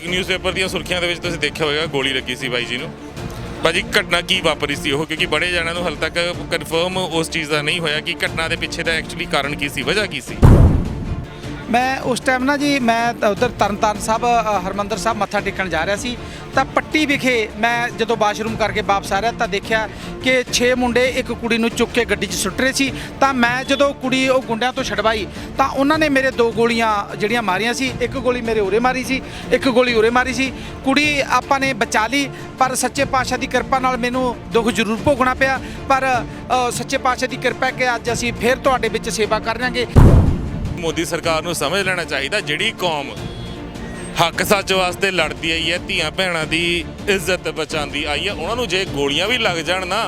Newspaper ਦੀਆਂ ਸੁਰਖੀਆਂ ਦੇ ਵਿੱਚ ਤੁਸੀਂ ਦੇਖਿਆ ਹੋਵੇਗਾ ਗੋਲੀ ਲੱਗੀ ਸੀ ਬਾਈ ਜੀ ਨੂੰ। ਭਾਜੀ ਘਟਨਾ ਕੀ ਵਾਪਰੀ ਸੀ ਉਹ, ਕਿਉਂਕਿ ਬੜੇ ਜਣਿਆਂ ਨੂੰ ਹਾਲੇ ਤੱਕ ਕਨਫਰਮ ਉਸ ਚੀਜ਼ ਦਾ ਨਹੀਂ ਹੋਇਆ ਕਿ ਘਟਨਾ ਦੇ ਪਿੱਛੇ ਦਾ ਐਕਚੁਅਲੀ ਕਾਰਨ ਕੀ ਸੀ, ਵਜ੍ਹਾ ਕੀ ਸੀ। मैं उस टाइम ना जी मैं उधर तरनताਰਨ ਸਾਹਿਬ ਹਰਮੰਦਰ ਸਾਹਿਬ ਮੱਥਾ ਟੇਕਣ ਜਾ ਰਿਹਾ ਸੀ ਤਾਂ ਪੱਟੀ ਵਿਖੇ ਮੈਂ ਜਦੋਂ ਵਾਸ਼ਰੂਮ ਕਰਕੇ ਵਾਪਸ ਆ ਰਿਹਾ ਤਾਂ ਦੇਖਿਆ ਕਿ 6 ਮੁੰਡੇ ਇੱਕ ਕੁੜੀ ਨੂੰ ਚੁੱਕ ਕੇ ਗੱਡੀ 'ਚ ਸੁੱਟ ਰਹੇ ਸੀ। ਤਾਂ ਮੈਂ ਜਦੋਂ ਕੁੜੀ ਉਹ ਗੁੰਡਿਆਂ ਤੋਂ ਛਡਵਾਈ ਤਾਂ ਉਹਨਾਂ ਨੇ ਮੇਰੇ 2 ਗੋਲੀਆਂ ਜਿਹੜੀਆਂ ਮਾਰੀਆਂ ਸੀ, ਇੱਕ ਗੋਲੀ ਮੇਰੇ ਉਰੇ ਮਾਰੀ ਸੀ, ਇੱਕ ਗੋਲੀ ਉਰੇ ਮਾਰੀ ਸੀ। ਕੁੜੀ ਆਪਾਂ ਨੇ ਬਚਾ ਲਈ, ਪਰ ਸੱਚੇ ਪਾਤਸ਼ਾਹ ਦੀ ਕਿਰਪਾ ਨਾਲ ਮੈਨੂੰ ਦੁੱਖ ਜ਼ਰੂਰ ਭੋਗਣਾ ਪਿਆ, ਪਰ ਸੱਚੇ ਪਾਤਸ਼ਾਹ ਦੀ ਕਿਰਪਾ ਕਿ ਅੱਜ ਅਸੀਂ ਫਿਰ ਤੁਹਾਡੇ ਵਿੱਚ ਸੇਵਾ ਕਰ ਰਹਾਂਗੇ। ਮੋਦੀ ਸਰਕਾਰ ਨੂੰ ਸਮਝ ਲੈਣਾ ਚਾਹੀਦਾ, ਜਿਹੜੀ ਕੌਮ ਹੱਕ ਸੱਚ ਵਾਸਤੇ ਲੜਦੀ ਆਈ ਹੈ, ਧੀਆਂ ਭੈਣਾਂ ਦੀ ਇੱਜ਼ਤ ਬਚਾਉਂਦੀ ਆਈ ਹੈ, ਉਹਨਾਂ ਨੂੰ ਜੇ ਗੋਲੀਆਂ ਵੀ ਲੱਗ ਜਾਣ ਨਾ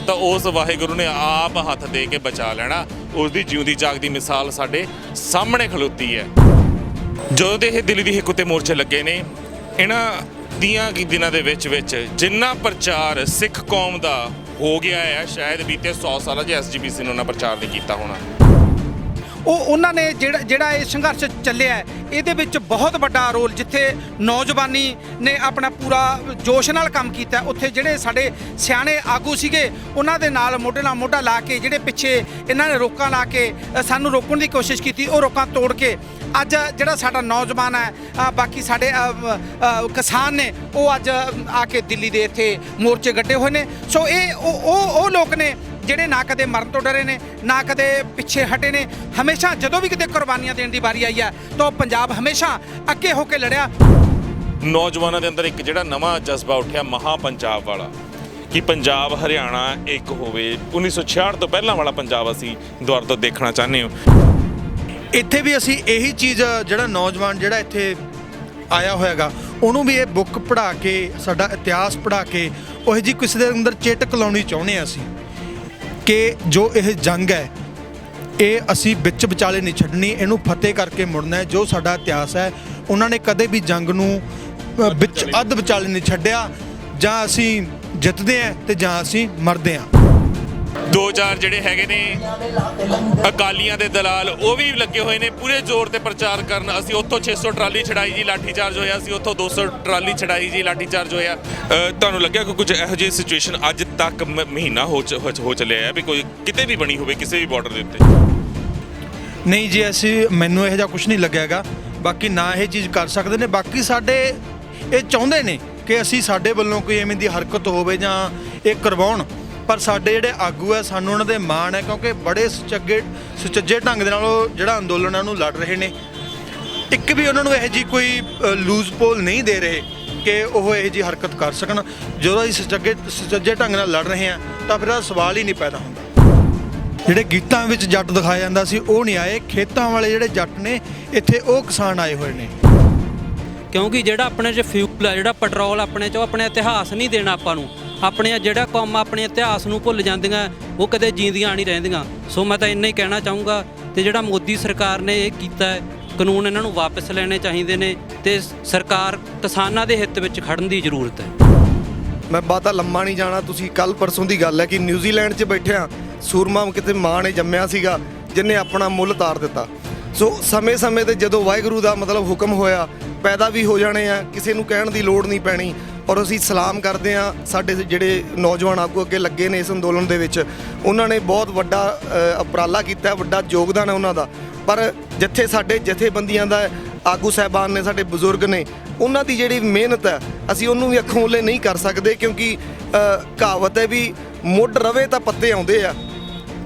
ਤਾਂ ਉਸ ਵਾਹਿਗੁਰੂ ਨੇ ਆਪ ਹੱਥ ਦੇ ਕੇ ਬਚਾ ਲੈਣਾ। ਉਸ ਦੀ ਜਿਉਂਦੀ ਜਾਗਦੀ ਮਿਸਾਲ ਸਾਡੇ ਸਾਹਮਣੇ ਖਲੋਤੀ ਹੈ। ਜਦੋਂ ਦੇ ਇਹ ਦਿੱਲੀ ਦੀ ਹਿੱਕ ਉੱਤੇ ਮੋਰਚੇ ਲੱਗੇ ਨੇ, ਇਹਨਾਂ ਦੀਆਂ ਦਿਨਾਂ ਦੇ ਵਿੱਚ ਜਿੰਨਾ ਪ੍ਰਚਾਰ ਸਿੱਖ ਕੌਮ ਦਾ ਹੋ ਗਿਆ ਹੈ, ਸ਼ਾਇਦ ਬੀਤੇ 100 ਸਾਲਾਂ 'ਚ SGPC ਨੇ ਉਹਨਾਂ ਪ੍ਰਚਾਰ ਨਹੀਂ ਕੀਤਾ ਹੋਣਾ। ਉਹਨਾਂ ਨੇ ਜਿਹੜਾ ਇਹ ਸੰਘਰਸ਼ ਚੱਲਿਆ ਇਹਦੇ ਵਿੱਚ ਬਹੁਤ ਵੱਡਾ ਰੋਲ, ਜਿੱਥੇ ਨੌਜਵਾਨੀ ਨੇ ਆਪਣਾ ਪੂਰਾ ਜੋਸ਼ ਨਾਲ ਕੰਮ ਕੀਤਾ, ਉੱਥੇ ਜਿਹੜੇ ਸਾਡੇ ਸਿਆਣੇ ਆਗੂ ਸੀਗੇ ਉਹਨਾਂ ਦੇ ਨਾਲ ਮੋਢੇ ਨਾਲ ਮੋਢਾ ਲਾ ਕੇ, ਜਿਹੜੇ ਪਿੱਛੇ ਇਹਨਾਂ ਨੇ ਰੋਕਾਂ ਲਾ ਕੇ ਸਾਨੂੰ ਰੋਕਣ ਦੀ ਕੋਸ਼ਿਸ਼ ਕੀਤੀ, ਉਹ ਰੋਕਾਂ ਤੋੜ ਕੇ ਅੱਜ ਜਿਹੜਾ ਸਾਡਾ ਨੌਜਵਾਨ ਹੈ, ਬਾਕੀ ਸਾਡੇ ਕਿਸਾਨ ਨੇ, ਉਹ ਅੱਜ ਆ ਕੇ ਦਿੱਲੀ ਦੇ ਇੱਥੇ ਮੋਰਚੇ ਗੱਡੇ ਹੋਏ ਨੇ। ਸੋ ਇਹ ਉਹ ਲੋਕ ਨੇ ਜਿਹੜੇ ਨਾ ਕਦੇ ਮਰਨ ਤੋਂ ਡਰੇ ਨੇ, ਨਾ ਕਦੇ ਪਿੱਛੇ ਹਟੇ ਨੇ। ਹਮੇਸ਼ਾ ਜਦੋਂ ਵੀ ਕਿਤੇ ਕੁਰਬਾਨੀਆਂ ਦੇਣ ਦੀ ਵਾਰੀ ਆਈ ਹੈ ਤਾਂ ਪੰਜਾਬ ਹਮੇਸ਼ਾ ਅੱਗੇ ਹੋ ਕੇ ਲੜਿਆ। ਨੌਜਵਾਨਾਂ ਦੇ ਅੰਦਰ ਇੱਕ ਜਿਹੜਾ ਨਵਾਂ ਜਜ਼ਬਾ ਉੱਠਿਆ ਮਹਾ ਪੰਜਾਬ ਵਾਲਾ, ਕਿ ਪੰਜਾਬ ਹਰਿਆਣਾ ਇੱਕ ਹੋਵੇ। 1966 ਤੋਂ ਪਹਿਲਾਂ ਵਾਲਾ ਪੰਜਾਬ ਅਸੀਂ ਦੁਬਾਰਾ ਤੋਂ ਦੇਖਣਾ ਚਾਹੁੰਦੇ ਹਾਂ। ਇੱਥੇ ਵੀ ਅਸੀਂ ਇਹੀ ਚੀਜ਼, ਜਿਹੜਾ ਨੌਜਵਾਨ ਜਿਹੜਾ ਇੱਥੇ ਆਇਆ ਹੋਏਗਾ ਉਹਨੂੰ ਵੀ ਇਹ ਬੁੱਕ ਪੜ੍ਹਾ ਕੇ, ਸਾਡਾ ਇਤਿਹਾਸ ਪੜ੍ਹਾ ਕੇ ਉਹ ਜੀ ਕਿਸੇ ਦੇ ਅੰਦਰ ਚੇਟਕ ਲਾਉਣੀ ਚਾਹੁੰਦੇ ਹਾਂ ਅਸੀਂ ਕਿ ਜੋ ਇਹ ਜੰਗ ਹੈ ਇਹ ਅਸੀਂ ਵਿੱਚ ਵਿਚਾਲੇ ਨਹੀਂ ਛੱਡਣੀ, ਇਹਨੂੰ ਫਤਿਹ ਕਰਕੇ ਮੁੜਨਾ ਹੈ। ਜੋ ਸਾਡਾ ਇਤਿਹਾਸ ਹੈ ਉਹਨਾਂ ਨੇ ਕਦੇ ਵੀ ਜੰਗ ਨੂੰ ਵਿੱਚ ਅੱਧ ਵਿਚਾਲੇ ਨਹੀਂ ਛੱਡਿਆ। ਜਾਂ ਅਸੀਂ ਜਿੱਤਦੇ ਹਾਂ ਤੇ ਜਾਂ ਅਸੀਂ ਮਰਦੇ ਹਾਂ। 2-4 ਜਿਹੜੇ ਹੈਗੇ ਨੇ ਅਕਾਲੀਆਂ ਦੇ ਦਲਾਲ, ਉਹ ਵੀ ਲੱਗੇ ਹੋਏ ਨੇ ਪੂਰੇ ਜ਼ੋਰ ਤੇ ਪ੍ਰਚਾਰ ਕਰਨ। ਅਸੀਂ ਉੱਥੋਂ 600 ਟਰਾਲੀ ਛਡਾਈ ਜੀ, ਲਾਠੀ ਚਾਰਜ ਹੋਇਆ। ਅਸੀਂ ਉੱਥੋਂ 200 ਟਰਾਲੀ ਛਡਾਈ ਜੀ, ਲਾਠੀ ਚਾਰਜ ਹੋਇਆ। ਤੁਹਾਨੂੰ ਲੱਗਿਆ ਕਿ ਕੁਝ ਇਹੋ ਜਿਹੀ ਸਿਚੁਏਸ਼ਨ ਅੱਜ ਤੱਕ ਮਹੀਨਾ ਹੋ ਚੱਲਿਆ ਹੈ ਵੀ ਕੋਈ ਕਿਤੇ ਵੀ ਬਣੀ ਹੋਵੇ ਕਿਸੇ ਵੀ ਬਾਰਡਰ ਦੇ ਉੱਤੇ? ਨਹੀਂ ਜੀ, ਮੈਨੂੰ ਇਹੋ ਜਿਹਾ ਕੁਝ ਨਹੀਂ ਲੱਗਿਆਗਾ। ਬਾਕੀ ਨਾ ਇਹ ਚੀਜ਼ ਕਰ ਸਕਦੇ ਨੇ। ਬਾਕੀ ਸਾਡੇ ਇਹ ਚਾਹੁੰਦੇ ਨੇ ਕਿ ਅਸੀਂ ਸਾਡੇ ਵੱਲੋਂ ਕੋਈ ਐਵੇਂ ਦੀ ਹਰਕਤ ਹੋਵੇ ਜਾਂ ਇਹ ਕਰਵਾਉਣ, ਪਰ ਸਾਡੇ ਜਿਹੜੇ ਆਗੂ ਹੈ ਸਾਨੂੰ ਉਹਨਾਂ ਦੇ ਮਾਣ ਹੈ, ਕਿਉਂਕਿ ਬੜੇ ਸੁਚੱਜੇ ਢੰਗ ਦੇ ਨਾਲ ਉਹ ਜਿਹੜਾ ਅੰਦੋਲਨਾਂ ਨੂੰ ਲੜ ਰਹੇ ਨੇ। ਇੱਕ ਵੀ ਉਹਨਾਂ ਨੂੰ ਇਹੋ ਜਿਹੀ ਕੋਈ ਲੂਜ਼ ਪੋਲ ਨਹੀਂ ਦੇ ਰਹੇ ਕਿ ਉਹ ਇਹੋ ਜਿਹੀ ਹਰਕਤ ਕਰ ਸਕਣ। ਜਦੋਂ ਅਸੀਂ ਸੁਚੱਜੇ ਢੰਗ ਨਾਲ ਲੜ ਰਹੇ ਹਾਂ ਤਾਂ ਫਿਰ ਇਹਦਾ ਸਵਾਲ ਹੀ ਨਹੀਂ ਪੈਦਾ ਹੁੰਦਾ। ਜਿਹੜੇ ਗੀਤਾਂ ਵਿੱਚ ਜੱਟ ਦਿਖਾਇਆ ਜਾਂਦਾ ਸੀ ਉਹ ਨਹੀਂ ਆਏ। ਖੇਤਾਂ ਵਾਲੇ ਜਿਹੜੇ ਜੱਟ ਨੇ ਇੱਥੇ ਉਹ ਕਿਸਾਨ ਆਏ ਹੋਏ ਨੇ। ਕਿਉਂਕਿ ਜਿਹੜਾ ਆਪਣੇ 'ਚ ਫਿਊਲ ਹੈ, ਜਿਹੜਾ ਪੈਟਰੋਲ ਆਪਣੇ 'ਚ, ਉਹ ਆਪਣੇ ਇਤਿਹਾਸ ਨਹੀਂ ਦੇਣਾ ਆਪਾਂ ਨੂੰ। ਆਪਣੇ ਜਿਹੜਾ ਕੌਮਾਂ ਆਪਣੇ ਇਤਿਹਾਸ ਨੂੰ ਭੁੱਲ ਜਾਂਦੀਆਂ ਉਹ ਕਦੇ ਜੀਂਦੀਆਂ ਨਹੀਂ ਰਹਿੰਦੀਆਂ। ਸੋ ਮੈਂ ਤਾਂ ਇੰਨਾ ਹੀ ਕਹਿਣਾ ਚਾਹੂੰਗਾ। ਤੇ ਜਿਹੜਾ ਮੋਦੀ ਸਰਕਾਰ ਨੇ ਇਹ ਕੀਤਾ ਹੈ, ਕਾਨੂੰਨ ਇਹਨਾਂ ਨੂੰ ਵਾਪਸ ਲੈਣੇ ਚਾਹੀਦੇ ਨੇ ਤੇ ਸਰਕਾਰ ਕਿਸਾਨਾਂ ਦੇ ਹਿੱਤ ਵਿੱਚ ਖੜਨ ਦੀ ਜ਼ਰੂਰਤ ਹੈ। ਮੈਂ ਬਾਤਾ ਲੰਮਾ ਨਹੀਂ ਜਾਣਾ। ਤੁਸੀਂ ਕੱਲ ਪਰਸੋਂ ਦੀ ਗੱਲ ਹੈ ਕਿ ਨਿਊਜ਼ੀਲੈਂਡ 'ਚ ਬੈਠਿਆ ਸੂਰਮਾ ਕਿਤੇ ਮਾਂ ਨੇ ਜੰਮਿਆ ਸੀਗਾ ਜਿਹਨੇ ਆਪਣਾ ਮੁੱਲ ਤਾਰ ਦਿੱਤਾ। ਸੋ ਸਮੇਂ-ਸਮੇਂ ਤੇ ਜਦੋਂ ਵਾਹਿਗੁਰੂ ਦਾ ਮਤਲਬ ਹੁਕਮ ਹੋਇਆ, ਪੈਦਾ ਵੀ ਹੋ ਜਾਣੇ ਆ, ਕਿਸੇ ਨੂੰ ਕਹਿਣ ਦੀ ਲੋੜ ਨਹੀਂ ਪੈਣੀ। ਔਰ ਅਸੀਂ ਸਲਾਮ ਕਰਦੇ ਹਾਂ ਸਾਡੇ ਜਿਹੜੇ ਨੌਜਵਾਨ ਆਗੂ ਅੱਗੇ ਲੱਗੇ ਨੇ ਇਸ ਅੰਦੋਲਨ ਦੇ ਵਿੱਚ, ਉਹਨਾਂ ਨੇ ਬਹੁਤ ਵੱਡਾ ਉਪਰਾਲਾ ਕੀਤਾ, ਵੱਡਾ ਯੋਗਦਾਨ ਹੈ ਉਹਨਾਂ ਦਾ। ਪਰ ਜਿੱਥੇ ਸਾਡੇ ਜਥੇਬੰਦੀਆਂ ਦਾ ਆਗੂ ਸਾਹਿਬਾਨ ਨੇ, ਸਾਡੇ ਬਜ਼ੁਰਗ ਨੇ, ਉਹਨਾਂ ਦੀ ਜਿਹੜੀ ਮਿਹਨਤ ਹੈ ਅਸੀਂ ਉਹਨੂੰ ਵੀ ਅੱਖੋਂ ਓਲੇ ਨਹੀਂ ਕਰ ਸਕਦੇ, ਕਿਉਂਕਿ ਕਹਾਵਤ ਹੈ ਵੀ ਮੁੱਢ ਰਵੇ ਤਾਂ ਪੱਤੇ ਆਉਂਦੇ ਆ,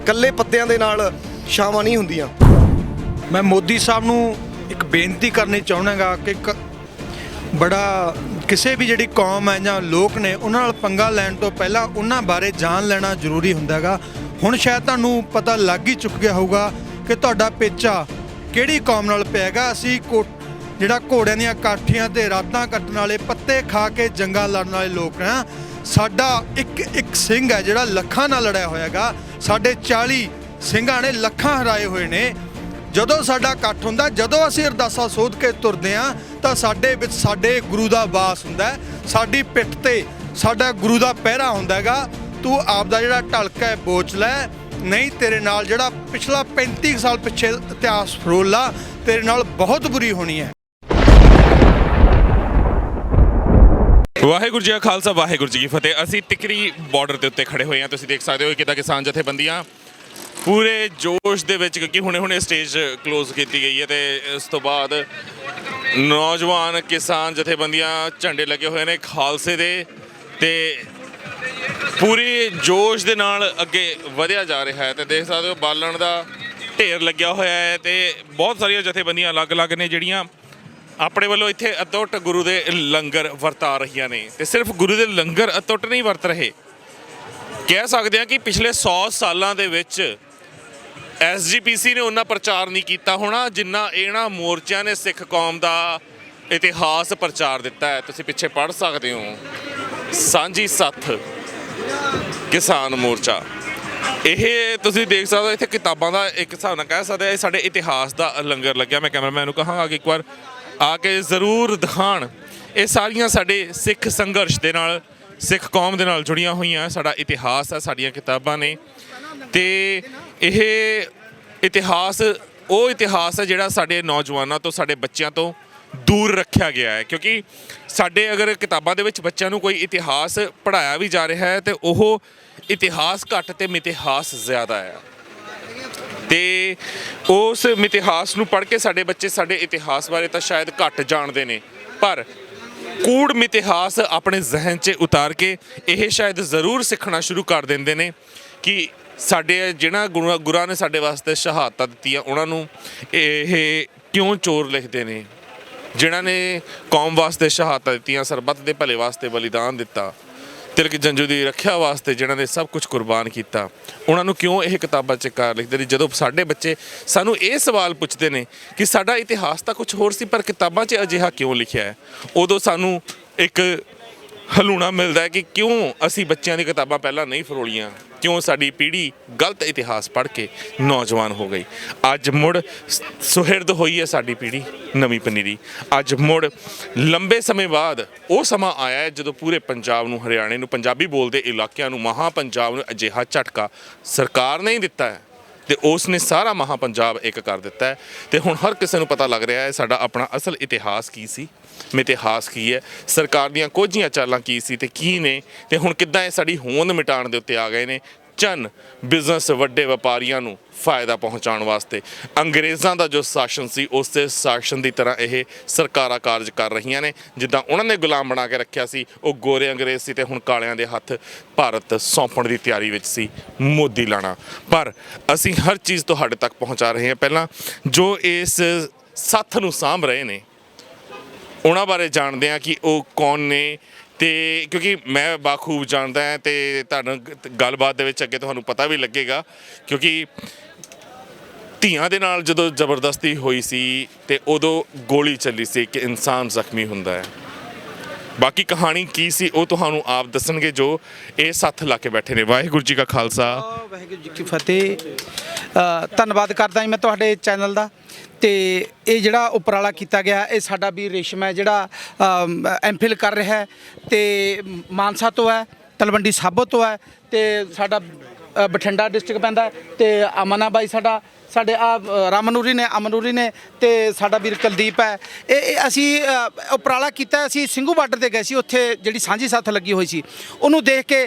ਇਕੱਲੇ ਪੱਤਿਆਂ ਦੇ ਨਾਲ ਛਾਵਾਂ ਨਹੀਂ ਹੁੰਦੀਆਂ। ਮੈਂ ਮੋਦੀ ਸਾਹਿਬ ਨੂੰ ਇੱਕ ਬੇਨਤੀ ਕਰਨੀ ਚਾਹੁੰਦਾਗਾ ਕਿ ਬੜਾ ਕਿਸੇ ਵੀ ਜਿਹੜੀ ਕੌਮ ਹੈ ਜਾਂ ਲੋਕ ਨੇ ਉਹਨਾਂ ਨਾਲ ਪੰਗਾ ਲੈਣ ਤੋਂ ਪਹਿਲਾਂ ਉਹਨਾਂ ਬਾਰੇ ਜਾਣ ਲੈਣਾ ਜ਼ਰੂਰੀ ਹੁੰਦਾ ਗਾ। ਹੁਣ ਸ਼ਾਇਦ ਤੁਹਾਨੂੰ ਪਤਾ ਲੱਗ ਹੀ ਚੁੱਕ ਗਿਆ ਹੋਊਗਾ ਕਿ ਤੁਹਾਡਾ ਪੇਚਾ ਕਿਹੜੀ ਕੌਮ ਨਾਲ ਪਿਆਗਾ। ਅਸੀਂ ਜਿਹੜਾ ਘੋੜਿਆਂ ਦੀਆਂ ਕਾਠੀਆਂ ਤੇ ਰਾਤਾਂ ਕੱਟਣ ਵਾਲੇ, ਪੱਤੇ ਖਾ ਕੇ ਜੰਗਾਂ ਲੜਨ ਵਾਲੇ ਲੋਕ ਹਾਂ। ਸਾਡਾ ਇੱਕ ਸਿੰਘ ਹੈ ਜਿਹੜਾ ਲੱਖਾਂ ਨਾਲ ਲੜਿਆ ਹੋਇਆਗਾ। ਸਾਡੇ 40 ਸਿੰਘਾਂ ਨੇ ਲੱਖਾਂ ਹਰਾਏ ਹੋਏ ਨੇ। ਜਦੋਂ ਸਾਡਾ ਇਕੱਠ ਹੁੰਦਾ, ਜਦੋਂ ਅਸੀਂ ਅਰਦਾਸਾਂ ਸੋਧ ਕੇ ਤੁਰਦੇ ਹਾਂ ਤਾਂ ਸਾਡੇ ਵਿੱਚ ਸਾਡੇ ਗੁਰੂ ਦਾ ਵਾਸ ਹੁੰਦਾ। ਸਾਡੀ ਪਿੱਠ ਤੇ ਸਾਡਾ ਗੁਰੂ ਦਾ ਪਹਿਰਾ ਹੁੰਦਾ ਹੈਗਾ। ਤੂੰ ਆਪ ਦਾ ਜਿਹੜਾ ਢਲਕ ਹੈ ਬੋਚ ਲੈ, ਨਹੀਂ ਤੇਰੇ ਨਾਲ ਜਿਹੜਾ ਪਿਛਲਾ 35 ਸਾਲ ਪਿੱਛੇ ਇਤਿਹਾਸ ਫਰੋਲ ਲਾ, ਤੇਰੇ ਨਾਲ ਬਹੁਤ ਬੁਰੀ ਹੋਣੀ ਹੈ। ਵਾਹਿਗੁਰੂ ਜੀ ਕਾ ਖਾਲਸਾ ਵਾਹਿਗੁਰੂ ਜੀ ਕੀ ਫਤਿਹ। ਅਸੀਂ ਟਿਕਰੀ ਬਾਰਡਰ ਦੇ ਉੱਤੇ ਖੜੇ ਹੋਏ ਹਾਂ। ਤੁਸੀਂ ਦੇਖ ਸਕਦੇ ਹੋ ਕਿੱਦਾਂ ਕਿਸਾਨ ਜਥੇਬੰਦੀਆਂ ਪੂਰੇ ਜੋਸ਼ ਦੇ ਵਿੱਚ, ਕਿਉਂਕਿ ਹੁਣੇ ਸਟੇਜ ਕਲੋਜ਼ ਕੀਤੀ ਗਈ ਹੈ ਤੇ ਇਸ ਤੋਂ ਬਾਅਦ ਨੌਜਵਾਨ ਕਿਸਾਨ ਜਥੇਬੰਦੀਆਂ ਝੰਡੇ ਲੱਗੇ ਹੋਏ ਨੇ ਖਾਲਸੇ ਦੇ ਤੇ ਪੂਰੀ ਜੋਸ਼ ਦੇ ਨਾਲ ਅੱਗੇ ਵਧਿਆ ਜਾ ਰਿਹਾ ਹੈ। ਤੇ ਦੇਖ ਸਕਦੇ ਹੋ ਬਾਲਣ ਦਾ ਢੇਰ ਲੱਗਿਆ ਹੋਇਆ ਹੈ ਤੇ ਬਹੁਤ ਸਾਰੀਆਂ ਜਥੇਬੰਦੀਆਂ ਅਲੱਗ-ਅਲੱਗ ਨੇ ਜਿਹੜੀਆਂ ਆਪਣੇ ਵੱਲੋਂ ਇੱਥੇ ਅਤੁੱਟ ਗੁਰੂ ਦੇ ਲੰਗਰ ਵਰਤਾ ਰਹੀਆਂ ਨੇ। ਤੇ ਸਿਰਫ ਗੁਰੂ ਦੇ ਲੰਗਰ ਅਤੁੱਟ ਨਹੀਂ ਵਰਤ ਰਹੇ, ਕਹਿ ਸਕਦੇ ਹਾਂ ਕਿ ਪਿਛਲੇ 100 ਸਾਲਾਂ ਦੇ ਵਿੱਚ SGPC ਨੇ ਉਹਨਾਂ ਪ੍ਰਚਾਰ ਨਹੀਂ ਕੀਤਾ ਹੋਣਾ ਜਿੰਨਾ ਇਹਨਾਂ ਮੋਰਚਿਆਂ ਨੇ ਸਿੱਖ ਕੌਮ ਦਾ ਇਤਿਹਾਸ ਪ੍ਰਚਾਰ ਦਿੱਤਾ ਹੈ। ਤੁਸੀਂ ਪਿੱਛੇ ਪੜ੍ਹ ਸਕਦੇ ਹੋ ਸਾਂਝੀ ਸੱਥ ਕਿਸਾਨ ਮੋਰਚਾ। ਇਹ ਤੁਸੀਂ ਦੇਖ ਸਕਦੇ ਹੋ ਇੱਥੇ ਕਿਤਾਬਾਂ ਦਾ ਇੱਕ ਹਿਸਾਬ ਨਾਲ ਕਹਿ ਸਕਦੇ ਇਹ ਸਾਡੇ ਇਤਿਹਾਸ ਦਾ ਲੰਗਰ ਲੱਗਿਆ। ਮੈਂ ਕੈਮਰਾਮੈਨ ਨੂੰ ਕਹਾਂਗਾ ਕਿ ਇੱਕ ਵਾਰ ਆ ਕੇ ਜ਼ਰੂਰ ਦਿਖਾਣ। ਇਹ ਸਾਰੀਆਂ ਸਾਡੇ ਸਿੱਖ ਸੰਘਰਸ਼ ਦੇ ਨਾਲ, ਸਿੱਖ ਕੌਮ ਦੇ ਨਾਲ ਜੁੜੀਆਂ ਹੋਈਆਂ ਸਾਡਾ ਇਤਿਹਾਸ ਹੈ, ਸਾਡੀਆਂ ਕਿਤਾਬਾਂ ਨੇ। ਤੇ ਇਹ ਇਤਿਹਾਸ ਉਹ ਇਤਿਹਾਸ ਹੈ ਜਿਹੜਾ ਸਾਡੇ ਨੌਜਵਾਨਾਂ ਤੋਂ, ਸਾਡੇ ਬੱਚਿਆਂ ਤੋਂ ਦੂਰ ਰੱਖਿਆ ਗਿਆ ਹੈ। ਕਿਉਂਕਿ ਸਾਡੇ ਅਗਰ ਕਿਤਾਬਾਂ ਦੇ ਵਿੱਚ ਬੱਚਿਆਂ ਨੂੰ ਕੋਈ ਇਤਿਹਾਸ ਪੜ੍ਹਾਇਆ ਵੀ ਜਾ ਰਿਹਾ ਹੈ ਤੇ ਉਹ ਇਤਿਹਾਸ ਘੱਟ ਤੇ ਮਿਥਿਹਾਸ ਜ਼ਿਆਦਾ ਹੈ। ਤੇ ਉਸ ਮਿਥਿਹਾਸ ਨੂੰ ਪੜ੍ਹ ਕੇ ਸਾਡੇ ਬੱਚੇ ਸਾਡੇ ਇਤਿਹਾਸ ਬਾਰੇ ਤਾਂ ਸ਼ਾਇਦ ਘੱਟ ਜਾਣਦੇ ਨੇ, ਪਰ ਕੂੜ ਮਿਥਿਹਾਸ ਆਪਣੇ ਜ਼ਿਹਨ 'ਚ ਉਤਾਰ ਕੇ ਇਹ ਸ਼ਾਇਦ ਜ਼ਰੂਰ ਸਿੱਖਣਾ ਸ਼ੁਰੂ ਕਰ ਦਿੰਦੇ ਨੇ ਕਿ ਸਾਡੇ ਜਿਹੜਾ ਗੁਰਾਂ ਨੇ ਸਾਡੇ ਵਾਸਤੇ ਸ਼ਹਾਦਤਾਂ ਦਿੱਤੀਆਂ ਉਹਨਾਂ ਨੂੰ ਇਹ ਕਿਉਂ ਚੋਰ ਲਿਖਦੇ ਨੇ। ਜਿਨ੍ਹਾਂ ਨੇ ਕੌਮ ਵਾਸਤੇ ਸ਼ਹਾਦਤਾਂ ਦਿੱਤੀਆਂ, ਸਰਬੱਤ ਦੇ ਭਲੇ ਵਾਸਤੇ ਬਲੀਦਾਨ ਦਿੱਤਾ, ਤਿਲਕ ਜੰਜੂ ਦੀ ਰੱਖਿਆ ਵਾਸਤੇ ਜਿਨ੍ਹਾਂ ਨੇ ਸਭ ਕੁਝ ਕੁਰਬਾਨ ਕੀਤਾ, ਉਹਨਾਂ ਨੂੰ ਕਿਉਂ ਇਹ ਕਿਤਾਬਾਂ 'ਚ ਕਾਰ ਲਿਖਦੇ ਨੇ। ਜਦੋਂ ਸਾਡੇ ਬੱਚੇ ਸਾਨੂੰ ਇਹ ਸਵਾਲ ਪੁੱਛਦੇ ਨੇ ਕਿ ਸਾਡਾ ਇਤਿਹਾਸ ਤਾਂ ਕੁਝ ਹੋਰ ਸੀ ਪਰ ਕਿਤਾਬਾਂ 'ਚ ਅਜਿਹਾ ਕਿਉਂ ਲਿਖਿਆ ਹੈ, ਉਦੋਂ ਸਾਨੂੰ ਇੱਕ ਹਲੂਣਾ ਮਿਲਦਾ ਹੈ ਕਿ ਕਿਉਂ ਅਸੀਂ ਬੱਚਿਆਂ ਦੀ ਕਿਤਾਬਾਂ ਪਹਿਲਾਂ ਨਹੀਂ ਫਰੋਲੀਆਂ, ਕਿਉਂ ਸਾਡੀ ਪੀੜ੍ਹੀ ਗਲਤ ਇਤਿਹਾਸ ਪੜ੍ਹ ਕੇ ਨੌਜਵਾਨ ਹੋ ਗਈ। ਅੱਜ ਮੁੜ ਸੁਹਿਰਦ ਹੋਈ ਹੈ ਸਾਡੀ ਪੀੜ੍ਹੀ ਨਵੀਂ ਪਨੀਰੀ। ਅੱਜ ਮੁੜ ਲੰਬੇ ਸਮੇਂ ਬਾਅਦ ਉਹ ਸਮਾਂ ਆਇਆ ਹੈ ਜਦੋਂ ਪੂਰੇ ਪੰਜਾਬ ਨੂੰ, ਹਰਿਆਣੇ ਨੂੰ, ਪੰਜਾਬੀ ਬੋਲਦੇ ਇਲਾਕਿਆਂ ਨੂੰ, ਮਹਾਂ ਪੰਜਾਬ ਨੂੰ ਅਜਿਹਾ ਝਟਕਾ ਸਰਕਾਰ ਨੇ ਹੀ ਦਿੱਤਾ ਹੈ ਤੇ ਉਸ ਨੇ ਸਾਰਾ ਮਹਾਂ ਪੰਜਾਬ ਇੱਕ ਕਰ ਦਿੱਤਾ ਹੈ। ਤੇ ਹੁਣ ਹਰ ਕਿਸੇ ਨੂੰ ਪਤਾ ਲੱਗ ਰਿਹਾ ਹੈ ਸਾਡਾ ਆਪਣਾ ਅਸਲ ਇਤਿਹਾਸ ਕੀ ਸੀ, ਮਿਥਿਹਾਸ ਕੀ ਹੈ, ਸਰਕਾਰ ਦੀਆਂ ਕੋਝੀਆਂ ਚਾਲਾਂ ਕੀ ਸੀ ਤੇ ਕੀ ਨੇ, ਤੇ ਹੁਣ ਕਿੱਦਾਂ ਇਹ ਸਾਡੀ ਹੋਂਦ ਮਿਟਾਉਣ ਦੇ ਉੱਤੇ ਆ ਗਏ ਨੇ। ਚੰਨ ਬਿਜ਼ਨਸ ਵੱਡੇ ਵਪਾਰੀਆਂ ਨੂੰ ਫਾਇਦਾ ਪਹੁੰਚਾਉਣ ਵਾਸਤੇ ਅੰਗਰੇਜ਼ਾਂ ਦਾ ਜੋ ਸ਼ਾਸਨ ਸੀ ਉਸੇ ਸ਼ਾਸਨ ਦੀ ਤਰ੍ਹਾਂ ਇਹ ਸਰਕਾਰਾਂ ਕਾਰਜ ਕਰ ਰਹੀਆਂ ਨੇ। ਜਿੱਦਾਂ ਉਹਨਾਂ ਨੇ ਗੁਲਾਮ ਬਣਾ ਕੇ ਰੱਖਿਆ ਸੀ, ਉਹ ਗੋਰੇ ਅੰਗਰੇਜ਼ ਸੀ ਤੇ ਹੁਣ ਕਾਲਿਆਂ ਦੇ ਹੱਥ ਭਾਰਤ ਸੌਂਪਣ ਦੀ ਤਿਆਰੀ ਵਿੱਚ ਸੀ ਮੋਦੀ ਲਾਣਾ। ਪਰ ਅਸੀਂ ਹਰ ਚੀਜ਼ ਤੁਹਾਡੇ ਤੱਕ ਪਹੁੰਚਾ ਰਹੇ ਹਾਂ। ਪਹਿਲਾਂ ਜੋ ਇਸ ਸੱਥ ਨੂੰ ਸਾਂਭ ਰਹੇ ਨੇ ਉਹਨਾਂ ਬਾਰੇ ਜਾਣਦੇ ਹਾਂ ਕਿ ਉਹ ਕੌਣ ਨੇ। ਤੇ ਕਿਉਂਕਿ ਮੈਂ ਬਾਖੂਬ ਜਾਣਦਾ ਹਾਂ ਤੇ ਤੁਹਾਨੂੰ ਗੱਲਬਾਤ ਦੇ ਵਿੱਚ ਅੱਗੇ ਤੁਹਾਨੂੰ ਪਤਾ ਵੀ ਲੱਗੇਗਾ, ਕਿਉਂਕਿ ਧੀਆਂ ਦੇ ਨਾਲ ਜਦੋਂ ਜ਼ਬਰਦਸਤੀ ਹੋਈ ਸੀ ਤੇ ਉਦੋਂ ਗੋਲੀ ਚੱਲੀ ਸੀ ਕਿ ਇਨਸਾਨ ਜ਼ਖਮੀ ਹੁੰਦਾ ਹੈ। ਬਾਕੀ ਕਹਾਣੀ ਕੀ ਸੀ ਉਹ ਤੁਹਾਨੂੰ ਆਪ ਦੱਸਣਗੇ ਜੋ ਇਹ ਸੱਥ ਲਾ ਕੇ ਬੈਠੇ ਨੇ। ਵਾਹਿਗੁਰੂ ਜੀ ਕਾ ਖਾਲਸਾ ਵਾਹਿਗੁਰੂ ਜੀ ਕੀ ਫਤਿਹ। ਧੰਨਵਾਦ ਕਰਦਾ ਜੀ ਮੈਂ ਤੁਹਾਡੇ ਚੈਨਲ ਦਾ। ਤੇ ਇਹ ਜਿਹੜਾ ਉਪਰਾਲਾ ਕੀਤਾ ਗਿਆ ਇਹ ਸਾਡਾ ਵੀਰ ਰੇਸ਼ਮ ਹੈ ਜਿਹੜਾ ਐਮਫਿਲ ਕਰ ਰਿਹਾ ਹੈ ਤੇ ਮਾਨਸਾ ਤੋਂ ਹੈ, ਤਲਵੰਡੀ ਸਾਬੋ ਤੋਂ ਹੈ ਤੇ ਸਾਡਾ ਬਠਿੰਡਾ ਡਿਸਟ੍ਰਿਕਟ ਪੈਂਦਾ ਤੇ ਅਮਨਾ ਬਾਈ ਸਾਡੇ ਰਾਮਨੂਰੀ ਨੇ ਤੇ ਸਾਡਾ ਵੀਰ ਕੁਲਦੀਪ ਹੈ। ਇਹ ਅਸੀਂ ਉਪਰਾਲਾ ਕੀਤਾ। ਅਸੀਂ ਸਿੰਘੂ ਬਾਰਡਰ ਤੇ ਗਏ ਸੀ, ਉੱਥੇ ਜਿਹੜੀ ਸਾਂਝੀ ਸੱਥ ਲੱਗੀ ਹੋਈ ਸੀ ਉਹਨੂੰ ਦੇਖ ਕੇ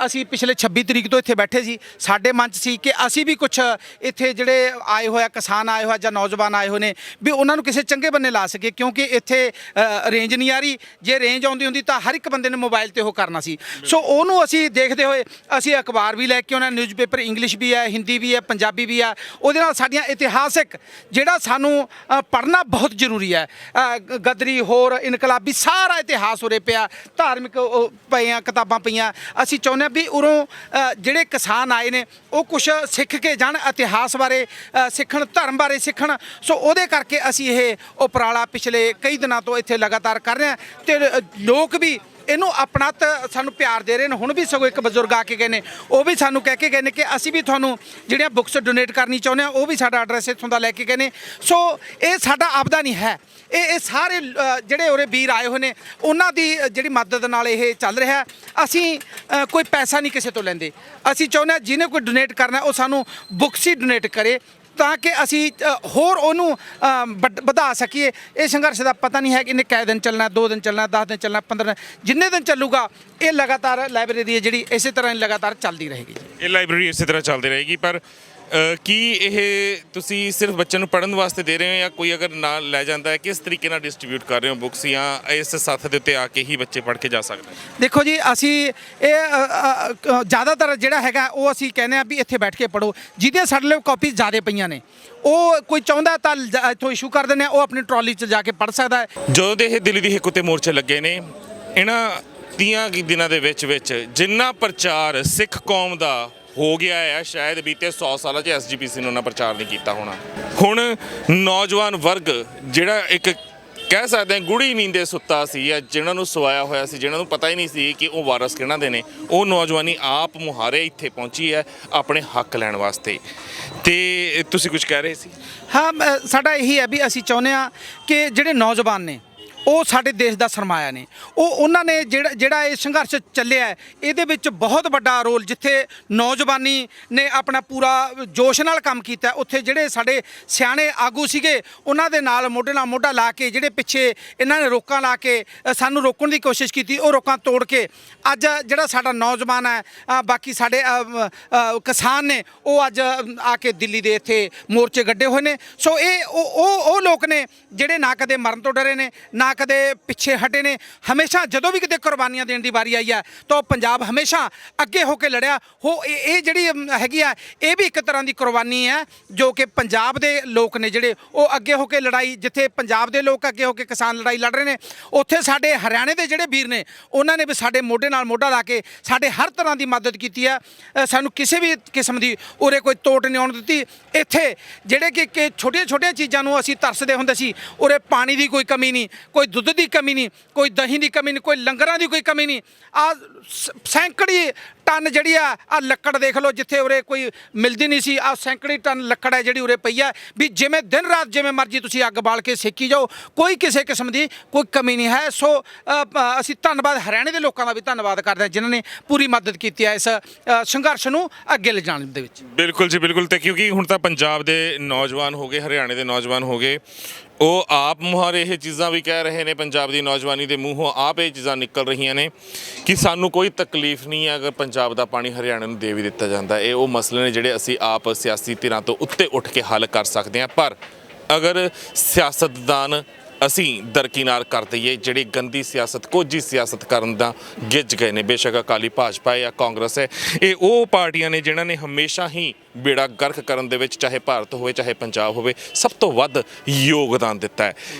ਅਸੀਂ ਪਿਛਲੇ 26 ਤਰੀਕ ਤੋਂ ਇੱਥੇ ਬੈਠੇ ਸੀ। ਸਾਡੇ ਮਨ 'ਚ ਸੀ ਕਿ ਅਸੀਂ ਵੀ ਕੁਝ ਇੱਥੇ ਜਿਹੜੇ ਆਏ ਹੋਇਆ ਕਿਸਾਨ ਆਏ ਹੋਇਆ ਜਾਂ ਨੌਜਵਾਨ ਆਏ ਹੋਏ ਨੇ ਵੀ ਉਹਨਾਂ ਨੂੰ ਕਿਸੇ ਚੰਗੇ ਬੰਨੇ ਲਾ ਸਕੀਏ, ਕਿਉਂਕਿ ਇੱਥੇ ਰੇਂਜ ਨਹੀਂ ਆ ਰਹੀ। ਜੇ ਰੇਂਜ ਆਉਂਦੀ ਹੁੰਦੀ ਤਾਂ ਹਰ ਇੱਕ ਬੰਦੇ ਨੇ ਮੋਬਾਈਲ ਤੇ ਉਹ ਕਰਨਾ ਸੀ। ਸੋ ਉਹਨੂੰ ਅਸੀਂ ਦੇਖਦੇ ਹੋਏ ਅਸੀਂ ਅਖਬਾਰ ਵੀ ਲੈ ਕੇ ਆਉਣਾ, ਨਿਊਜ਼ਪੇਪਰ ਇੰਗਲਿਸ਼ ਵੀ ਹੈ, ਹਿੰਦੀ ਵੀ ਹੈ, ਪੰਜਾਬੀ ਵੀ ਆ। ਉਹਦੇ ਨਾਲ ਸਾਡੀਆਂ ਇਤਿਹਾਸਿਕ ਜਿਹੜਾ ਸਾਨੂੰ ਪੜ੍ਹਨਾ ਬਹੁਤ ਜ਼ਰੂਰੀ ਹੈ। ਗਦਰੀ ਹੋਰ ਇਨਕਲਾਬੀ ਸਾਰਾ ਇਤਿਹਾਸ ਉਰੇ ਪਿਆ, ਧਾਰਮਿਕ ਪਈਆਂ ਕਿਤਾਬਾਂ ਪਈਆਂ। ਅਸੀਂ ਚਾਹੁੰਦੇ ਹਾਂ ਵੀ ਉਰੋਂ ਜਿਹੜੇ ਕਿਸਾਨ ਆਏ ਨੇ ਉਹ ਕੁਛ ਸਿੱਖ ਕੇ ਜਾਣ, ਇਤਿਹਾਸ ਬਾਰੇ ਸਿੱਖਣ, ਧਰਮ ਬਾਰੇ ਸਿੱਖਣ। ਸੋ ਉਹਦੇ ਕਰਕੇ ਅਸੀਂ ਇਹ ਉਪਰਾਲਾ ਪਿਛਲੇ ਕਈ ਦਿਨਾਂ ਤੋਂ ਇੱਥੇ ਲਗਾਤਾਰ ਕਰ ਰਹੇ ਹਾਂ ਤੇ ਲੋਕ ਵੀ ਇਹਨੂੰ ਆਪਣਤ ਸਾਨੂੰ ਪਿਆਰ ਦੇ ਰਹੇ ਨੇ। ਹੁਣ ਵੀ ਸਗੋਂ ਇੱਕ ਬਜ਼ੁਰਗ ਆ ਕੇ ਗਏ ਨੇ, ਉਹ ਵੀ ਸਾਨੂੰ ਕਹਿ ਕੇ ਗਏ ਨੇ ਕਿ ਅਸੀਂ ਵੀ ਤੁਹਾਨੂੰ ਜਿਹੜੀਆਂ ਬੁੱਕਸ ਡੋਨੇਟ ਕਰਨੀ ਚਾਹੁੰਦੇ ਹਾਂ, ਉਹ ਵੀ ਸਾਡਾ ਐਡਰੈਸ ਇੱਥੋਂ ਦਾ ਲੈ ਕੇ ਗਏ ਨੇ। ਸੋ ਇਹ ਸਾਡਾ ਆਪਦਾ ਨਹੀਂ ਹੈ, ਇਹ ਸਾਰੇ ਜਿਹੜੇ ਉਰੇ ਵੀਰ ਆਏ ਹੋਏ ਨੇ ਉਹਨਾਂ ਦੀ ਜਿਹੜੀ ਮਦਦ ਨਾਲ ਇਹ ਚੱਲ ਰਿਹਾ। ਅਸੀਂ ਕੋਈ ਪੈਸਾ ਨਹੀਂ ਕਿਸੇ ਤੋਂ ਲੈਂਦੇ। ਅਸੀਂ ਚਾਹੁੰਦੇ ਹਾਂ ਜਿਹਨੇ ਕੋਈ ਡੋਨੇਟ ਕਰਨਾ ਉਹ ਸਾਨੂੰ ਬੁੱਕਸ ਹੀ ਡੋਨੇਟ ਕਰੇ। ਤਾਂ ਕਿ ਅਸੀਂ ਹੋਰ ਉਹਨੂੰ ਵਧਾ ਸਕੀਏ। ਇਹ ਸੰਘਰਸ਼ ਦਾ ਪਤਾ ਨਹੀਂ ਹੈ ਕਿ ਇਹਨੇ ਕਿੰਨੇ ਦਿਨ ਚੱਲਣਾ, 2 ਦਿਨ ਚੱਲਣਾ, 10 ਦਿਨ ਚੱਲਣਾ, 15 ਦਿਨ, ਜਿੰਨੇ ਦਿਨ ਚੱਲੂਗਾ ਇਹ ਲਗਾਤਾਰ ਲਾਇਬ੍ਰੇਰੀ ਹੈ ਜਿਹੜੀ ਇਸੇ ਤਰ੍ਹਾਂ ਲਗਾਤਾਰ ਚੱਲਦੀ ਰਹੇਗੀ। ਇਹ ਲਾਇਬ੍ਰੇਰੀ ਇਸੇ ਤਰ੍ਹਾਂ ਚੱਲਦੀ ਰਹੇਗੀ। ਪਰ ਕੀ ਇਹ ਤੁਸੀਂ ਸਿਰਫ ਬੱਚਿਆਂ ਨੂੰ ਪੜ੍ਹਨ ਵਾਸਤੇ ਦੇ ਰਹੇ ਹੋ ਜਾਂ ਕੋਈ ਅਗਰ ਨਾਲ ਲੈ ਜਾਂਦਾ ਹੈ ਕਿਸ ਤਰੀਕੇ ਨਾਲ ਡਿਸਟ੍ਰੀਬਿਊਟ ਕਰ ਰਹੇ ਹੋ ਬੁੱਕਸ, ਜਾਂ ਇਸ ਸੱਥ ਦੇ ਉੱਤੇ ਆ ਕੇ ਹੀ ਬੱਚੇ ਪੜ੍ਹ ਕੇ ਜਾ ਸਕਦੇ? ਦੇਖੋ ਜੀ, ਅਸੀਂ ਇਹ ਜ਼ਿਆਦਾਤਰ ਜਿਹੜਾ ਹੈਗਾ ਉਹ ਅਸੀਂ ਕਹਿੰਦੇ ਆ ਵੀ ਇੱਥੇ ਬੈਠ ਕੇ ਪੜ੍ਹੋ। ਜਿਹਦੇ ਸਾਡੇ ਲਈ ਕਾਪੀ ਜ਼ਿਆਦਾ ਪਈਆਂ ਨੇ ਉਹ ਕੋਈ ਚਾਹੁੰਦਾ ਤਾਂ ਇੱਥੋਂ ਇਸ਼ੂ ਕਰ ਦਿੰਦੇ ਆ, ਉਹ ਆਪਣੀ ਟਰਾਲੀ 'ਚ ਜਾ ਕੇ ਪੜ੍ਹ ਸਕਦਾ ਹੈ। ਜਦੋਂ ਦੇ ਇਹ ਦਿੱਲੀ ਦੀ ਹਿੱਕ ਉੱਤੇ ਮੋਰਚੇ ਲੱਗੇ ਨੇ, ਇਹਨਾਂ 30 ਦਿਨਾਂ ਦੇ ਵਿੱਚ ਜਿੰਨਾ ਪ੍ਰਚਾਰ ਸਿੱਖ ਕੌਮ ਦਾ ਹੋ ਗਿਆ ਹੈ, ਸ਼ਾਇਦ ਬੀਤੇ 100 ਸਾਲਾਂ 'ਚ SGPC ਨੇ ਉਹਨਾਂ ਪ੍ਰਚਾਰ ਨਹੀਂ ਕੀਤਾ ਹੋਣਾ। ਹੁਣ ਨੌਜਵਾਨ ਵਰਗ ਜਿਹੜਾ ਇੱਕ ਕਹਿ ਸਕਦੇ ਹਾਂ ਗੂੜੀ ਨੀਂਦੇ ਸੁੱਤਾ ਸੀ, ਜਾਂ ਜਿਹਨਾਂ ਨੂੰ ਸਵਾਇਆ ਹੋਇਆ ਸੀ, ਜਿਹਨਾਂ ਨੂੰ ਪਤਾ ਹੀ ਨਹੀਂ ਸੀ ਕਿ ਉਹ ਵਾਰਸ ਕਿਹਨਾਂ ਦੇ ਨੇ, ਉਹ ਨੌਜਵਾਨੀ ਆਪ ਮੁਹਾਰੇ ਇੱਥੇ ਪਹੁੰਚੀ ਹੈ ਆਪਣੇ ਹੱਕ ਲੈਣ ਵਾਸਤੇ। ਤੇ ਤੁਸੀਂ ਕੁਝ ਕਹਿ ਰਹੇ ਸੀ? ਹਾਂ, ਸਾਡਾ ਇਹੀ ਹੈ ਵੀ ਅਸੀਂ ਚਾਹੁੰਦੇ ਹਾਂ ਕਿ ਜਿਹੜੇ ਨੌਜਵਾਨ ਨੇ ਉਹ ਸਾਡੇ ਦੇਸ਼ ਦਾ ਸਰਮਾਇਆ ਨੇ। ਉਹਨਾਂ ਨੇ ਜਿਹੜਾ ਇਹ ਸੰਘਰਸ਼ ਚੱਲਿਆ ਹੈ, ਇਹਦੇ ਵਿੱਚ ਬਹੁਤ ਵੱਡਾ ਰੋਲ, ਜਿੱਥੇ ਨੌਜਵਾਨੀ ਨੇ ਆਪਣਾ ਪੂਰਾ ਜੋਸ਼ ਨਾਲ ਕੰਮ ਕੀਤਾ, ਉੱਥੇ ਜਿਹੜੇ ਸਾਡੇ ਸਿਆਣੇ ਆਗੂ ਸੀਗੇ ਉਹਨਾਂ ਦੇ ਨਾਲ ਮੋਢੇ ਨਾਲ ਮੋਢਾ ਲਾ ਕੇ, ਜਿਹੜੇ ਪਿੱਛੇ ਇਹਨਾਂ ਨੇ ਰੋਕਾਂ ਲਾ ਕੇ ਸਾਨੂੰ ਰੋਕਣ ਦੀ ਕੋਸ਼ਿਸ਼ ਕੀਤੀ, ਉਹ ਰੋਕਾਂ ਤੋੜ ਕੇ ਅੱਜ ਜਿਹੜਾ ਸਾਡਾ ਨੌਜਵਾਨ ਹੈ, ਬਾਕੀ ਸਾਡੇ ਕਿਸਾਨ ਨੇ, ਉਹ ਅੱਜ ਆ ਕੇ ਦਿੱਲੀ ਦੇ ਇੱਥੇ ਮੋਰਚੇ ਗੱਡੇ ਹੋਏ ਨੇ। ਸੋ ਇਹ ਉਹ ਲੋਕ ਨੇ ਜਿਹੜੇ ਨਾ ਕਦੇ ਮਰਨ ਤੋਂ ਡਰੇ ਨੇ, ਨਾ ਕਦੇ ਪਿੱਛੇ ਹਟੇ ਨੇ। ਹਮੇਸ਼ਾ ਜਦੋਂ ਵੀ ਕਿਤੇ ਕੁਰਬਾਨੀਆਂ ਦੇਣ ਦੀ ਵਾਰੀ ਆਈ ਹੈ ਤਾਂ ਪੰਜਾਬ ਹਮੇਸ਼ਾ ਅੱਗੇ ਹੋ ਕੇ ਲੜਿਆ ਹੋ। ਇਹ ਜਿਹੜੀ ਹੈਗੀ ਆ, ਇਹ ਵੀ ਇੱਕ ਤਰ੍ਹਾਂ ਦੀ ਕੁਰਬਾਨੀ ਹੈ ਜੋ ਕਿ ਪੰਜਾਬ ਦੇ ਲੋਕ ਨੇ ਜਿਹੜੇ ਉਹ ਅੱਗੇ ਹੋ ਕੇ ਲੜਾਈ, ਜਿੱਥੇ ਪੰਜਾਬ ਦੇ ਲੋਕ ਅੱਗੇ ਹੋ ਕੇ ਕਿਸਾਨ ਲੜਾਈ ਲੜ ਰਹੇ ਨੇ, ਉੱਥੇ ਸਾਡੇ ਹਰਿਆਣੇ ਦੇ ਜਿਹੜੇ ਵੀਰ ਨੇ ਉਹਨਾਂ ਨੇ ਵੀ ਸਾਡੇ ਮੋਢੇ ਨਾਲ ਮੋਢਾ ਲਾ ਕੇ ਸਾਡੇ ਹਰ ਤਰ੍ਹਾਂ ਦੀ ਮਦਦ ਕੀਤੀ ਹੈ। ਸਾਨੂੰ ਕਿਸੇ ਵੀ ਕਿਸਮ ਦੀ ਉਰੇ ਕੋਈ ਤੋਟ ਨਹੀਂ ਆਉਣ ਦਿੱਤੀ। ਇੱਥੇ ਜਿਹੜੇ ਕਿ ਛੋਟੀਆਂ ਛੋਟੀਆਂ ਚੀਜ਼ਾਂ ਨੂੰ ਅਸੀਂ ਤਰਸਦੇ ਹੁੰਦੇ ਸੀ, ਉਰੇ ਪਾਣੀ ਦੀ ਕੋਈ ਕਮੀ ਨਹੀਂ, ਕੋਈ ਦੁੱਧ ਦੀ ਕਮੀ ਨਹੀਂ, ਕੋਈ ਦਹੀਂ ਦੀ ਕਮੀ ਨਹੀਂ, ਕੋਈ ਲੰਗਰਾਂ ਦੀ ਕੋਈ ਕਮੀ ਨਹੀਂ। ਆ ਸੈਂਕੜੀ ਟਨ ਜਿਹੜੀ ਆ ਲੱਕੜ ਦੇਖ ਲਓ, ਜਿੱਥੇ ਉਰੇ ਕੋਈ ਮਿਲਦੀ ਨਹੀਂ ਸੀ, ਆ ਸੈਂਕੜੀ ਟਨ ਲੱਕੜ ਹੈ ਜਿਹੜੀ ਉਰੇ ਪਈ ਹੈ, ਵੀ ਜਿਵੇਂ ਦਿਨ ਰਾਤ ਜਿਵੇਂ ਮਰਜ਼ੀ ਤੁਸੀਂ ਅੱਗ ਬਾਲ ਕੇ ਸੇਕੀ ਜਾਓ, ਕੋਈ ਕਿਸੇ ਕਿਸਮ ਦੀ ਕੋਈ ਕਮੀ ਨਹੀਂ ਹੈ। ਸੋ ਅਸੀਂ ਧੰਨਵਾਦ ਹਰਿਆਣੇ ਦੇ ਲੋਕਾਂ ਦਾ ਵੀ ਧੰਨਵਾਦ ਕਰਦੇ ਹਾਂ ਜਿਨ੍ਹਾਂ ਨੇ ਪੂਰੀ ਮਦਦ ਕੀਤੀ ਹੈ ਇਸ ਸੰਘਰਸ਼ ਨੂੰ ਅੱਗੇ ਲਿਜਾਣ ਦੇ ਵਿੱਚ। ਬਿਲਕੁਲ ਜੀ, ਬਿਲਕੁਲ। ਤੇ ਕਿਉਂਕਿ ਹੁਣ ਤਾਂ ਪੰਜਾਬ ਦੇ ਨੌਜਵਾਨ ਹੋ ਗਏ, ਹਰਿਆਣੇ ਦੇ ਨੌਜਵਾਨ ਹੋ ਗਏ, ਉਹ ਆਪ ਮੁਹਾਰੇ ਇਹ ਚੀਜ਼ਾਂ ਵੀ ਕਹਿ ਰਹੇ ਨੇ, ਪੰਜਾਬ ਦੀ ਨੌਜਵਾਨੀ ਦੇ ਮੂੰਹੋਂ ਆਪ ਇਹ ਚੀਜ਼ਾਂ ਨਿਕਲ ਰਹੀਆਂ ਨੇ ਕਿ ਸਾਨੂੰ ਕੋਈ ਤਕਲੀਫ ਨਹੀਂ ਹੈ ਅਗਰ ਪੰਜਾਬ ਦਾ ਪਾਣੀ ਹਰਿਆਣੇ ਨੂੰ ਦੇ ਵੀ ਦਿੱਤਾ ਜਾਂਦਾ। ਇਹ ਉਹ ਮਸਲੇ ਨੇ ਜਿਹੜੇ ਅਸੀਂ ਆਪ ਸਿਆਸੀ ਧਿਰਾਂ ਤੋਂ ਉੱਤੇ ਉੱਠ ਕੇ ਹੱਲ ਕਰ ਸਕਦੇ ਹਾਂ। ਪਰ ਅਗਰ ਸਿਆਸਤਦਾਨ ਅਸੀਂ ਦਰਕਿਨਾਰ ਕਰ ਦਈਏ, ਜਿਹੜੀ ਗੰਦੀ ਸਿਆਸਤ, ਕੋਝੀ ਸਿਆਸਤ ਕਰਨ ਦਾ ਗਿੱਝ ਗਏ ਨੇ, ਬੇਸ਼ੱਕ ਅਕਾਲੀ ਭਾਜਪਾ ਹੈ ਜਾਂ ਕਾਂਗਰਸ ਹੈ, ਇਹ ਉਹ ਪਾਰਟੀਆਂ ਨੇ ਜਿਨ੍ਹਾਂ ਨੇ ਹਮੇਸ਼ਾ ਹੀ ਬੇੜਾ ਗਰਕ ਕਰਨ ਦੇ ਵਿੱਚ, ਚਾਹੇ ਭਾਰਤ ਹੋਵੇ ਚਾਹੇ ਪੰਜਾਬ ਹੋਵੇ, ਸਭ ਤੋਂ ਵੱਧ ਯੋਗਦਾਨ ਦਿੱਤਾ ਹੈ।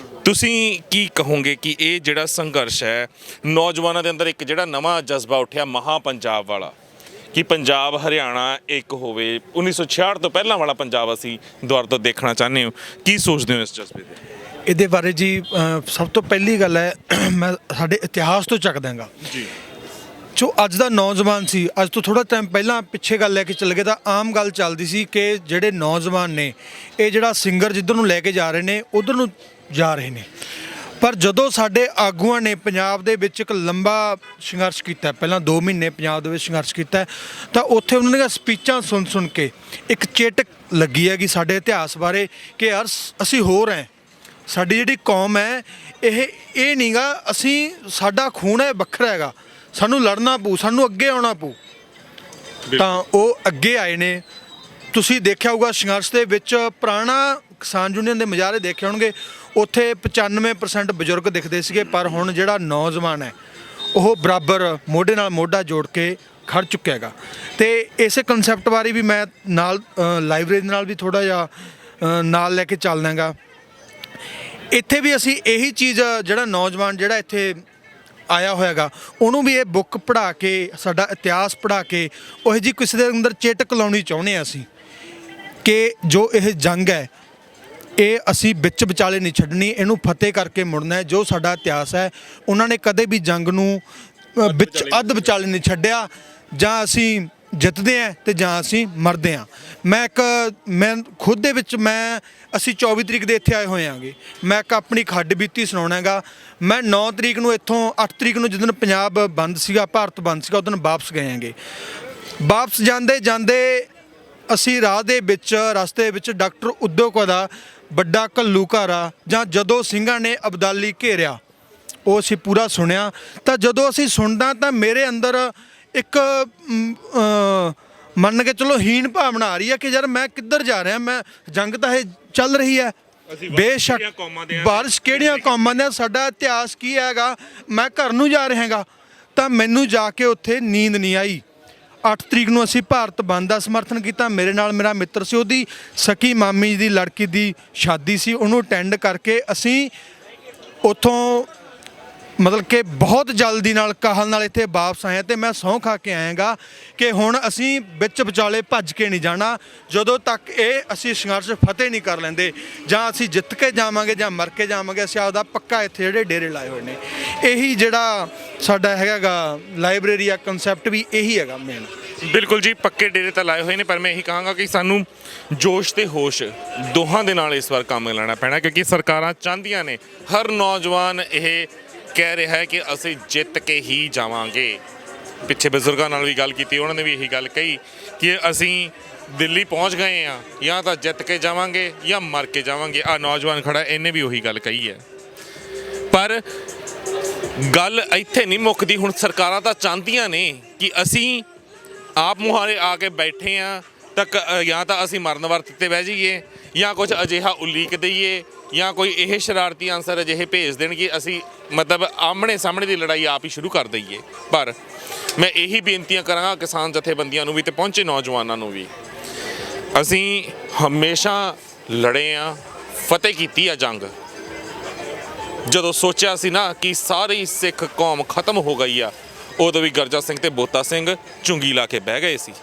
ਤੁਸੀਂ ਕੀ ਕਹੋਗੇ ਕਿ ਇਹ ਜਿਹੜਾ ਸੰਘਰਸ਼ ਹੈ, ਨੌਜਵਾਨਾਂ ਦੇ ਅੰਦਰ ਇੱਕ ਜਿਹੜਾ ਨਵਾਂ ਜਜ਼ਬਾ ਉੱਠਿਆ ਮਹਾਂ ਪੰਜਾਬ ਵਾਲਾ, ਕਿ ਪੰਜਾਬ ਹਰਿਆਣਾ ਇੱਕ ਹੋਵੇ, 1966 ਤੋਂ ਪਹਿਲਾਂ ਵਾਲਾ ਪੰਜਾਬ ਅਸੀਂ ਦੁਬਾਰਾ ਤੋਂ ਦੇਖਣਾ ਚਾਹੁੰਦੇ ਹੋ, ਕੀ ਸੋਚਦੇ ਹੋ ਇਸ ਜਜ਼ਬੇ ਦੇ? ਇਹਦੇ ਬਾਰੇ ਜੀ ਸਭ ਤੋਂ ਪਹਿਲੀ ਗੱਲ ਹੈ, ਮੈਂ ਸਾਡੇ ਇਤਿਹਾਸ ਤੋਂ ਚੱਕ ਦਾਂਗਾ ਜੀ। ਜੋ ਅੱਜ ਦਾ ਨੌਜਵਾਨ ਸੀ, ਅੱਜ ਤੋਂ ਥੋੜਾ ਟਾਈਮ ਪਹਿਲਾਂ ਪਿੱਛੇ ਗੱਲ ਲੈ ਕੇ ਚੱਲ ਗਏ ਤਾਂ ਆਮ ਗੱਲ ਚੱਲਦੀ ਸੀ ਕਿ ਜਿਹੜੇ ਨੌਜਵਾਨ ਨੇ ਇਹ ਜਿਹੜਾ ਸਿੰਗਰ ਜਿੱਧਰ ਨੂੰ ਲੈ ਕੇ ਜਾ ਰਹੇ ਨੇ ਉਧਰ ਨੂੰ ਜਾ ਰਹੇ ਨੇ। ਪਰ ਜਦੋਂ ਸਾਡੇ ਆਗੂਆਂ ਨੇ ਪੰਜਾਬ ਦੇ ਵਿੱਚ ਇੱਕ ਲੰਬਾ ਸੰਘਰਸ਼ ਕੀਤਾ, ਪਹਿਲਾਂ 2 ਮਹੀਨੇ ਪੰਜਾਬ ਦੇ ਵਿੱਚ ਸੰਘਰਸ਼ ਕੀਤਾ, ਤਾਂ ਉੱਥੇ ਉਹਨਾਂ ਦੀਆਂ ਸਪੀਚਾਂ ਸੁਣ ਕੇ ਇੱਕ ਚੇਟਕ ਲੱਗੀ ਹੈ ਕਿ ਸਾਡੇ ਇਤਿਹਾਸ ਬਾਰੇ ਕਿ ਯਾਰ ਅਸੀਂ ਹੋਰ ਹੈ, ਸਾਡੀ ਜਿਹੜੀ ਕੌਮ ਹੈ ਇਹ ਨਹੀਂਗਾ, ਅਸੀਂ ਸਾਡਾ ਖੂਨ ਹੈ ਵੱਖਰਾ ਹੈਗਾ, ਸਾਨੂੰ ਲੜਨਾ ਪਊ, ਸਾਨੂੰ ਅੱਗੇ ਆਉਣਾ ਪਊ। ਤਾਂ ਉਹ ਅੱਗੇ ਆਏ ਨੇ। ਤੁਸੀਂ ਦੇਖਿਆ ਹੋਊਗਾ ਸੰਘਰਸ਼ ਦੇ ਵਿੱਚ ਪੁਰਾਣਾ ਕਿਸਾਨ ਯੂਨੀਅਨ ਦੇ ਮੁਜ਼ਾਹਰੇ ਦੇਖੇ ਹੋਣਗੇ, ਉੱਥੇ 95% ਬਜ਼ੁਰਗ ਦਿਖਦੇ ਸੀਗੇ, ਪਰ ਹੁਣ ਜਿਹੜਾ ਨੌਜਵਾਨ ਹੈ ਉਹ ਬਰਾਬਰ ਮੋਢੇ ਨਾਲ ਮੋਢਾ ਜੋੜ ਕੇ ਖੜ ਚੁੱਕਿਆ ਹੈਗਾ। ਤੇ ਇਸੇ ਕਨਸੈਪਟ ਬਾਰੇ ਵੀ ਮੈਂ ਨਾਲ ਲਾਇਬ੍ਰੇਰੀ ਨਾਲ ਵੀ ਥੋੜ੍ਹਾ ਜਿਹਾ ਨਾਲ ਲੈ ਕੇ ਚੱਲਦਾ ਗਾ। ਇੱਥੇ ਵੀ ਅਸੀਂ ਇਹੀ ਚੀਜ਼, ਜਿਹੜਾ ਨੌਜਵਾਨ ਜਿਹੜਾ ਇੱਥੇ ਆਇਆ ਹੋਇਆਗਾ ਉਹਨੂੰ ਵੀ ਇਹ ਬੁੱਕ ਪੜ੍ਹਾ ਕੇ, ਸਾਡਾ ਇਤਿਹਾਸ ਪੜ੍ਹਾ ਕੇ ਉਹ ਜੀ ਕਿਸੇ ਦੇ ਅੰਦਰ ਚੇਟਕ ਲਾਉਣੀ ਚਾਹੁੰਦੇ ਹਾਂ ਅਸੀਂ ਕਿ ਜੋ ਇਹ ਜੰਗ ਹੈ ਇਹ ਅਸੀਂ ਵਿੱਚ ਵਿਚਾਲੇ ਨਹੀਂ ਛੱਡਣੀ, ਇਹਨੂੰ ਫਤਿਹ ਕਰਕੇ ਮੁੜਨਾ ਹੈ। ਜੋ ਸਾਡਾ ਇਤਿਹਾਸ ਹੈ ਉਹਨਾਂ ਨੇ ਕਦੇ ਵੀ ਜੰਗ ਨੂੰ ਵਿੱਚ ਅੱਧ ਵਿਚਾਲੇ ਨਹੀਂ ਛੱਡਿਆ, ਜਾਂ ਅਸੀਂ ਜਿੱਤਦੇ ਹਾਂ ਤੇ ਜਾਂ ਅਸੀਂ ਮਰਦੇ ਹਾਂ। ਮੈਂ ਖੁਦ ਦੇ ਵਿੱਚ ਅਸੀਂ 24 ਤਰੀਕ ਦੇ ਇੱਥੇ ਆਏ ਹੋਏ ਆਂਗੇ। ਮੈਂ ਇੱਕ ਆਪਣੀ ਖੱਡ ਬੀਤੀ ਸੁਣਾਉਣਾ ਹੈਗਾ। ਮੈਂ 9 ਤਰੀਕ ਨੂੰ ਇੱਥੋਂ 8 ਤਰੀਕ ਨੂੰ ਜਿੱਦਣ ਪੰਜਾਬ ਬੰਦ ਸੀਗਾ, ਭਾਰਤ ਬੰਦ ਸੀਗਾ, ਉਦੋਂ ਵਾਪਸ ਗਏ ਆਂਗੇ। ਵਾਪਸ ਜਾਂਦੇ ਅਸੀਂ ਰਾਹ ਦੇ ਵਿੱਚ ਰਸਤੇ ਵਿੱਚ ਡਾਕਟਰ ਉਦੋਕਾ ਦਾ ਵੱਡਾ ਘੱਲੂਘਾਰਾ ਜਾਂ ਜਦੋਂ ਸਿੰਘਾਂ ਨੇ ਅਬਦਾਲੀ ਘੇਰਿਆ ਉਹ ਅਸੀਂ ਪੂਰਾ ਸੁਣਿਆ। ਤਾਂ ਜਦੋਂ ਅਸੀਂ ਸੁਣਦਾ ਤਾਂ ਮੇਰੇ ਅੰਦਰ ਇੱਕ ਮੰਨ ਕੇ ਚਲੋ ਹੀਣ ਭਾਵਨਾ ਆ ਰਹੀ ਹੈ ਕਿ ਯਾਰ ਮੈਂ ਕਿੱਧਰ ਜਾ ਰਿਹਾ, ਮੈਂ ਜੰਗ ਤਾਂ ਇਹ ਚੱਲ ਰਹੀ ਹੈ ਬੇਸ਼ੱਕ, ਬਾਰਿਸ਼ ਕਿਹੜੀਆਂ ਕੌਮਾਂ ਦੇ, ਸਾਡਾ ਇਤਿਹਾਸ ਕੀ ਹੈਗਾ, ਮੈਂ ਘਰ ਨੂੰ ਜਾ ਰਿਹਾ ਹੈਗਾ। ਤਾਂ ਮੈਨੂੰ ਜਾ ਕੇ ਉੱਥੇ ਨੀਂਦ ਨਹੀਂ ਆਈ। 8 ਤਰੀਕ ਨੂੰ ਅਸੀਂ ਭਾਰਤ ਬੰਦ ਦਾ ਸਮਰਥਨ ਕੀਤਾ। ਮੇਰੇ ਨਾਲ ਮੇਰਾ ਮਿੱਤਰ ਸੀ, ਉਹਦੀ ਸਕੀ ਮਾਮੀ ਦੀ ਲੜਕੀ ਦੀ ਸ਼ਾਦੀ ਸੀ, ਉਹਨੂੰ ਅਟੈਂਡ ਕਰਕੇ ਅਸੀਂ ਉੱਥੋਂ ਮਤਲਬ ਕਿ ਬਹੁਤ ਜਲਦੀ ਨਾਲ ਕਾਹਲ ਨਾਲ ਇੱਥੇ ਵਾਪਸ ਆਏ। ਤੇ ਮੈਂ ਸਹੁੰ ਖਾ ਕੇ ਆਏਗਾ ਕਿ ਹੁਣ ਅਸੀਂ ਵਿੱਚ ਵਿਚਾਲੇ ਭੱਜ ਕੇ ਨਹੀਂ ਜਾਣਾ ਜਦੋਂ ਤੱਕ ਇਹ ਅਸੀਂ ਸੰਘਰਸ਼ ਫਤਿਹ ਨਹੀਂ ਕਰ ਲੈਂਦੇ, ਜਾਂ ਅਸੀਂ ਜਿੱਤ ਕੇ ਜਾਵਾਂਗੇ ਜਾਂ ਮਰ ਕੇ ਜਾਵਾਂਗੇ। ਅਸੀਂ ਆਪਦਾ ਪੱਕਾ ਇੱਥੇ ਜਿਹੜੇ ਡੇਰੇ ਲਾਏ ਹੋਏ ਨੇ, ਇਹੀ ਜਿਹੜਾ ਸਾਡਾ ਹੈਗਾ ਲਾਇਬ੍ਰੇਰੀ ਆ ਕਨਸੈਪਟ ਵੀ ਇਹੀ ਹੈਗਾ ਮੇਨ। ਬਿਲਕੁਲ ਜੀ, ਪੱਕੇ ਡੇਰੇ ਤਾਂ ਲਾਏ ਹੋਏ ਨੇ, ਪਰ ਮੈਂ ਇਹੀ ਕਹਾਂਗਾ ਕਿ ਸਾਨੂੰ ਜੋਸ਼ ਤੇ ਹੋਸ਼ ਦੋਹਾਂ ਦੇ ਨਾਲ ਇਸ ਵਾਰ ਕੰਮ ਲੈਣਾ ਪੈਣਾ, ਕਿਉਂਕਿ ਸਰਕਾਰਾਂ ਚਾਹੁੰਦੀਆਂ ਨੇ, ਹਰ ਨੌਜਵਾਨ ਇਹ ਕਹਿ ਰਿਹਾ ਹੈ ਕਿ ਅਸੀਂ ਜਿੱਤ ਕੇ ਹੀ ਜਾਵਾਂਗੇ। ਪਿੱਛੇ ਬਜ਼ੁਰਗਾਂ ਨਾਲ ਵੀ ਗੱਲ ਕੀਤੀ, ਉਹਨਾਂ ਨੇ ਵੀ ਇਹੀ ਗੱਲ ਕਹੀ ਕਿ ਅਸੀਂ ਦਿੱਲੀ ਪਹੁੰਚ ਗਏ ਆ, ਜਾਂ ਤਾਂ ਜਿੱਤ ਕੇ ਜਾਵਾਂਗੇ ਜਾਂ ਮਰ ਕੇ ਜਾਵਾਂਗੇ। ਆ ਨੌਜਵਾਨ ਖੜਾ, ਇਹਨੇ ਵੀ ਉਹੀ ਗੱਲ ਕਹੀ ਹੈ। ਪਰ ਗੱਲ ਇੱਥੇ ਨਹੀਂ ਮੁੱਕਦੀ। ਹੁਣ ਸਰਕਾਰਾਂ ਤਾਂ ਚਾਹੁੰਦੀਆਂ ਨੇ ਕਿ ਅਸੀਂ ਆਪ ਮੁਹਾਰੇ ਆ ਕੇ ਬੈਠੇ ਆ ਤਾਂ ਜਾਂ ਤਾਂ ਅਸੀਂ ਮਰਨ ਵਰਤ ਤੇ ਬਹਿ ਜਾਈਏ, ਜਾਂ ਕੁਝ ਅਜਿਹਾ ਉਲੀਕ ਦਈਏ, ਜਾਂ ਕੋਈ ਇਹ ਸ਼ਰਾਰਤੀ ਅਨਸਰ ਅਜਿਹੇ ਭੇਜ ਦੇਣ ਕਿ ਅਸੀਂ ਮਤਲਬ ਆਮਣੇ ਸਾਹਮਣੇ ਦੀ ਲੜਾਈ ਆਪ ਹੀ ਸ਼ੁਰੂ ਕਰ ਦਈਏ। ਪਰ ਮੈਂ ਇਹੀ ਬੇਨਤੀਆਂ ਕਰਾਂਗਾ ਕਿਸਾਨ ਜਥੇਬੰਦੀਆਂ ਨੂੰ ਵੀ ਤੇ ਪਹੁੰਚੇ ਨੌਜਵਾਨਾਂ ਨੂੰ ਵੀ, ਅਸੀਂ ਹਮੇਸ਼ਾ ਲੜੇ ਆ, ਫਤਿਹ ਕੀਤੀ ਆ ਜੰਗ। ਜਦੋਂ ਸੋਚਿਆ ਸੀ ਨਾ ਕਿ ਸਾਰੀ ਸਿੱਖ ਕੌਮ ਖਤਮ ਹੋ ਗਈ ਆ, ਉਦੋਂ ਵੀ ਗਰਜਾ ਸਿੰਘ ਤੇ ਬੋਤਾ ਸਿੰਘ ਚੁੰਗੀ ਲਾ ਕੇ ਬਹਿ ਗਏ ਸੀ,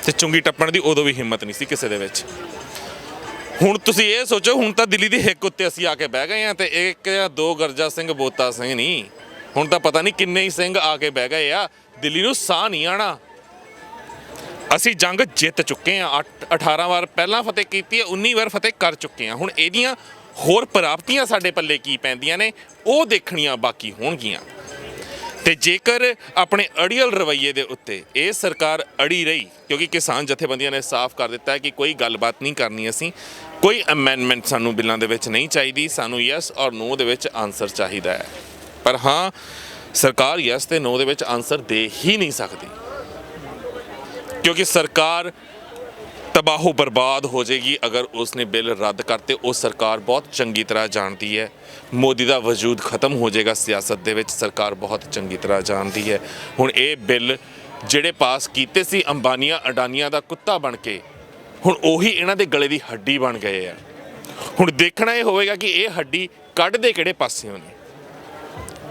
ਤੇ ਚੁੰਗੀ ਟੱਪਣ ਦੀ ਉਦੋਂ ਵੀ ਹਿੰਮਤ ਨਹੀਂ ਸੀ ਕਿਸੇ ਦੇ ਵਿੱਚ। ਹੁਣ ਤੁਸੀਂ ਇਹ ਸੋਚੋ, ਹੁਣ ਤਾਂ ਦਿੱਲੀ ਦੀ ਹਿੱਕ ਉੱਤੇ ਅਸੀਂ ਆ ਕੇ ਬਹਿ ਗਏ ਆ, ਤੇ ਇੱਕ ਜਾਂ ਦੋ ਗਰਜਾ ਸਿੰਘ ਬੋਤਾ ਸਿੰਘ ਨਹੀਂ, ਹੁਣ ਤਾਂ ਪਤਾ ਨਹੀਂ ਕਿੰਨੇ ਹੀ ਸਿੰਘ ਆ ਕੇ ਬਹਿ ਗਏ ਆ। ਦਿੱਲੀ ਨੂੰ ਸਾਹ ਨਹੀਂ ਆਣਾ। ਅਸੀਂ ਜੰਗ ਜਿੱਤ ਚੁੱਕੇ ਆ, 18 ਵਾਰ ਪਹਿਲਾਂ ਫਤਿਹ ਕੀਤੀ ਹੈ, 19 ਵਾਰ ਫਤਿਹ ਕਰ ਚੁੱਕੇ ਆ। ਹੁਣ ਇਹਦੀਆਂ ਹੋਰ ਪ੍ਰਾਪਤੀਆਂ ਸਾਡੇ ਪੱਲੇ ਕੀ ਪੈਂਦੀਆਂ ਨੇ, ਉਹ ਦੇਖਣੀਆਂ ਬਾਕੀ ਹੋਣਗੀਆਂ। ਤੇ ਜੇਕਰ ਆਪਣੇ ਅੜੀਅਲ ਰਵੱਈਏ ਦੇ ਉੱਤੇ ਇਹ ਸਰਕਾਰ ਅੜੀ ਰਹੀ, ਕਿਉਂਕਿ ਕਿਸਾਨ ਜਥੇਬੰਦੀਆਂ ਨੇ ਸਾਫ਼ ਕਰ ਦਿੱਤਾ ਹੈ ਕਿ ਕੋਈ ਗੱਲਬਾਤ ਨਹੀਂ ਕਰਨੀ, ਅਸੀਂ ਕੋਈ ਅਮੈਂਡਮੈਂਟ ਸਾਨੂੰ ਬਿੱਲਾਂ ਦੇ ਵਿੱਚ ਨਹੀਂ ਚਾਹੀਦੀ, ਸਾਨੂੰ ਯੈਸ ਔਰ ਨੋ ਦੇ ਵਿੱਚ ਆਨਸਰ ਚਾਹੀਦਾ ਹੈ। ਪਰ ਹਾਂ, ਸਰਕਾਰ ਯੈਸ ਤੇ ਨੋ ਦੇ ਵਿੱਚ ਆਨਸਰ ਦੇ ਹੀ ਨਹੀਂ ਸਕਦੀ, ਕਿਉਂਕਿ ਸਰਕਾਰ ਤਬਾਹੋ ਬਰਬਾਦ ਹੋ ਜਾਏਗੀ ਅਗਰ ਉਸਨੇ ਬਿੱਲ ਰੱਦ ਕਰਤੇ। ਉਹ ਸਰਕਾਰ ਬਹੁਤ ਚੰਗੀ ਤਰ੍ਹਾਂ ਜਾਣਦੀ ਹੈ, ਮੋਦੀ ਦਾ ਵਜੂਦ ਖਤਮ ਹੋ ਜਾਏਗਾ ਸਿਆਸਤ ਦੇ ਵਿੱਚ, ਸਰਕਾਰ ਬਹੁਤ ਚੰਗੀ ਤਰ੍ਹਾਂ ਜਾਣਦੀ ਹੈ। ਹੁਣ ਇਹ ਬਿੱਲ ਜਿਹੜੇ ਪਾਸ ਕੀਤੇ ਸੀ ਅੰਬਾਨੀਆਂ ਅਡਾਨੀਆਂ ਦਾ ਕੁੱਤਾ ਬਣ ਕੇ, ਹੁਣ ਉਹੀ ਇਹਨਾਂ ਦੇ ਗਲੇ ਦੀ ਹੱਡੀ ਬਣ ਗਏ ਆ। ਹੁਣ ਦੇਖਣਾ ਇਹ ਹੋਵੇਗਾ ਕਿ ਇਹ ਹੱਡੀ ਕੱਢਦੇ ਕਿਹੜੇ ਪਾਸਿਓਂ ਨੇ,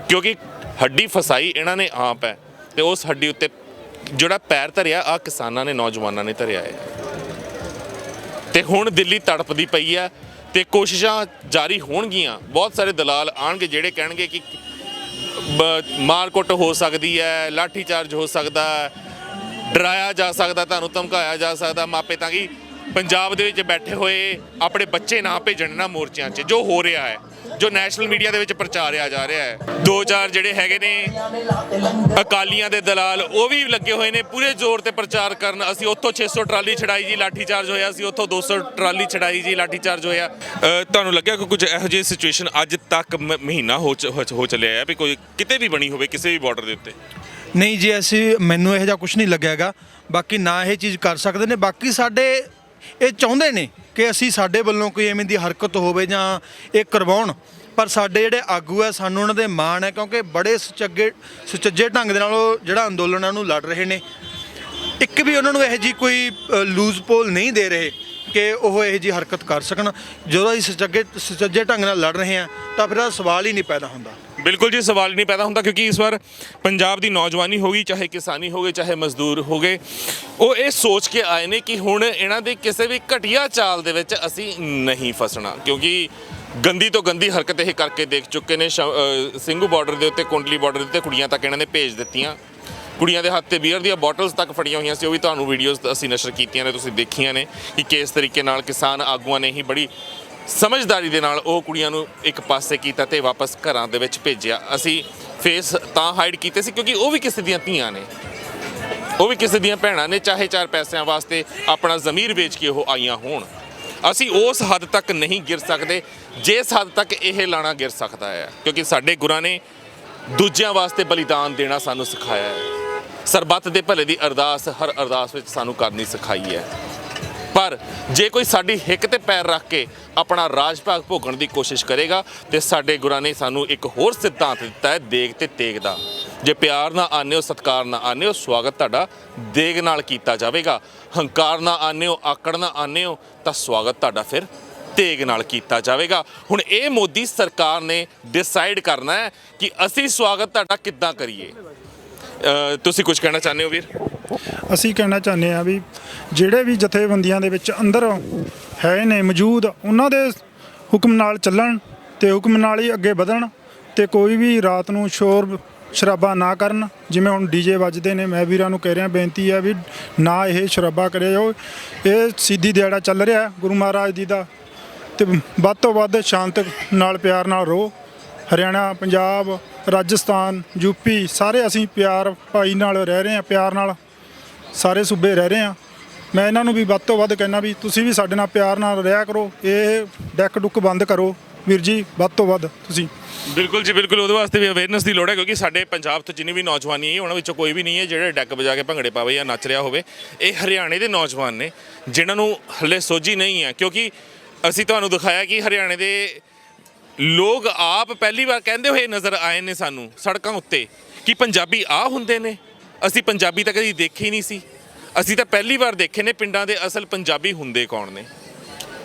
ਕਿਉਂਕਿ ਹੱਡੀ ਫਸਾਈ ਇਹਨਾਂ ਨੇ ਆਪ ਹੈ, ਤੇ ਉਸ ਹੱਡੀ ਉੱਤੇ ਜਿਹੜਾ ਪੈਰ ਧਰਿਆ ਆ ਕਿਸਾਨਾਂ ਨੇ, ਨੌਜਵਾਨਾਂ ਨੇ ਧਰਿਆ ਹੈ। ਤੇ ਹੁਣ ਦਿੱਲੀ ਤੜਪਦੀ ਪਈ ਆ, ਤੇ ਕੋਸ਼ਿਸ਼ਾਂ ਜਾਰੀ ਹੋਣਗੀਆਂ। ਬਹੁਤ ਸਾਰੇ ਦਲਾਲ ਆਣਗੇ ਜਿਹੜੇ ਕਹਿਣਗੇ ਕਿ ਮਾਰਕੁੱਟ ਹੋ ਸਕਦੀ ਹੈ, ਲਾਠੀ ਚਾਰਜ ਹੋ ਸਕਦਾ, ਡਰਾਇਆ ਜਾ ਸਕਦਾ, ਤੁਹਾਨੂੰ ਧਮਕਾਇਆ ਜਾ ਸਕਦਾ ਮਾਪੇ, ਤਾਂ ਕਿ ਪੰਜਾਬ ਦੇ ਵਿੱਚ ਬੈਠੇ ਹੋਏ ਆਪਣੇ ਬੱਚੇ ਨਾ ਭੇਜਣ ਨਾ ਮੋਰਚਿਆਂ 'ਚ। ਜੋ ਹੋ ਰਿਹਾ ਹੈ, ਜੋ ਨੈਸ਼ਨਲ ਮੀਡੀਆ ਦੇ ਵਿੱਚ ਪ੍ਰਚਾਰਿਆ ਜਾ ਰਿਹਾ ਹੈ, 2-4 ਜਿਹੜੇ ਹੈਗੇ ਨੇ ਅਕਾਲੀਆਂ ਦੇ ਦਲਾਲ, ਉਹ ਵੀ ਲੱਗੇ ਹੋਏ ਨੇ ਪੂਰੇ ਜ਼ੋਰ ਤੇ ਪ੍ਰਚਾਰ ਕਰਨ। ਅਸੀਂ ਉੱਥੋਂ 600 ਟਰਾਲੀ ਛੜਾਈ ਜੀ, ਲਾਠੀ ਚਾਰਜ ਹੋਇਆ ਸੀ, ਉੱਥੋਂ 200 ਟਰਾਲੀ ਛੜਾਈ ਜੀ, ਲਾਠੀ ਚਾਰਜ ਹੋਇਆ। ਤੁਹਾਨੂੰ ਲੱਗਿਆ ਕਿ ਕੁਝ ਇਹੋ ਜਿਹੀ ਸਿਚੁਏਸ਼ਨ ਅੱਜ ਤੱਕ ਮਹੀਨਾ ਹੋ ਚੱਲਿਆ ਹੈ ਵੀ ਕੋਈ ਕਿਤੇ ਵੀ ਬਣੀ ਹੋਵੇ ਕਿਸੇ ਵੀ ਬਾਰਡਰ ਦੇ ਉੱਤੇ? ਨਹੀਂ ਜੀ, ਮੈਨੂੰ ਇਹੋ ਜਿਹਾ ਕੁਝ ਨਹੀਂ ਲੱਗਿਆਗਾ। ਬਾਕੀ ਨਾ ਇਹ ਚੀਜ਼ ਕਰ ਸਕਦੇ ਨੇ, ਬਾਕੀ ਸਾਡੇ ਇਹ ਚਾਹੁੰਦੇ ਨੇ ਕਿ ਅਸੀਂ ਸਾਡੇ ਵੱਲੋਂ ਕੋਈ ਐਵੇਂ ਦੀ ਹਰਕਤ ਹੋਵੇ ਜਾਂ ਇਹ ਕਰਵਾਉਣ, ਪਰ ਸਾਡੇ ਜਿਹੜੇ ਆਗੂ ਹੈ ਸਾਨੂੰ ਉਹਨਾਂ ਦੇ ਮਾਣ ਹੈ, ਕਿਉਂਕਿ ਬੜੇ ਸੁਚੱਜੇ ਢੰਗ ਦੇ ਨਾਲ ਉਹ ਜਿਹੜਾ ਅੰਦੋਲਨਾਂ ਨੂੰ ਲੜ ਰਹੇ ਨੇ। ਇੱਕ ਵੀ ਉਹਨਾਂ ਨੂੰ ਇਹੋ ਜਿਹੀ ਕੋਈ ਲੂਜ਼ ਪੋਲ ਨਹੀਂ ਦੇ ਰਹੇ ਕਿ ਉਹ ਇਹੋ ਜਿਹੀ ਹਰਕਤ ਕਰ ਸਕਣ। ਜਦੋਂ ਅਸੀਂ ਸੁਚੱਜੇ ਢੰਗ ਨਾਲ ਲੜ ਰਹੇ ਹਾਂ ਤਾਂ ਫਿਰ ਇਹਦਾ ਸਵਾਲ ਹੀ ਨਹੀਂ ਪੈਦਾ ਹੁੰਦਾ। ਬਿਲਕੁਲ ਜੀ, ਸਵਾਲ ਹੀ ਨਹੀਂ ਪੈਦਾ ਹੁੰਦਾ, ਕਿਉਂਕਿ ਇਸ ਵਾਰ ਪੰਜਾਬ ਦੀ ਨੌਜਵਾਨੀ ਹੋ ਗਈ, ਚਾਹੇ ਕਿਸਾਨੀ ਹੋ ਗਏ, ਚਾਹੇ ਮਜ਼ਦੂਰ ਹੋ ਗਏ, ਉਹ ਇਹ ਸੋਚ ਕੇ ਆਏ ਨੇ ਕਿ ਹੁਣ ਇਹਨਾਂ ਦੇ ਕਿਸੇ ਵੀ ਘਟੀਆ ਚਾਲ ਦੇ ਵਿੱਚ ਅਸੀਂ ਨਹੀਂ ਫਸਣਾ, ਕਿਉਂਕਿ ਗੰਦੀ ਤੋਂ ਗੰਦੀ ਹਰਕਤ ਇਹ ਕਰਕੇ ਦੇਖ ਚੁੱਕੇ ਨੇ। ਸਿੰਘੂ ਬਾਰਡਰ ਦੇ ਉੱਤੇ, ਕੁੰਡਲੀ ਬਾਰਡਰ ਦੇ ਉੱਤੇ ਕੁੜੀਆਂ ਤੱਕ ਇਹਨਾਂ ਨੇ ਭੇਜ ਦਿੱਤੀਆਂ, ਕੁੜੀਆਂ ਦੇ ਹੱਥ ਤੇ ਬੀਅਰ ਦੀਆਂ ਬੋਟਲਸ ਤੱਕ ਫੜੀਆਂ ਹੋਈਆਂ ਸੀ, ਉਹ ਵੀ ਤੁਹਾਨੂੰ ਵੀਡੀਓਜ਼ ਅਸੀਂ ਨਸ਼ਰ ਕੀਤੀਆਂ ਨੇ, ਤੁਸੀਂ ਦੇਖੀਆਂ ਨੇ ਕਿ ਕਿਸ ਤਰੀਕੇ ਨਾਲ ਕਿਸਾਨ ਆਗੂਆਂ ਨੇ ਹੀ ਬੜੀ ਸਮਝਦਾਰੀ ਦੇ ਨਾਲ ਉਹ ਕੁੜੀਆਂ ਨੂੰ ਇੱਕ ਪਾਸੇ ਕੀਤਾ ਤੇ ਵਾਪਸ ਘਰਾਂ ਦੇ ਵਿੱਚ ਭੇਜਿਆ। ਅਸੀਂ ਫੇਸ ਤਾਂ ਹਾਈਡ ਕੀਤੇ ਸੀ ਕਿਉਂਕਿ ਉਹ ਵੀ ਕਿਸੇ ਦੀਆਂ ਧੀਆਂ ਨੇ, ਉਹ ਵੀ ਕਿਸੇ ਦੀਆਂ ਭੈਣਾਂ ਨੇ, ਚਾਹੇ 4 ਪੈਸਿਆਂ ਵਾਸਤੇ ਆਪਣਾ ਜ਼ਮੀਰ ਵੇਚ ਕੇ ਉਹ ਆਈਆਂ ਹੋਣ। ਅਸੀਂ ਉਸ ਹੱਦ ਤੱਕ ਨਹੀਂ ਗਿਰ ਸਕਦੇ ਜਿਸ ਹੱਦ ਤੱਕ ਇਹ ਲਾਣਾ ਗਿਰ ਸਕਦਾ ਹੈ, ਕਿਉਂਕਿ ਸਾਡੇ ਗੁਰਾਂ ਨੇ ਦੂਜਿਆਂ ਵਾਸਤੇ ਬਲੀਦਾਨ ਦੇਣਾ ਸਾਨੂੰ ਸਿਖਾਇਆ ਹੈ। ਸਰਬੱਤ ਦੇ ਭਲੇ ਦੀ ਅਰਦਾਸ ਹਰ ਅਰਦਾਸ ਵਿੱਚ ਸਾਨੂੰ ਕਰਨੀ ਸਿਖਾਈ ਹੈ। ਪਰ ਜੇ ਕੋਈ ਸਾਡੀ ਹਿੱਕ ਤੇ ਪੈਰ ਰੱਖ ਕੇ ਆਪਣਾ ਰਾਜ ਭਾਗ ਭੋਗਣ ਦੀ ਕੋਸ਼ਿਸ਼ ਕਰੇਗਾ ਤੇ ਸਾਡੇ ਗੁਰਾਂ ਨੇ ਸਾਨੂੰ ਇੱਕ ਹੋਰ ਸਿਧਾਂਤ ਦਿੱਤਾ ਹੈ, ਦੇਗ ਤੇ ਤੇਗ ਦਾ। ਜੇ ਪਿਆਰ ਨਾਲ ਆਉਂਦੇ ਹੋ, ਸਤਿਕਾਰ ਨਾਲ ਆਉਂਦੇ ਹੋ, ਸਵਾਗਤ ਤੁਹਾਡਾ ਦੇਗ ਨਾਲ ਕੀਤਾ ਜਾਵੇਗਾ। ਹੰਕਾਰ ਨਾਲ ਆਉਂਦੇ ਹੋ, ਆਕੜ ਨਾਲ ਆਉਂਦੇ ਹੋ ਤਾਂ ਸਵਾਗਤ ਤੁਹਾਡਾ ਫਿਰ ਤੇਗ ਨਾਲ ਕੀਤਾ ਜਾਵੇਗਾ। ਹੁਣ ਇਹ ਮੋਦੀ ਸਰਕਾਰ ਨੇ ਡਿਸਾਈਡ ਕਰਨਾ ਹੈ ਕਿ ਅਸੀਂ ਸਵਾਗਤ ਤੁਹਾਡਾ ਕਿੱਦਾਂ ਕਰੀਏ। ਤੁਸੀਂ ਕੁਝ ਕਹਿਣਾ ਚਾਹੁੰਦੇ ਹੋ ਵੀਰ? ਅਸੀਂ ਕਹਿਣਾ ਚਾਹੁੰਦੇ ਹਾਂ ਵੀ ਜਿਹੜੇ ਵੀ ਜਥੇਬੰਦੀਆਂ ਦੇ ਵਿੱਚ ਅੰਦਰ ਹੈ ਨੇ ਮੌਜੂਦ, ਉਹਨਾਂ ਦੇ ਹੁਕਮ ਨਾਲ ਚੱਲਣ ਤੇ ਹੁਕਮ ਨਾਲ ਹੀ ਅੱਗੇ ਵਧਣ ਤੇ ਕੋਈ ਵੀ ਰਾਤ ਨੂੰ ਸ਼ੋਰ ਸ਼ਰਾਬਾ ਨਾ ਕਰਨ। ਜਿਵੇਂ ਹੁਣ ਡੀਜੇ ਵੱਜਦੇ ਨੇ, ਮੈਂ ਵੀਰਾਂ ਨੂੰ ਕਹਿ ਰਿਹਾ, ਬੇਨਤੀ ਹੈ ਵੀ ਨਾ ਇਹ ਸ਼ਰਾਬਾ ਕਰਿਓ। ਇਹ ਸਿੱਧੀ ਦਿਹਾੜਾ ਚੱਲ ਰਿਹਾ ਗੁਰੂ ਮਹਾਰਾਜ ਜੀ ਦਾ, ਤੇ ਵੱਧ ਤੋਂ ਵੱਧ ਸ਼ਾਂਤ ਨਾਲ ਪਿਆਰ ਨਾਲ ਰਹੋ। ਹਰਿਆਣਾ, ਪੰਜਾਬ, ਰਾਜਸਥਾਨ, ਯੂਪੀ ਸਾਰੇ ਅਸੀਂ ਪਿਆਰ ਭਾਈ ਨਾਲ ਰਹਿ ਰਹੇ ਹਾਂ, ਪਿਆਰ ਨਾਲ ਸਾਰੇ ਸੂਬੇ ਰਹਿ ਰਹੇ ਹਾਂ। ਮੈਂ ਇਹਨਾਂ ਨੂੰ ਵੀ ਵੱਧ ਤੋਂ ਵੱਧ ਕਹਿਣਾ ਵੀ ਤੁਸੀਂ ਵੀ ਸਾਡੇ ਨਾਲ ਪਿਆਰ ਨਾਲ ਰਿਹਾ ਕਰੋ, ਇਹ ਡੈਕ ਡੁੱਕ ਬੰਦ ਕਰੋ ਵੀਰ ਜੀ, ਵੱਧ ਤੋਂ ਵੱਧ ਤੁਸੀਂ। ਬਿਲਕੁਲ ਜੀ ਬਿਲਕੁਲ, ਉਹਦੇ ਵਾਸਤੇ ਵੀ ਅਵੇਅਰਨੈਸ ਦੀ ਲੋੜ ਹੈ, ਕਿਉਂਕਿ ਸਾਡੇ ਪੰਜਾਬ ਤੋਂ ਜਿੰਨੀ ਵੀ ਨੌਜਵਾਨੀ ਹੈ ਉਹਨਾਂ ਵਿੱਚੋਂ ਕੋਈ ਵੀ ਨਹੀਂ ਹੈ ਜਿਹੜੇ ਡੈਕ ਵਜਾ ਕੇ ਭੰਗੜੇ ਪਾਵੇ ਜਾਂ ਨੱਚ ਰਿਹਾ ਹੋਵੇ। ਇਹ ਹਰਿਆਣੇ ਦੇ ਨੌਜਵਾਨ ਨੇ ਜਿਨ੍ਹਾਂ ਨੂੰ ਹਲੇ ਸੋਝੀ ਨਹੀਂ ਹੈ, ਕਿਉਂਕਿ ਅਸੀਂ ਤੁਹਾਨੂੰ ਦਿਖਾਇਆ ਕਿ ਹਰਿਆਣੇ ਦੇ ਲੋਕ ਆਪ ਪਹਿਲੀ ਵਾਰ ਕਹਿੰਦੇ ਹੋਏ ਨਜ਼ਰ ਆਏ ਨੇ ਸਾਨੂੰ ਸੜਕਾਂ ਉੱਤੇ ਕਿ ਪੰਜਾਬੀ ਆ ਹੁੰਦੇ ਨੇ। ਅਸੀਂ ਪੰਜਾਬੀ ਤਾਂ ਕਦੀ ਦੇਖੇ ਹੀ ਨਹੀਂ ਸੀ, ਅਸੀਂ ਤਾਂ ਪਹਿਲੀ ਵਾਰ ਦੇਖੇ ਨੇ ਪਿੰਡਾਂ ਦੇ ਅਸਲ ਪੰਜਾਬੀ ਹੁੰਦੇ ਕੌਣ ਨੇ।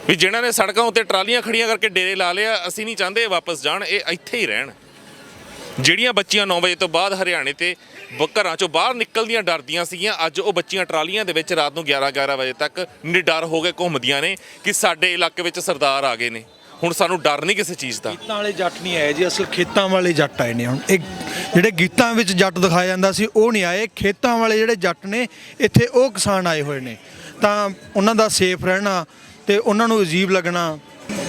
ਵੀ ਜਿਨ੍ਹਾਂ ਨੇ ਸੜਕਾਂ ਉੱਤੇ ਟਰਾਲੀਆਂ ਖੜੀਆਂ ਕਰਕੇ ਡੇਰੇ ਲਾ ਲਿਆ, ਅਸੀਂ ਨਹੀਂ ਚਾਹੁੰਦੇ ਵਾਪਸ ਜਾਣ, ਇਹ ਇੱਥੇ ਹੀ ਰਹਿਣ। ਜਿਹੜੀਆਂ ਬੱਚੀਆਂ 9 ਵਜੇ ਤੋਂ ਬਾਅਦ ਹਰਿਆਣੇ ਤੇ ਘਰਾਂ ਚੋਂ ਬਾਹਰ ਨਿਕਲਦੀਆਂ ਡਰਦੀਆਂ ਸੀਗੀਆਂ, ਅੱਜ ਉਹ ਬੱਚੀਆਂ ਟਰਾਲੀਆਂ ਦੇ ਵਿੱਚ ਰਾਤ ਨੂੰ 11 ਵਜੇ ਤੱਕ ਨਿਡਰ ਹੋ ਕੇ ਘੁੰਮਦੀਆਂ ਨੇ ਕਿ ਸਾਡੇ ਇਲਾਕੇ ਵਿੱਚ ਸਰਦਾਰ ਆ ਗਏ ਨੇ, ਹੁਣ ਸਾਨੂੰ ਡਰ ਨਹੀਂ ਕਿਸੇ ਚੀਜ਼ ਦਾ। ਗੀਤਾਂ ਵਾਲੇ ਜੱਟ ਨਹੀਂ ਆਏ ਜੀ, ਅਸਲ ਖੇਤਾਂ ਵਾਲੇ ਜੱਟ ਆਏ ਨੇ। ਹੁਣ ਇਹ ਜਿਹੜੇ ਗੀਤਾਂ ਵਿੱਚ ਜੱਟ ਦਿਖਾਇਆ ਜਾਂਦਾ ਸੀ ਉਹ ਨਹੀਂ ਆਏ, ਖੇਤਾਂ ਵਾਲੇ ਜਿਹੜੇ ਜੱਟ ਨੇ ਇੱਥੇ ਉਹ ਕਿਸਾਨ ਆਏ ਹੋਏ ਨੇ। ਤਾਂ ਉਹਨਾਂ ਦਾ ਸੇਫ ਰਹਿਣਾ ਤੇ ਉਹਨਾਂ ਨੂੰ ਅਜੀਬ ਲੱਗਣਾ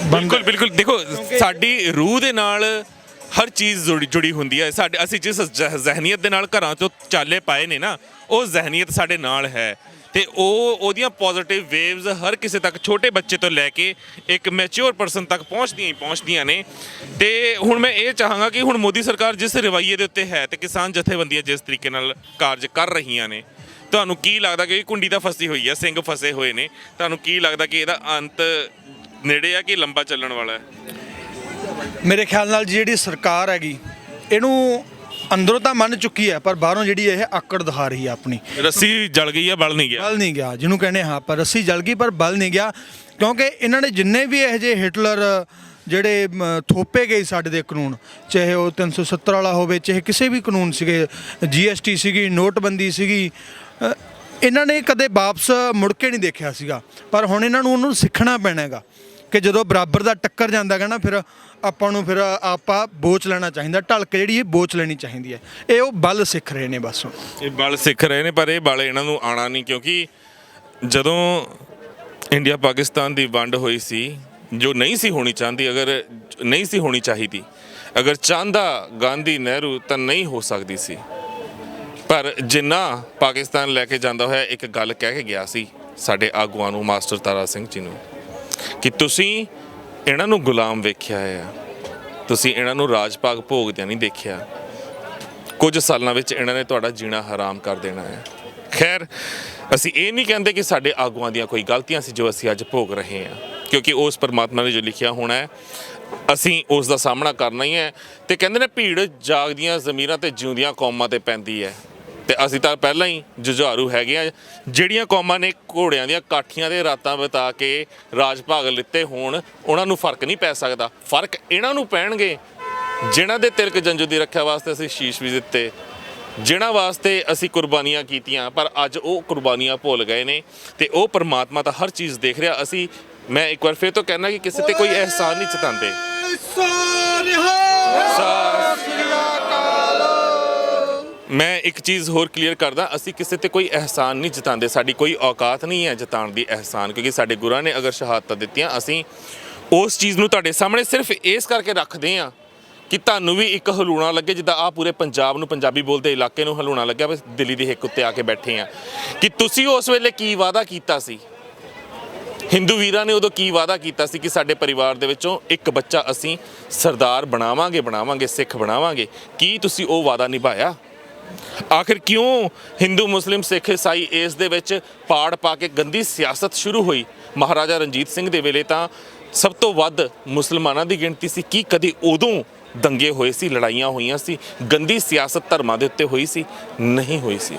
ਬਿਲਕੁਲ ਬਿਲਕੁਲ। ਦੇਖੋ ਸਾਡੀ ਰੂਹ ਦੇ ਨਾਲ ਹਰ ਚੀਜ਼ ਜੁੜੀ ਹੁੰਦੀ ਹੈ। ਸਾਡੇ ਅਸੀਂ ਜਿਸ ਜ਼ਹਿਨੀਅਤ ਦੇ ਨਾਲ ਘਰਾਂ ਤੋਂ ਚਾਲੇ ਪਾਏ ਨੇ ਨਾ, ਉਹ ਜ਼ਹਿਨੀਅਤ ਸਾਡੇ ਨਾਲ ਹੈ ਤੇ ਉਹਦੀਆਂ ਪੋਜ਼ਿਟਿਵ ਵੇਵਜ਼ ਹਰ ਕਿਸੇ ਤੱਕ, ਛੋਟੇ ਬੱਚੇ ਤੋਂ ਲੈ ਕੇ ਇੱਕ ਮੈਚੁਰ ਪਰਸਨ ਤੱਕ ਪਹੁੰਚਦੀਆਂ ਨੇ। ਤੇ ਹੁਣ ਮੈਂ ਇਹ ਚਾਹਾਂਗਾ ਕਿ ਹੁਣ ਮੋਦੀ ਸਰਕਾਰ ਜਿਸ ਰਵੱਈਏ ਦੇ ਉੱਤੇ ਹੈ ਤੇ ਕਿਸਾਨ ਜਥੇਬੰਦੀਆਂ ਜਿਸ ਤਰੀਕੇ ਨਾਲ ਕਾਰਜ ਕਰ ਰਹੀਆਂ ਨੇ, ਤੁਹਾਨੂੰ ਕੀ ਲੱਗਦਾ ਕਿ ਕੁੰਡੀ ਤਾਂ ਫਸੀ ਹੋਈ ਹੈ, ਸਿੰਘ ਫਸੇ ਹੋਏ ਨੇ, ਤੁਹਾਨੂੰ ਕੀ ਲੱਗਦਾ ਕਿ ਇਹਦਾ ਅੰਤ ਨੇੜੇ ਆ ਕਿ ਲੰਬਾ ਚੱਲਣ ਵਾਲਾ ਹੈ? ਮੇਰੇ ਖਿਆਲ ਨਾਲ ਜਿਹੜੀ ਸਰਕਾਰ ਹੈਗੀ ਇਹਨੂੰ ਅੰਦਰੋਂ ਤਾਂ ਮੰਨ ਚੁੱਕੀ ਹੈ, ਪਰ ਬਾਹਰੋਂ ਜਿਹੜੀ ਇਹ ਆਕੜ ਦਿਖਾ ਰਹੀ ਹੈ ਆਪਣੀ। ਰੱਸੀ ਜਲ ਗਈ ਆ, ਬਲ ਨਹੀਂ ਗਿਆ। ਬਲ ਨਹੀਂ ਗਿਆ ਜਿਹਨੂੰ ਕਹਿੰਦੇ ਹਾਂ, ਪਰ ਰੱਸੀ ਜਲ ਗਈ ਪਰ ਬਲ ਨਹੀਂ ਗਿਆ। ਕਿਉਂਕਿ ਇਹਨਾਂ ਨੇ ਜਿੰਨੇ ਵੀ ਇਹੋ ਜਿਹੇ ਹਿਟਲਰ ਜਿਹੜੇ ਥੋਪੇ ਗਏ ਸਾਡੇ ਦੇ ਕਾਨੂੰਨ, ਚਾਹੇ ਉਹ 370 ਵਾਲਾ ਹੋਵੇ, ਚਾਹੇ ਕਿਸੇ ਵੀ ਕਾਨੂੰਨ ਸੀਗੇ, GST ਸੀਗੀ, ਨੋਟਬੰਦੀ ਸੀਗੀ, ਇਹਨਾਂ ਨੇ ਕਦੇ ਵਾਪਸ ਮੁੜ ਕੇ ਨਹੀਂ ਦੇਖਿਆ ਸੀਗਾ। ਪਰ ਹੁਣ ਇਹਨਾਂ ਨੂੰ ਉਹਨੂੰ ਸਿੱਖਣਾ ਪੈਣਾ ਹੈਗਾ ਕਿ ਜਦੋਂ ਬਰਾਬਰ ਦਾ ਟੱਕਰ ਜਾਂਦਾ ਹੈਗਾ ਨਾ, ਫਿਰ ਆਪਾਂ ਨੂੰ ਫਿਰ ਆਪਾਂ ਬੋਚ ਲੈਣਾ ਚਾਹੀਦਾ, ਢਲਕ ਜਿਹੜੀ ਇਹ ਬੋਚ ਲੈਣੀ ਚਾਹੀਦੀ ਹੈ। ਇਹ ਉਹ ਬਲ ਸਿੱਖ ਰਹੇ ਨੇ ਬਸ ਹੁਣ। ਇਹ ਬਲ ਸਿੱਖ ਰਹੇ ਨੇ, ਪਰ ਇਹ ਬਲ ਇਹਨਾਂ ਨੂੰ ਆਉਣਾ ਨਹੀਂ, ਕਿਉਂਕਿ ਜਦੋਂ ਇੰਡੀਆ ਪਾਕਿਸਤਾਨ ਦੀ ਵੰਡ ਹੋਈ ਸੀ, ਜੋ ਨਹੀਂ ਸੀ ਹੋਣੀ ਚਾਹੁੰਦੀ, ਅਗਰ ਨਹੀਂ ਸੀ ਹੋਣੀ ਚਾਹੀਦੀ, ਅਗਰ ਚਾਹੁੰਦਾ ਗਾਂਧੀ ਨਹਿਰੂ ਤਾਂ ਨਹੀਂ ਹੋ ਸਕਦੀ ਸੀ। ਪਰ ਜਿੰਨਾ ਪਾਕਿਸਤਾਨ ਲੈ ਕੇ ਜਾਂਦਾ ਹੋਇਆ ਇੱਕ ਗੱਲ ਕਹਿ ਕੇ ਗਿਆ ਸੀ ਸਾਡੇ ਆਗੂਆਂ ਨੂੰ, ਮਾਸਟਰ ਤਾਰਾ ਸਿੰਘ ਜੀ ਨੂੰ, ਕਿ ਤੁਸੀਂ ਇਹਨਾਂ ਨੂੰ ਗੁਲਾਮ ਵੇਖਿਆ ਹੈ, ਤੁਸੀਂ ਇਹਨਾਂ ਨੂੰ ਰਾਜ ਭਾਗ ਭੋਗਦਿਆਂ ਨਹੀਂ ਦੇਖਿਆ। ਕੁਝ ਸਾਲਾਂ ਵਿੱਚ ਇਹਨਾਂ ਨੇ ਤੁਹਾਡਾ ਜੀਣਾ ਹਰਾਮ ਕਰ ਦੇਣਾ ਹੈ। ਖੈਰ, ਅਸੀਂ ਇਹ ਨਹੀਂ ਕਹਿੰਦੇ ਕਿ ਸਾਡੇ ਆਗੂਆਂ ਦੀਆਂ ਕੋਈ ਗਲਤੀਆਂ ਸੀ ਜੋ ਅਸੀਂ ਅੱਜ ਭੋਗ ਰਹੇ ਹਾਂ, ਕਿਉਂਕਿ ਉਸ ਪਰਮਾਤਮਾ ਨੇ ਜੋ ਲਿਖਿਆ ਹੋਣਾ ਹੈ ਅਸੀਂ ਉਸ ਦਾ ਸਾਹਮਣਾ ਕਰਨਾ ਹੀ ਹੈ। ਤੇ ਕਹਿੰਦੇ ਨੇ ਭੀੜ ਜਾਗਦੀਆਂ ਜ਼ਮੀਰਾਂ ਤੇ ਜਿਉਂਦੀਆਂ ਕੌਮਾਂ ਤੇ ਪੈਂਦੀ ਹੈ, ਤੇ ਅਸੀਂ ਤਾਂ ਪਹਿਲਾਂ ਹੀ ਜੁਝਾਰੂ ਹੈਗੇ ਆ। ਜਿਹੜੀਆਂ ਕੌਮਾਂ ਨੇ ਘੋੜਿਆਂ ਦੀਆਂ ਕਾਠੀਆਂ ਦੇ ਰਾਤਾਂ ਬਿਤਾ ਕੇ ਰਾਜ ਭਾਗ ਲਿੱਤੇ ਹੋਣ, ਉਹਨਾਂ ਨੂੰ ਫਰਕ ਨਹੀਂ ਪੈ ਸਕਦਾ। ਫਰਕ ਇਹਨਾਂ ਨੂੰ ਪੈਣਗੇ ਜਿਨ੍ਹਾਂ ਦੇ ਤਿਲਕ ਜੰਜੂ ਦੀ ਰੱਖਿਆ ਵਾਸਤੇ ਅਸੀਂ ਸ਼ੀਸ਼ ਵੀ ਦਿੱਤੇ, ਜਿਨ੍ਹਾਂ ਵਾਸਤੇ ਅਸੀਂ ਕੁਰਬਾਨੀਆਂ ਕੀਤੀਆਂ, ਪਰ ਅੱਜ ਉਹ ਕੁਰਬਾਨੀਆਂ ਭੁੱਲ ਗਏ ਨੇ। ਤੇ ਉਹ ਪਰਮਾਤਮਾ ਤਾਂ ਹਰ ਚੀਜ਼ ਦੇਖ ਰਿਹਾ। ਅਸੀਂ, ਮੈਂ ਇੱਕ ਵਾਰ ਫਿਰ ਤੋਂ ਕਹਿਣਾ ਕਿ ਕਿਸੇ ਤੇ ਕੋਈ ਅਹਿਸਾਨ ਨਹੀਂ ਜਤਾਉਂਦੇ। ਮੈਂ ਇੱਕ ਚੀਜ਼ ਹੋਰ ਕਲੀਅਰ ਕਰਦਾ, ਅਸੀਂ ਕਿਸੇ ਤੇ ਕੋਈ ਅਹਿਸਾਨ ਨਹੀਂ ਜਤਾਉਂਦੇ, ਸਾਡੀ ਕੋਈ ਔਕਾਤ ਨਹੀਂ ਹੈ ਜਤਾਉਣ ਦੀ ਅਹਿਸਾਨ, ਕਿਉਂਕਿ ਸਾਡੇ ਗੁਰਾਂ ਨੇ ਅਗਰ ਸ਼ਹਾਦਤਾਂ ਦਿੱਤੀਆਂ, ਅਸੀਂ ਉਸ ਚੀਜ਼ ਨੂੰ ਤੁਹਾਡੇ ਸਾਹਮਣੇ ਸਿਰਫ ਇਸ ਕਰਕੇ ਰੱਖਦੇ ਹਾਂ ਕਿ ਤੁਹਾਨੂੰ ਵੀ ਇੱਕ ਹਲੂਣਾ ਲੱਗੇ ਜਿੱਦਾਂ ਆ ਪੂਰੇ ਪੰਜਾਬ ਨੂੰ, ਪੰਜਾਬੀ ਬੋਲਦੇ ਇਲਾਕੇ ਨੂੰ ਹਲੂਣਾ ਲੱਗਿਆ ਬਸ ਦਿੱਲੀ ਦੀ ਹਿੱਕ ਉੱਤੇ ਆ ਕੇ ਬੈਠੇ ਆ, ਕਿ ਤੁਸੀਂ ਉਸ ਵੇਲੇ ਕੀ ਵਾਅਦਾ ਕੀਤਾ ਸੀ? ਹਿੰਦੂ ਵੀਰਾਂ ਨੇ ਉਦੋਂ ਕੀ ਵਾਅਦਾ ਕੀਤਾ ਸੀ ਕਿ ਸਾਡੇ ਪਰਿਵਾਰ ਦੇ ਵਿੱਚੋਂ ਇੱਕ ਬੱਚਾ ਅਸੀਂ ਸਰਦਾਰ ਬਣਾਵਾਂਗੇ, ਸਿੱਖ ਬਣਾਵਾਂਗੇ। ਕੀ ਤੁਸੀਂ ਉਹ ਵਾਅਦਾ ਨਿਭਾਇਆ? ਆਖਿਰ ਕਿਉਂ ਹਿੰਦੂ, ਮੁਸਲਿਮ, ਸਿੱਖ, ਈਸਾਈ ਇਸ ਦੇ ਵਿੱਚ ਪਾੜ ਪਾ ਕੇ ਗੰਦੀ ਸਿਆਸਤ ਸ਼ੁਰੂ ਹੋਈ? ਮਹਾਰਾਜਾ ਰਣਜੀਤ ਸਿੰਘ ਦੇ ਵੇਲੇ ਤਾਂ ਸਭ ਤੋਂ ਵੱਧ ਮੁਸਲਮਾਨਾਂ ਦੀ ਗਿਣਤੀ ਸੀ। ਕੀ ਕਦੇ ਉਦੋਂ ਦੰਗੇ ਹੋਏ ਸੀ, ਲੜਾਈਆਂ ਹੋਈਆਂ ਸੀ, ਗੰਦੀ ਸਿਆਸਤ ਧਰਮਾਂ ਦੇ ਉੱਤੇ ਹੋਈ ਸੀ? ਨਹੀਂ ਹੋਈ ਸੀ।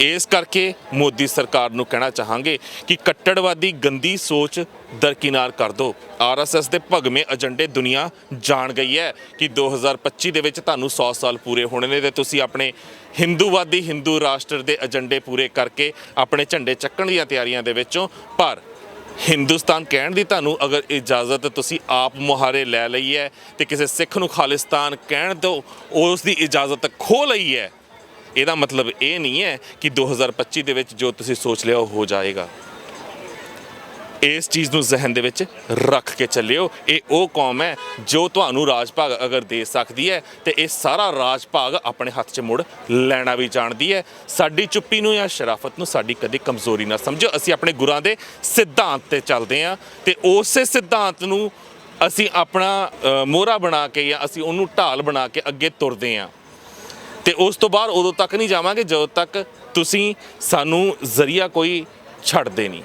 ਇਸ ਕਰਕੇ ਮੋਦੀ ਸਰਕਾਰ ਨੂੰ ਕਹਿਣਾ ਚਾਹਾਂਗੇ ਕਿ ਕੱਟੜਵਾਦੀ ਗੰਦੀ ਸੋਚ ਦਰਕਿਨਾਰ ਕਰ ਦਿਓ। ਆਰਐਸਐਸ ਦੇ ਭਗਵੇਂ ਏਜੰਡੇ ਦੁਨੀਆ ਜਾਣ ਗਈ ਹੈ ਕਿ 2025 ਦੇ ਵਿੱਚ ਤੁਹਾਨੂੰ 100 ਸਾਲ ਪੂਰੇ ਹੋਣੇ ਨੇ ਤੇ ਤੁਸੀਂ ਆਪਣੇ ਹਿੰਦੂਵਾਦੀ, ਹਿੰਦੂ ਰਾਸ਼ਟਰ ਦੇ ਏਜੰਡੇ ਪੂਰੇ ਕਰਕੇ ਆਪਣੇ ਝੰਡੇ ਚੱਕਣ ਦੀਆਂ ਤਿਆਰੀਆਂ ਦੇ ਵਿੱਚੋਂ। ਪਰ ਹਿੰਦੁਸਤਾਨ ਕਹਿਣ ਦੀ ਤੁਹਾਨੂੰ ਅਗਰ ਇਜਾਜ਼ਤ ਤੁਸੀਂ ਆਪ ਮੁਹਾਰੇ ਲੈ ਲਈ ਹੈ ਤੇ ਕਿਸੇ ਸਿੱਖ ਨੂੰ ਖਾਲਿਸਤਾਨ ਕਹਿਣ ਤੋਂ ਉਸ ਦੀ ਇਜਾਜ਼ਤ ਖੋਹ ਲਈ ਹੈ, ਇਹਦਾ ਮਤਲਬ ਇਹ ਨਹੀਂ ਹੈ ਕਿ 2025 ਦੇ ਵਿੱਚ ਜੋ ਤੁਸੀਂ ਸੋਚ ਲਿਆ ਉਹ ਹੋ ਜਾਏਗਾ। ਇਸ ਚੀਜ਼ ਨੂੰ ਜ਼ਿਹਨ ਦੇ ਵਿੱਚ ਰੱਖ ਕੇ ਚੱਲਿਓ। ਇਹ ਉਹ ਕੌਮ ਹੈ ਜੋ ਤੁਹਾਨੂੰ ਰਾਜ ਭਾਗ ਅਗਰ ਦੇ ਸਕਦੀ ਹੈ ਤੇ ਇਹ ਸਾਰਾ ਰਾਜ ਭਾਗ ਆਪਣੇ ਹੱਥ 'ਚ ਮੁੜ ਲੈਣਾ ਵੀ ਜਾਣਦੀ ਹੈ। ਸਾਡੀ ਚੁੱਪੀ ਨੂੰ ਜਾਂ ਸ਼ਰਾਫਤ ਨੂੰ ਸਾਡੀ ਕਦੇ ਕਮਜ਼ੋਰੀ ਨਾ ਸਮਝੋ। ਅਸੀਂ ਆਪਣੇ ਗੁਰਾਂ ਦੇ ਸਿਧਾਂਤ ਤੇ ਚੱਲਦੇ ਹਾਂ ਤੇ ਉਸੇ ਸਿਧਾਂਤ ਨੂੰ ਅਸੀਂ ਆਪਣਾ ਮੋਹਰਾ ਬਣਾ ਕੇ ਜਾਂ ਅਸੀਂ ਉਹਨੂੰ ਢਾਲ ਬਣਾ ਕੇ ਅੱਗੇ ਤੁਰਦੇ ਹਾਂ ਤੇ ਉਸ ਤੋਂ ਬਾਅਦ ਉਦੋਂ ਤੱਕ ਨਹੀਂ ਜਾਵਾਂਗੇ ਜਦੋਂ ਤੱਕ ਤੁਸੀਂ ਸਾਨੂੰ ਜ਼ਰੀਆ ਕੋਈ ਛੱਡਦੇ ਨਹੀਂ।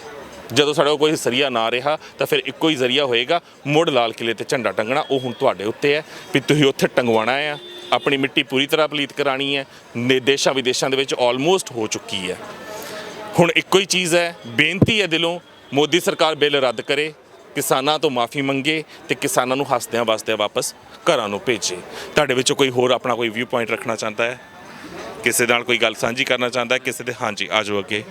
ਜਦੋਂ ਸਾਡੇ ਕੋਲ ਕੋਈ ਜ਼ਰੀਆ ਨਾ ਰਿਹਾ ਤਾਂ ਫਿਰ ਇੱਕੋ ਹੀ ਜ਼ਰੀਆ ਹੋਏਗਾ, ਮੁੜ ਲਾਲ ਕਿਲੇ ਤੇ ਝੰਡਾ ਟੰਗਣਾ। ਉਹ ਹੁਣ ਤੁਹਾਡੇ ਉੱਤੇ ਹੈ ਵੀ ਤੁਸੀਂ ਉੱਥੇ ਟੰਗਵਾਉਣਾ ਆ। ਆਪਣੀ ਮਿੱਟੀ ਪੂਰੀ ਤਰ੍ਹਾਂ ਪਲੀਤ ਕਰਾਣੀ ਹੈ। ਦੇਸ਼ਾਂ ਵਿਦੇਸ਼ਾਂ ਦੇ ਵਿੱਚ ਆਲਮੋਸਟ ਹੋ ਚੁੱਕੀ ਹੈ। ਹੁਣ ਇੱਕੋ ਹੀ ਚੀਜ਼ ਹੈ, ਬੇਨਤੀ ਹੈ ਦਿਲੋਂ, ਮੋਦੀ ਸਰਕਾਰ ਬਿੱਲ ਰੱਦ ਕਰੇ, ਕਿਸਾਨਾਂ ਤੋਂ ਮਾਫੀ ਮੰਗੇ ਤੇ ਕਿਸਾਨਾਂ ਨੂੰ ਹੱਸਦਿਆਂ ਵਸਦਿਆਂ ਵਾਪਸ ਘਰਾਂ ਨੂੰ ਭੇਜੇ। ਤੁਹਾਡੇ ਵਿੱਚੋਂ ਕੋਈ ਹੋਰ ਆਪਣਾ ਕੋਈ ਵਿਊ ਪੁਆਇੰਟ ਰੱਖਣਾ ਚਾਹੁੰਦਾ ਹੈ, ਕਿਸੇ ਨਾਲ ਕੋਈ ਗੱਲ ਸਾਂਝੀ ਕਰਨਾ ਚਾਹੁੰਦਾ ਹੈ ਕਿਸੇ ਦੇ? ਹਾਂਜੀ, ਆ ਜਾਓ ਅੱਗੇ।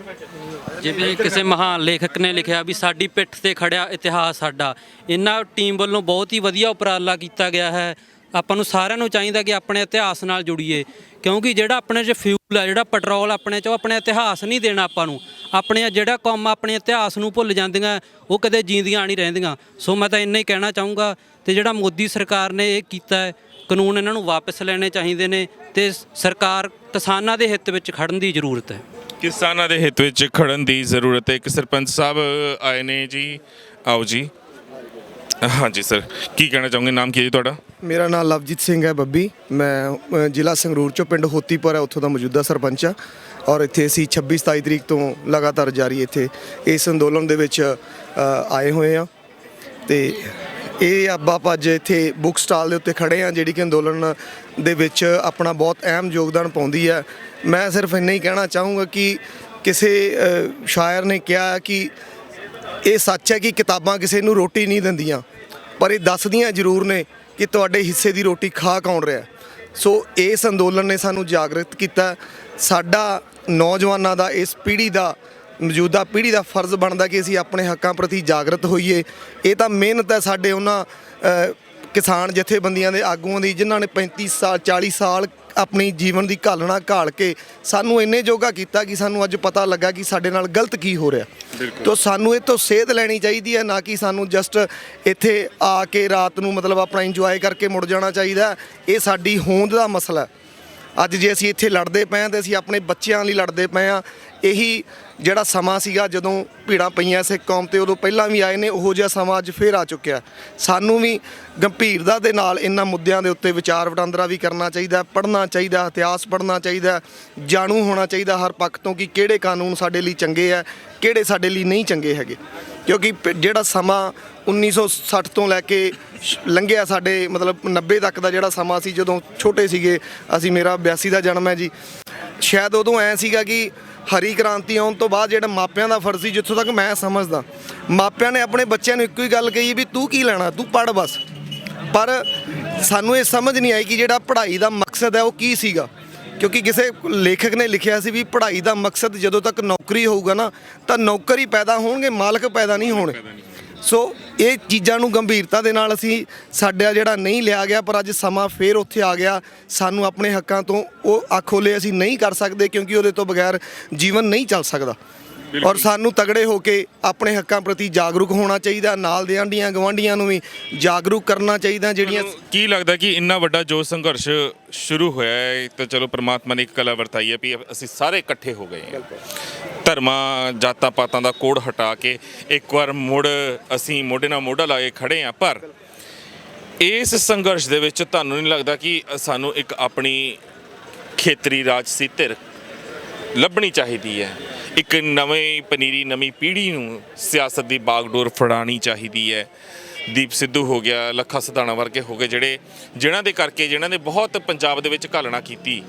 ਜਿਵੇਂ ਕਿਸੇ ਮਹਾਨ ਲੇਖਕ ਨੇ ਲਿਖਿਆ ਵੀ ਸਾਡੀ ਪਿੱਠ ਤੇ ਖੜਿਆ ਇਤਿਹਾਸ ਸਾਡਾ। ਇਹਨਾਂ ਟੀਮ ਵੱਲੋਂ ਬਹੁਤ ਹੀ ਵਧੀਆ ਉਪਰਾਲਾ ਕੀਤਾ ਗਿਆ ਹੈ। ਆਪਾਂ ਨੂੰ ਸਾਰਿਆਂ ਨੂੰ ਚਾਹੀਦਾ ਕਿ ਆਪਣੇ ਇਤਿਹਾਸ ਨਾਲ ਜੁੜੀਏ, ਕਿਉਂਕਿ ਜਿਹੜਾ ਆਪਣੇ 'ਚ ਫਿਊਲ ਹੈ, ਜਿਹੜਾ ਪੈਟਰੋਲ ਆਪਣੇ 'ਚ, ਉਹ ਆਪਣੇ ਇਤਿਹਾਸ ਨਹੀਂ ਦੇਣਾ ਆਪਾਂ ਨੂੰ। ਆਪਣੇ ਜਿਹੜਾ ਕੌਮ ਆਪਣੇ ਇਤਿਹਾਸ ਨੂੰ ਭੁੱਲ ਜਾਂਦੀਆਂ ਉਹ ਕਦੇ ਜੀਂਦੀਆਂ ਨਹੀਂ ਰਹਿੰਦੀਆਂ। ਸੋ ਮੈਂ ਤਾਂ ਇੰਨਾ ਹੀ ਕਹਿਣਾ ਚਾਹੂੰਗਾ। ਤੇ ਜਿਹੜਾ ਮੋਦੀ ਸਰਕਾਰ ਨੇ ਇਹ ਕੀਤਾ ਹੈ, ਕਾਨੂੰਨ ਇਹਨਾਂ ਨੂੰ ਵਾਪਸ ਲੈਣੇ ਚਾਹੀਦੇ ਨੇ ਤੇ ਸਰਕਾਰ ਕਿਸਾਨਾਂ ਦੇ ਹਿੱਤ ਵਿੱਚ ਖੜਨ ਦੀ ਜ਼ਰੂਰਤ ਹੈ। ਕਿਸਾਨਾਂ ਦੇ ਹਿੱਤ ਵਿੱਚ ਖੜਨ ਦੀ ਜ਼ਰੂਰਤ ਹੈ। ਇੱਕ ਸਰਪੰਚ ਸਾਹਿਬ ਆਏ ਨੇ ਜੀ, ਆਓ ਜੀ। ਹਾਂਜੀ ਸਰ, ਕੀ ਕਹਿਣਾ ਚਾਹੋਗੇ? ਨਾਮ ਕੀ ਹੈ ਜੀ ਤੁਹਾਡਾ? ਮੇਰਾ ਨਾਮ ਲਵਜੀਤ ਸਿੰਘ ਹੈ ਬੱਬੀ। ਮੈਂ ਜ਼ਿਲ੍ਹਾ ਸੰਗਰੂਰ ਚੋਂ ਪਿੰਡ ਹੋਤੀਪੁਰ ਹੈ ਉੱਥੋਂ ਦਾ ਮੌਜੂਦਾ ਸਰਪੰਚ ਆ। ਔਰ ਇੱਥੇ ਅਸੀਂ 26-27 ਤਰੀਕ ਤੋਂ ਲਗਾਤਾਰ ਜਾਰੀ ਇੱਥੇ ਇਸ ਅੰਦੋਲਨ ਦੇ ਵਿੱਚ ਆਏ ਹੋਏ ਆ ਤੇ ਇਹ ਆਪਾਂ ਅੱਜ ਇੱਥੇ ਬੁੱਕ ਸਟਾਲ ਦੇ ਉੱਤੇ ਖੜੇ ਆ ਜਿਹੜੀ ਕਿ ਅੰਦੋਲਨ ਦੇ ਵਿੱਚ ਆਪਣਾ ਬਹੁਤ ਅਹਿਮ ਯੋਗਦਾਨ ਪਾਉਂਦੀ ਹੈ। ਮੈਂ ਸਿਰਫ ਇੰਨਾ ਹੀ ਕਹਿਣਾ ਚਾਹੂੰਗਾ ਕਿ ਕਿਸੇ ਸ਼ਾਇਰ ਨੇ ਕਿਹਾ ਕਿ ਇਹ ਸੱਚ ਹੈ ਕਿ ਕਿਤਾਬਾਂ ਕਿਸੇ ਨੂੰ ਰੋਟੀ ਨਹੀਂ ਦਿੰਦੀਆਂ, ਪਰ ਇਹ ਦੱਸਦੀਆਂ ਜ਼ਰੂਰ ਨੇ ਕਿ ਤੁਹਾਡੇ ਹਿੱਸੇ ਦੀ ਰੋਟੀ ਖਾ ਕੌਣ ਰਿਹਾ। ਸੋ ਇਸ ਅੰਦੋਲਨ ਨੇ ਸਾਨੂੰ ਜਾਗਰਿਤ ਕੀਤਾ। ਸਾਡਾ ਨੌਜਵਾਨਾਂ ਦਾ, ਇਸ ਪੀੜ੍ਹੀ ਦਾ, ਮੌਜੂਦਾ ਪੀੜ੍ਹੀ ਦਾ ਫਰਜ਼ ਬਣਦਾ ਕਿ ਅਸੀਂ ਆਪਣੇ ਹੱਕਾਂ ਪ੍ਰਤੀ ਜਾਗਰਤ ਹੋਈਏ। ਇਹ ਤਾਂ ਮਿਹਨਤ ਹੈ ਸਾਡੇ ਉਹਨਾਂ ਕਿਸਾਨ ਜਥੇਬੰਦੀਆਂ ਦੇ ਆਗੂਆਂ ਦੀ ਜਿਨ੍ਹਾਂ ਨੇ 35 ਸਾਲ 40 ਸਾਲ ਆਪਣੀ ਜੀਵਨ ਦੀ ਘਾਲਣਾ ਘਾਲ ਕੇ ਸਾਨੂੰ ਇੰਨੇ ਜੋਗਾ ਕੀਤਾ ਕਿ ਸਾਨੂੰ ਅੱਜ ਪਤਾ ਲੱਗਾ ਕਿ ਸਾਡੇ ਨਾਲ ਗਲਤ ਕੀ ਹੋ ਰਿਹਾ। ਤਾਂ ਸਾਨੂੰ ਇਹ ਤੋਂ ਸੇਧ ਲੈਣੀ ਚਾਹੀਦੀ ਹੈ, ਨਾ ਕਿ ਸਾਨੂੰ ਜਸਟ ਇੱਥੇ ਆ ਕੇ ਰਾਤ ਨੂੰ ਮਤਲਬ ਆਪਣਾ ਇੰਜੋਏ ਕਰਕੇ ਮੁੜ ਜਾਣਾ ਚਾਹੀਦਾ। ਇਹ ਸਾਡੀ ਹੋਂਦ ਦਾ ਮਸਲਾ ਹੈ। ਅੱਜ ਜੇ ਅਸੀਂ ਇੱਥੇ ਲੜਦੇ ਪਏ ਹਾਂ ਤਾਂ ਅਸੀਂ ਆਪਣੇ ਬੱਚਿਆਂ ਲਈ ਲੜਦੇ ਪਏ ਹਾਂ। ਇਹੀ ਜਿਹੜਾ ਸਮਾਂ ਸੀਗਾ ਜਦੋਂ ਭੀੜਾਂ ਪਈਆਂ ਸਿੱਖ ਕੌਮ ਤੇ, ਉਦੋਂ ਪਹਿਲਾਂ ਵੀ ਆਏ ਨੇ, ਉਹੋ ਜਿਹਾ ਸਮਾਂ ਅੱਜ ਫੇਰ ਆ ਚੁੱਕਿਆ। ਸਾਨੂੰ ਵੀ ਗੰਭੀਰਤਾ ਦੇ ਨਾਲ ਇਹਨਾਂ ਮੁੱਦਿਆਂ ਦੇ ਉੱਤੇ ਵਿਚਾਰ ਵਟਾਂਦਰਾ ਵੀ ਕਰਨਾ ਚਾਹੀਦਾ, ਪੜ੍ਹਨਾ ਚਾਹੀਦਾ, ਇਤਿਹਾਸ ਪੜ੍ਹਨਾ ਚਾਹੀਦਾ, ਜਾਣੂ ਹੋਣਾ ਚਾਹੀਦਾ ਹਰ ਪੱਖ ਤੋਂ ਕਿ ਕਿਹੜੇ ਕਾਨੂੰਨ ਸਾਡੇ ਲਈ ਚੰਗੇ ਆ, ਕਿਹੜੇ ਸਾਡੇ ਲਈ ਨਹੀਂ ਚੰਗੇ ਹੈਗੇ। ਕਿਉਂਕਿ ਜਿਹੜਾ ਸਮਾਂ 1960 ਤੋਂ ਲੈ ਕੇ ਲੰਘਿਆ, ਸਾਡੇ ਮਤਲਬ 90 ਤੱਕ ਦਾ ਜਿਹੜਾ ਸਮਾਂ ਸੀ ਜਦੋਂ ਛੋਟੇ ਸੀਗੇ ਅਸੀਂ, ਮੇਰਾ 82 ਦਾ ਜਨਮ ਹੈ ਜੀ, ਸ਼ਾਇਦ ਉਦੋਂ ਐਂ ਸੀਗਾ ਕਿ ਹਰੀ ਕ੍ਰਾਂਤੀ ਆਉਣ ਤੋਂ ਬਾਅਦ ਜਿਹੜਾ ਮਾਪਿਆਂ ਦਾ ਫਰਜ਼ ਸੀ, ਜਿੱਥੋਂ ਤੱਕ ਮੈਂ ਸਮਝਦਾ, ਮਾਪਿਆਂ ਨੇ ਆਪਣੇ ਬੱਚਿਆਂ ਨੂੰ ਇੱਕੋ ਹੀ ਗੱਲ ਕਹੀ ਵੀ ਤੂੰ ਕੀ ਲੈਣਾ, ਤੂੰ ਪੜ੍ਹ ਬਸ। ਪਰ ਸਾਨੂੰ ਇਹ ਸਮਝ ਨਹੀਂ ਆਈ ਕਿ ਜਿਹੜਾ ਪੜ੍ਹਾਈ ਦਾ ਮਕਸਦ ਹੈ ਉਹ ਕੀ ਸੀਗਾ। ਕਿਉਂਕਿ ਕਿਸੇ ਲੇਖਕ ਨੇ ਲਿਖਿਆ ਸੀ ਵੀ ਪੜ੍ਹਾਈ ਦਾ ਮਕਸਦ ਜਦੋਂ ਤੱਕ ਨੌਕਰੀ ਹੋਊਗਾ ਨਾ ਤਾਂ ਨੌਕਰ ਹੀ ਪੈਦਾ ਹੋਣਗੇ, ਮਾਲਕ ਪੈਦਾ ਨਹੀਂ ਹੋਣੇ। ਸੋ ਇਹ ਚੀਜ਼ਾਂ ਨੂੰ ਗੰਭੀਰਤਾ ਦੇ ਨਾਲ ਅਸੀਂ ਸਾਡਾ ਜਿਹੜਾ ਨਹੀਂ ਲਿਆ ਗਿਆ, ਪਰ ਅੱਜ ਸਮਾਂ ਫੇਰ ਉੱਥੇ ਆ ਗਿਆ। ਸਾਨੂੰ ਆਪਣੇ ਹੱਕਾਂ ਤੋਂ ਉਹ ਅੱਖ ਖੋਲ੍ਹੇ ਅਸੀਂ ਨਹੀਂ ਕਰ ਸਕਦੇ, ਕਿਉਂਕਿ ਉਹਦੇ ਤੋਂ ਬਗੈਰ ਜੀਵਨ ਨਹੀਂ ਚੱਲ ਸਕਦਾ। ਔਰ ਸਾਨੂੰ ਤਗੜੇ ਹੋ ਕੇ ਆਪਣੇ ਹੱਕਾਂ ਪ੍ਰਤੀ ਜਾਗਰੂਕ ਹੋਣਾ ਚਾਹੀਦਾ। ਨਾਲ ਦੇ ਆਂਢੀਆਂ ਗਵਾਂਢੀਆਂ ਨੂੰ ਵੀ ਜਾਗਰੂਕ ਕਰਨਾ ਚਾਹੀਦਾ। ਜਿਹੜੀਆਂ ਤੁਹਾਨੂੰ ਕੀ ਲੱਗਦਾ ਕਿ ਇੰਨਾ ਵੱਡਾ ਜੋ ਸੰਘਰਸ਼ ਸ਼ੁਰੂ ਹੋਇਆ ਹੈ ਤਾਂ ਚਲੋ ਪ੍ਰਮਾਤਮਾ ਨੇ ਇੱਕ ਕਲਾ ਵਰਤਾਈ ਹੈ ਵੀ ਅਸੀਂ ਸਾਰੇ ਇਕੱਠੇ ਹੋ ਗਏ ਹਾਂ, ਧਰਮਾਂ ਜਾਤਾਂ ਪਾਤਾਂ ਦਾ ਕੋਡ ਹਟਾ ਕੇ ਇੱਕ ਵਾਰ ਮੁੜ ਅਸੀਂ ਮੋਢੇ ਨਾਲ ਮੋਢਾ ਲਾ ਕੇ ਖੜੇ ਹਾਂ। ਪਰ ਇਸ ਸੰਘਰਸ਼ ਦੇ ਵਿੱਚ ਤੁਹਾਨੂੰ ਨਹੀਂ ਲੱਗਦਾ ਕਿ ਸਾਨੂੰ ਇੱਕ ਆਪਣੀ ਖੇਤਰੀ ਰਾਜਸੀ ਧਿਰ ਲੱਭਣੀ ਚਾਹੀਦੀ ਹੈ? ਇੱਕ ਨਵੀਂ ਪਨੀਰੀ ਨਵੀਂ ਪੀੜ੍ਹੀ ਨੂੰ ਸਿਆਸਤ ਦੀ ਬਾਗਡੋਰ ਫੜਾਉਣੀ ਚਾਹੀਦੀ ਹੈ। ਦੀਪ ਸਿੱਧੂ ਹੋ ਗਿਆ, ਲੱਖਾ ਸਿਧਾਣਾ ਵਰਗੇ ਹੋ ਗਏ ਜਿਨ੍ਹਾਂ ਦੇ ਕਰਕੇ ਜਿਨ੍ਹਾਂ ਨੇ ਬਹੁਤ ਪੰਜਾਬ ਦੇ ਵਿੱਚ ਘਾਲਣਾ ਕੀਤੀ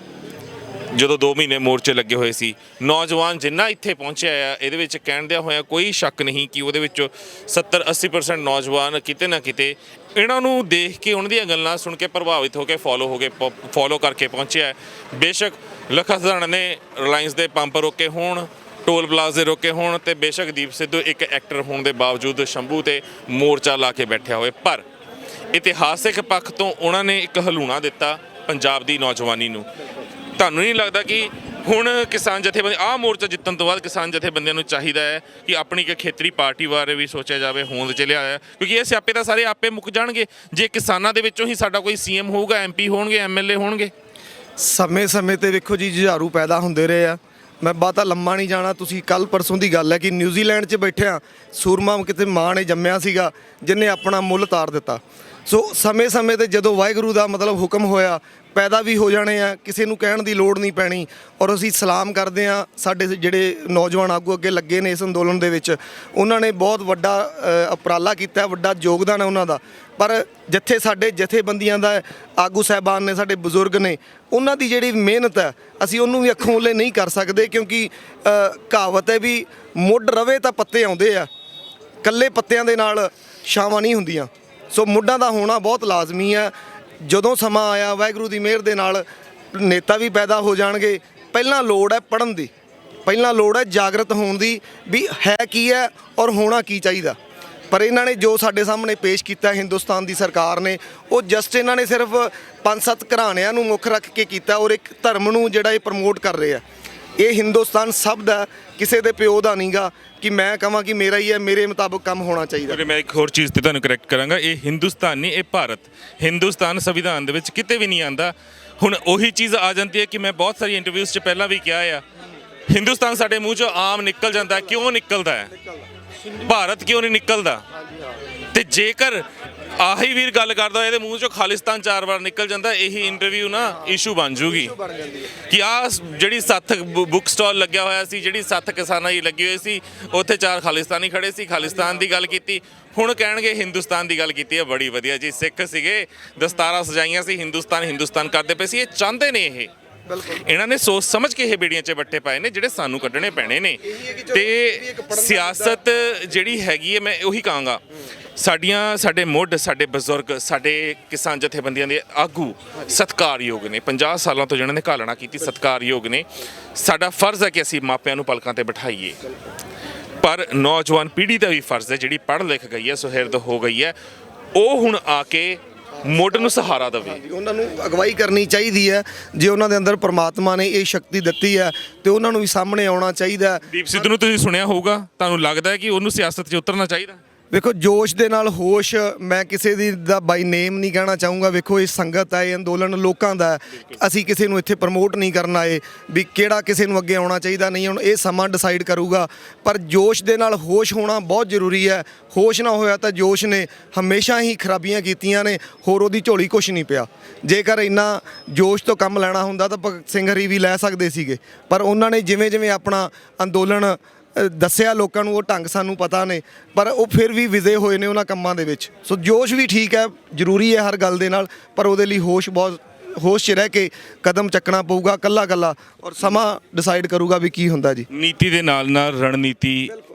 ਜਦੋਂ 2 ਮਹੀਨੇ ਮੋਰਚੇ ਲੱਗੇ ਹੋਏ ਸੀ। ਨੌਜਵਾਨ ਜਿੰਨਾ ਇੱਥੇ ਪਹੁੰਚਿਆ ਆ ਇਹਦੇ ਵਿੱਚ ਕਹਿਣ ਦਿਆ ਹੋਇਆ ਕੋਈ ਸ਼ੱਕ ਨਹੀਂ ਕਿ ਉਹਦੇ ਵਿੱਚੋਂ 70-80% ਨੌਜਵਾਨ ਕਿਤੇ ਨਾ ਕਿਤੇ ਇਹਨਾਂ ਨੂੰ ਦੇਖ ਕੇ ਉਹਨਾਂ ਦੀਆਂ ਗੱਲਾਂ ਸੁਣ ਕੇ ਪ੍ਰਭਾਵਿਤ ਹੋ ਕੇ ਫੋਲੋ ਕਰਕੇ ਪਹੁੰਚਿਆ। ਬੇਸ਼ੱਕ ਲੱਖਾ ਸਿਧਾਣਾ ਨੇ ਰਿਲਾਇੰਸ ਦੇ ਪੰਪ ਰੋਕੇ ਹੋਣ, ਟੋਲ ਪਲਾਜ਼ੇ ਰੋਕੇ ਹੋਣ, ਤੇ ਬੇਸ਼ੱਕ ਦੀਪ ਸਿੱਧੂ ਇੱਕ ਐਕਟਰ ਹੋਣ ਦੇ ਬਾਵਜੂਦ ਸ਼ੰਭੂ ਤੇ ਮੋਰਚਾ ਲਾ ਕੇ ਬੈਠਿਆ ਹੋਏ, ਪਰ ਇਤਿਹਾਸਿਕ ਪੱਖ ਤੋਂ ਉਹਨਾਂ ਨੇ ਇੱਕ ਹਲੂਣਾ ਦਿੱਤਾ ਪੰਜਾਬ ਦੀ ਨੌਜਵਾਨੀ ਨੂੰ। ਤੁਹਾਨੂੰ ਨਹੀਂ ਲੱਗਦਾ ਕਿ ਹੁਣ ਕਿਸਾਨ ਜਥੇਬੰਦੀ ਆਹ ਮੋਰਚਾ ਜਿੱਤਣ ਤੋਂ ਬਾਅਦ ਕਿਸਾਨ ਜਥੇਬੰਦੀਆਂ ਨੂੰ ਚਾਹੀਦਾ ਹੈ ਕਿ ਆਪਣੀ ਇੱਕ ਖੇਤਰੀ ਪਾਰਟੀ ਬਾਰੇ ਵੀ ਸੋਚਿਆ ਜਾਵੇ, ਹੋਂਦ 'ਚ ਲਿਆਇਆ, ਕਿਉਂਕਿ ਇਹ ਸਿਆਪੇ ਤਾਂ ਸਾਰੇ ਆਪੇ ਮੁੱਕ ਜਾਣਗੇ ਜੇ ਕਿਸਾਨਾਂ ਦੇ ਵਿੱਚੋਂ ਹੀ ਸਾਡਾ ਕੋਈ ਸੀਐਮ ਹੋਊਗਾ, ਐਮਪੀ ਹੋਣਗੇ, ਐਮਐਲਏ ਹੋਣਗੇ। ਸਮੇਂ-ਸਮੇਂ ਤੇ ਵੇਖੋ ਜੀ ਜੁਝਾਰੂ ਪੈਦਾ ਹੁੰਦੇ ਰਹੇ ਆ। ਮੈਂ ਬਾਤਾ ਲੰਮਾ ਨਹੀਂ ਜਾਣਾ, ਤੁਸੀਂ ਕੱਲ ਪਰਸੋਂ ਦੀ ਗੱਲ ਹੈ ਕਿ ਨਿਊਜ਼ੀਲੈਂਡ 'ਚ ਬੈਠਿਆ ਸੂਰਮਾ ਕਿਤੇ ਮਾਂ ਨੇ ਜੰਮਿਆ ਸੀਗਾ ਜਿਹਨੇ ਆਪਣਾ ਮੁੱਲ ਤਾਰ ਦਿੱਤਾ। ਸੋ ਸਮੇਂ-ਸਮੇਂ ਤੇ ਜਦੋਂ ਵਾਹਿਗੁਰੂ ਦਾ ਮਤਲਬ ਹੁਕਮ ਹੋਇਆ ਪੈਦਾ ਵੀ ਹੋ ਜਾਣੇ ਆ, ਕਿਸੇ ਨੂੰ ਕਹਿਣ ਦੀ ਲੋੜ ਨਹੀਂ ਪੈਣੀ। ਔਰ ਅਸੀਂ ਸਲਾਮ ਕਰਦੇ ਆ ਸਾਡੇ ਜਿਹੜੇ ਨੌਜਵਾਨ ਆਗੂ ਅੱਗੇ ਲੱਗੇ ਨੇ ਇਸ ਅੰਦੋਲਨ ਦੇ ਵਿੱਚ, ਉਹਨਾਂ ਨੇ ਬਹੁਤ ਵੱਡਾ ਉਪਰਾਲਾ ਕੀਤਾ, ਵੱਡਾ ਯੋਗਦਾਨ ਹੈ ਉਹਨਾਂ ਦਾ। ਪਰ ਜਿੱਥੇ ਸਾਡੇ ਜਥੇਬੰਦੀਆਂ ਦਾ ਆਗੂ ਸਾਹਿਬਾਨ ਨੇ, ਸਾਡੇ ਬਜ਼ੁਰਗ ਨੇ, ਉਹਨਾਂ ਦੀ ਜਿਹੜੀ ਮਿਹਨਤ ਹੈ ਅਸੀਂ ਉਹਨੂੰ ਵੀ ਅੱਖੋਂ ਓਲੇ ਨਹੀਂ ਕਰ ਸਕਦੇ, ਕਿਉਂਕਿ ਕਹਾਵਤ ਹੈ ਵੀ ਮੁੱਢ ਰਵੇ ਤਾਂ ਪੱਤੇ ਆਉਂਦੇ ਆ, ਇਕੱਲੇ ਪੱਤਿਆਂ ਦੇ ਨਾਲ ਛਾਵਾਂ ਨਹੀਂ ਹੁੰਦੀਆਂ। ਸੋ ਮੁੱਢਾਂ ਦਾ ਹੋਣਾ ਬਹੁਤ ਲਾਜ਼ਮੀ ਹੈ। ਜਦੋਂ ਸਮਾਂ ਆਇਆ ਵਾਹਿਗੁਰੂ ਦੀ ਮਿਹਰ ਦੇ ਨਾਲ ਨੇਤਾ ਵੀ ਪੈਦਾ ਹੋ ਜਾਣਗੇ। ਪਹਿਲਾਂ ਲੋੜ ਹੈ ਪੜ੍ਹਨ ਦੀ, ਪਹਿਲਾਂ ਲੋੜ ਹੈ ਜਾਗਰਤ ਹੋਣ ਦੀ ਵੀ ਹੈ ਕੀ ਹੈ ਔਰ ਹੋਣਾ ਕੀ ਚਾਹੀਦਾ। ਪਰ ਇਹਨਾਂ ਨੇ ਜੋ ਸਾਡੇ ਸਾਹਮਣੇ ਪੇਸ਼ ਕੀਤਾ ਹਿੰਦੁਸਤਾਨ ਦੀ ਸਰਕਾਰ ਨੇ, ਉਹ ਜਸਟ ਇਹਨਾਂ ਨੇ ਸਿਰਫ 5-7 ਘਰਾਣਿਆਂ ਨੂੰ ਮੁੱਖ ਰੱਖ ਕੇ ਕੀਤਾ ਔਰ ਇੱਕ ਧਰਮ ਨੂੰ ਜਿਹੜਾ ਇਹ ਪ੍ਰਮੋਟ ਕਰ ਰਹੇ ਆ। ਇਹ ਹਿੰਦੁਸਤਾਨ ਸਭ ਦਾ, ਕਿਸੇ ਦੇ ਪਿਓ ਦਾ ਨਹੀਂਗਾ ਕਿ ਮੈਂ ਕਹਾਂ ਕਿ ਮੇਰਾ ਹੀ ਹੈ, ਮੇਰੇ ਮੁਤਾਬਕ ਕੰਮ ਹੋਣਾ ਚਾਹੀਦਾ। ਮੈਂ ਇੱਕ ਹੋਰ ਚੀਜ਼ ਤੇ ਤੁਹਾਨੂੰ ਕਰੈਕਟ ਕਰਾਂਗਾ, ਇਹ ਹਿੰਦੁਸਤਾਨ ਨਹੀਂ, ਇਹ ਭਾਰਤ। ਹਿੰਦੁਸਤਾਨ ਸੰਵਿਧਾਨ ਦੇ ਵਿੱਚ ਕਿਤੇ ਵੀ ਨਹੀਂ ਆਂਦਾ। ਹੁਣ ਉਹੀ ਚੀਜ਼ ਆ ਜਾਂਦੀ ਹੈ ਕਿ ਮੈਂ ਬਹੁਤ ਸਾਰੀ ਇੰਟਰਵਿਊਜ਼ 'ਚ ਪਹਿਲਾਂ ਵੀ ਕਿਹਾ ਆ, ਹਿੰਦੁਸਤਾਨ ਸਾਡੇ ਮੂੰਹ 'ਚੋਂ ਆਮ ਨਿਕਲ ਜਾਂਦਾ। ਕਿਉਂ ਨਿਕਲਦਾ ਹੈ? ਭਾਰਤ ਕਿਉਂ ਨਹੀਂ ਨਿਕਲਦਾ? ਤੇ ਜੇਕਰ ਆਹੀ ਵੀਰ ਗੱਲ ਕਰਦਾ ਇਹਦੇ ਮੂੰਹ 'ਚੋਂ ਖਾਲਿਸਤਾਨ 4 ਵਾਰ ਨਿਕਲ ਜਾਂਦਾ, ਇਹੀ ਇੰਟਰਵਿਊ ਨਾ ਇਸ਼ੂ ਬਣ ਜੂਗੀ ਕਿ ਆਹ ਜਿਹੜੀ 7 ਬੁੱਕ ਸਟਾਲ ਲੱਗਿਆ ਹੋਇਆ ਸੀ, ਜਿਹੜੀ 7 ਕਿਸਾਨਾਂ ਦੀ ਲੱਗੀ ਹੋਈ ਸੀ, ਉੱਥੇ 4 ਖਾਲਿਸਤਾਨੀ ਖੜੇ ਸੀ, ਖਾਲਿਸਤਾਨ ਦੀ ਗੱਲ ਕੀਤੀ। ਹੁਣ ਕਹਿਣਗੇ ਹਿੰਦੁਸਤਾਨ ਦੀ ਗੱਲ ਕੀਤੀ ਹੈ। ਬੜੀ ਵਧੀਆ ਜੀ, ਸਿੱਖ ਸੀਗੇ, ਦਸਤਾਰਾਂ ਸਜਾਈਆਂ ਸੀ, ਹਿੰਦੁਸਤਾਨ ਕਰਦੇ ਪਏ ਸੀ। ਇਹ ਚਾਹੁੰਦੇ ਨੇ, ਇਹ ਇਹਨਾਂ ਨੇ ਸੋਚ ਸਮਝ ਕੇ ਇਹ ਬੇੜੀਆਂ 'ਚ ਬੱਟੇ ਪਾਏ ਨੇ ਜਿਹੜੇ ਸਾਨੂੰ ਕੱਢਣੇ ਪੈਣੇ ਨੇ। ਤੇ ਸਿਆਸਤ ਜਿਹੜੀ ਹੈਗੀ ਹੈ, ਮੈਂ ਉਹੀ ਕਹਾਂਗਾ, ਸਾਡੇ ਮੁੱਢ, ਸਾਡੇ ਬਜ਼ੁਰਗ, ਸਾਡੇ ਕਿਸਾਨ ਜਥੇਬੰਦੀਆਂ ਦੇ ਆਗੂ ਸਤਿਕਾਰਯੋਗ ਨੇ। 50 ਸਾਲਾਂ ਤੋਂ ਜਿਹਨਾਂ ਨੇ ਘਾਲਣਾ ਕੀਤੀ ਸਤਿਕਾਰਯੋਗ ਨੇ। ਸਾਡਾ ਫਰਜ਼ ਹੈ ਕਿ ਅਸੀਂ ਮਾਪਿਆਂ ਨੂੰ ਪਲਕਾਂ ਤੇ ਬਿਠਾਈਏ, ਪਰ ਨੌਜਵਾਨ ਪੀੜ੍ਹੀ ਦਾ ਵੀ ਫਰਜ਼ ਹੈ ਜਿਹੜੀ ਪੜ੍ਹ ਲਿਖ ਗਈ ਹੈ, ਸੁਹਿਰਦ ਹੋ ਗਈ ਹੈ, ਉਹ ਹੁਣ ਆ ਕੇ ਮੁੱਢ ਨੂੰ ਸਹਾਰਾ ਦੇਵੇ। ਉਹਨਾਂ ਨੂੰ ਅਗਵਾਈ ਕਰਨੀ ਚਾਹੀਦੀ ਹੈ। ਜੇ ਉਹਨਾਂ ਦੇ ਅੰਦਰ ਪ੍ਰਮਾਤਮਾ ਨੇ ਇਹ ਸ਼ਕਤੀ ਦਿੱਤੀ ਹੈ ਤੇ ਉਹਨਾਂ ਨੂੰ ਵੀ ਸਾਹਮਣੇ ਆਉਣਾ ਚਾਹੀਦਾ। ਦੀਪ ਸਿੱਧੂ ਨੂੰ ਤੁਸੀਂ ਸੁਣਿਆ ਹੋਊਗਾ, ਤੁਹਾਨੂੰ ਲੱਗਦਾ ਹੈ ਕਿ ਉਹਨੂੰ ਸਿਆਸਤ 'ਚ ਉਤਰਨਾ ਚਾਹੀਦਾ? ਵੇਖੋ ਜੋਸ਼ ਦੇ ਨਾਲ ਹੋਸ਼, ਮੈਂ ਕਿਸੇ ਦੀ ਦਾ ਬਾਈ ਨੇਮ ਨਹੀਂ ਕਹਿਣਾ ਚਾਹੂੰਗਾ। ਵੇਖੋ ਇਹ ਸੰਗਤ ਹੈ, ਇਹ ਅੰਦੋਲਨ ਲੋਕਾਂ ਦਾ ਹੈ। ਅਸੀਂ ਕਿਸੇ ਨੂੰ ਇੱਥੇ ਪ੍ਰਮੋਟ ਨਹੀਂ ਕਰਨ ਆਏ ਵੀ ਕਿਹੜਾ ਕਿਸੇ ਨੂੰ ਅੱਗੇ ਆਉਣਾ ਚਾਹੀਦਾ ਨਹੀਂ। ਹੁਣ ਇਹ ਸਮਾਂ ਡਿਸਾਈਡ ਕਰੂਗਾ, ਪਰ ਜੋਸ਼ ਦੇ ਨਾਲ ਹੋਸ਼ ਹੋਣਾ ਬਹੁਤ ਜ਼ਰੂਰੀ ਹੈ। ਹੋਸ਼ ਨਾ ਹੋਇਆ ਤਾਂ ਜੋਸ਼ ਨੇ ਹਮੇਸ਼ਾ ਹੀ ਖਰਾਬੀਆਂ ਕੀਤੀਆਂ ਨੇ, ਹੋਰ ਉਹਦੀ ਝੋਲੀ ਕੁਛ ਨਹੀਂ ਪਿਆ। ਜੇਕਰ ਇੰਨਾ ਜੋਸ਼ ਤੋਂ ਕੰਮ ਲੈਣਾ ਹੁੰਦਾ ਤਾਂ ਭਗਤ ਸਿੰਘ ਹਰੀ ਵੀ ਲੈ ਸਕਦੇ ਸੀਗੇ, ਪਰ ਉਹਨਾਂ ਨੇ ਜਿਵੇਂ ਆਪਣਾ ਅੰਦੋਲਨ ਦੱਸਿਆ ਲੋਕਾਂ ਨੂੰ, ਉਹ ਢੰਗ ਸਾਨੂੰ ਪਤਾ ਨੇ, ਪਰ ਉਹ ਫਿਰ ਵੀ ਵਿਜੇ ਹੋਏ ਨੇ ਉਹਨਾਂ ਕੰਮਾਂ ਦੇ ਵਿੱਚ। ਸੋ ਜੋਸ਼ ਵੀ ਠੀਕ ਹੈ, ਜ਼ਰੂਰੀ ਹੈ ਹਰ ਗੱਲ ਦੇ ਨਾਲ, ਪਰ ਉਹਦੇ ਲਈ ਹੋਸ਼ 'ਚ ਰਹਿ ਕੇ ਕਦਮ ਚੱਕਣਾ ਪਊਗਾ ਕੱਲਾ ਔਰ ਸਮਾਂ ਡਿਸਾਈਡ ਕਰੂਗਾ ਵੀ ਕੀ ਹੁੰਦਾ ਜੀ। ਨੀਤੀ ਦੇ ਨਾਲ ਨਾਲ ਰਣਨੀਤੀ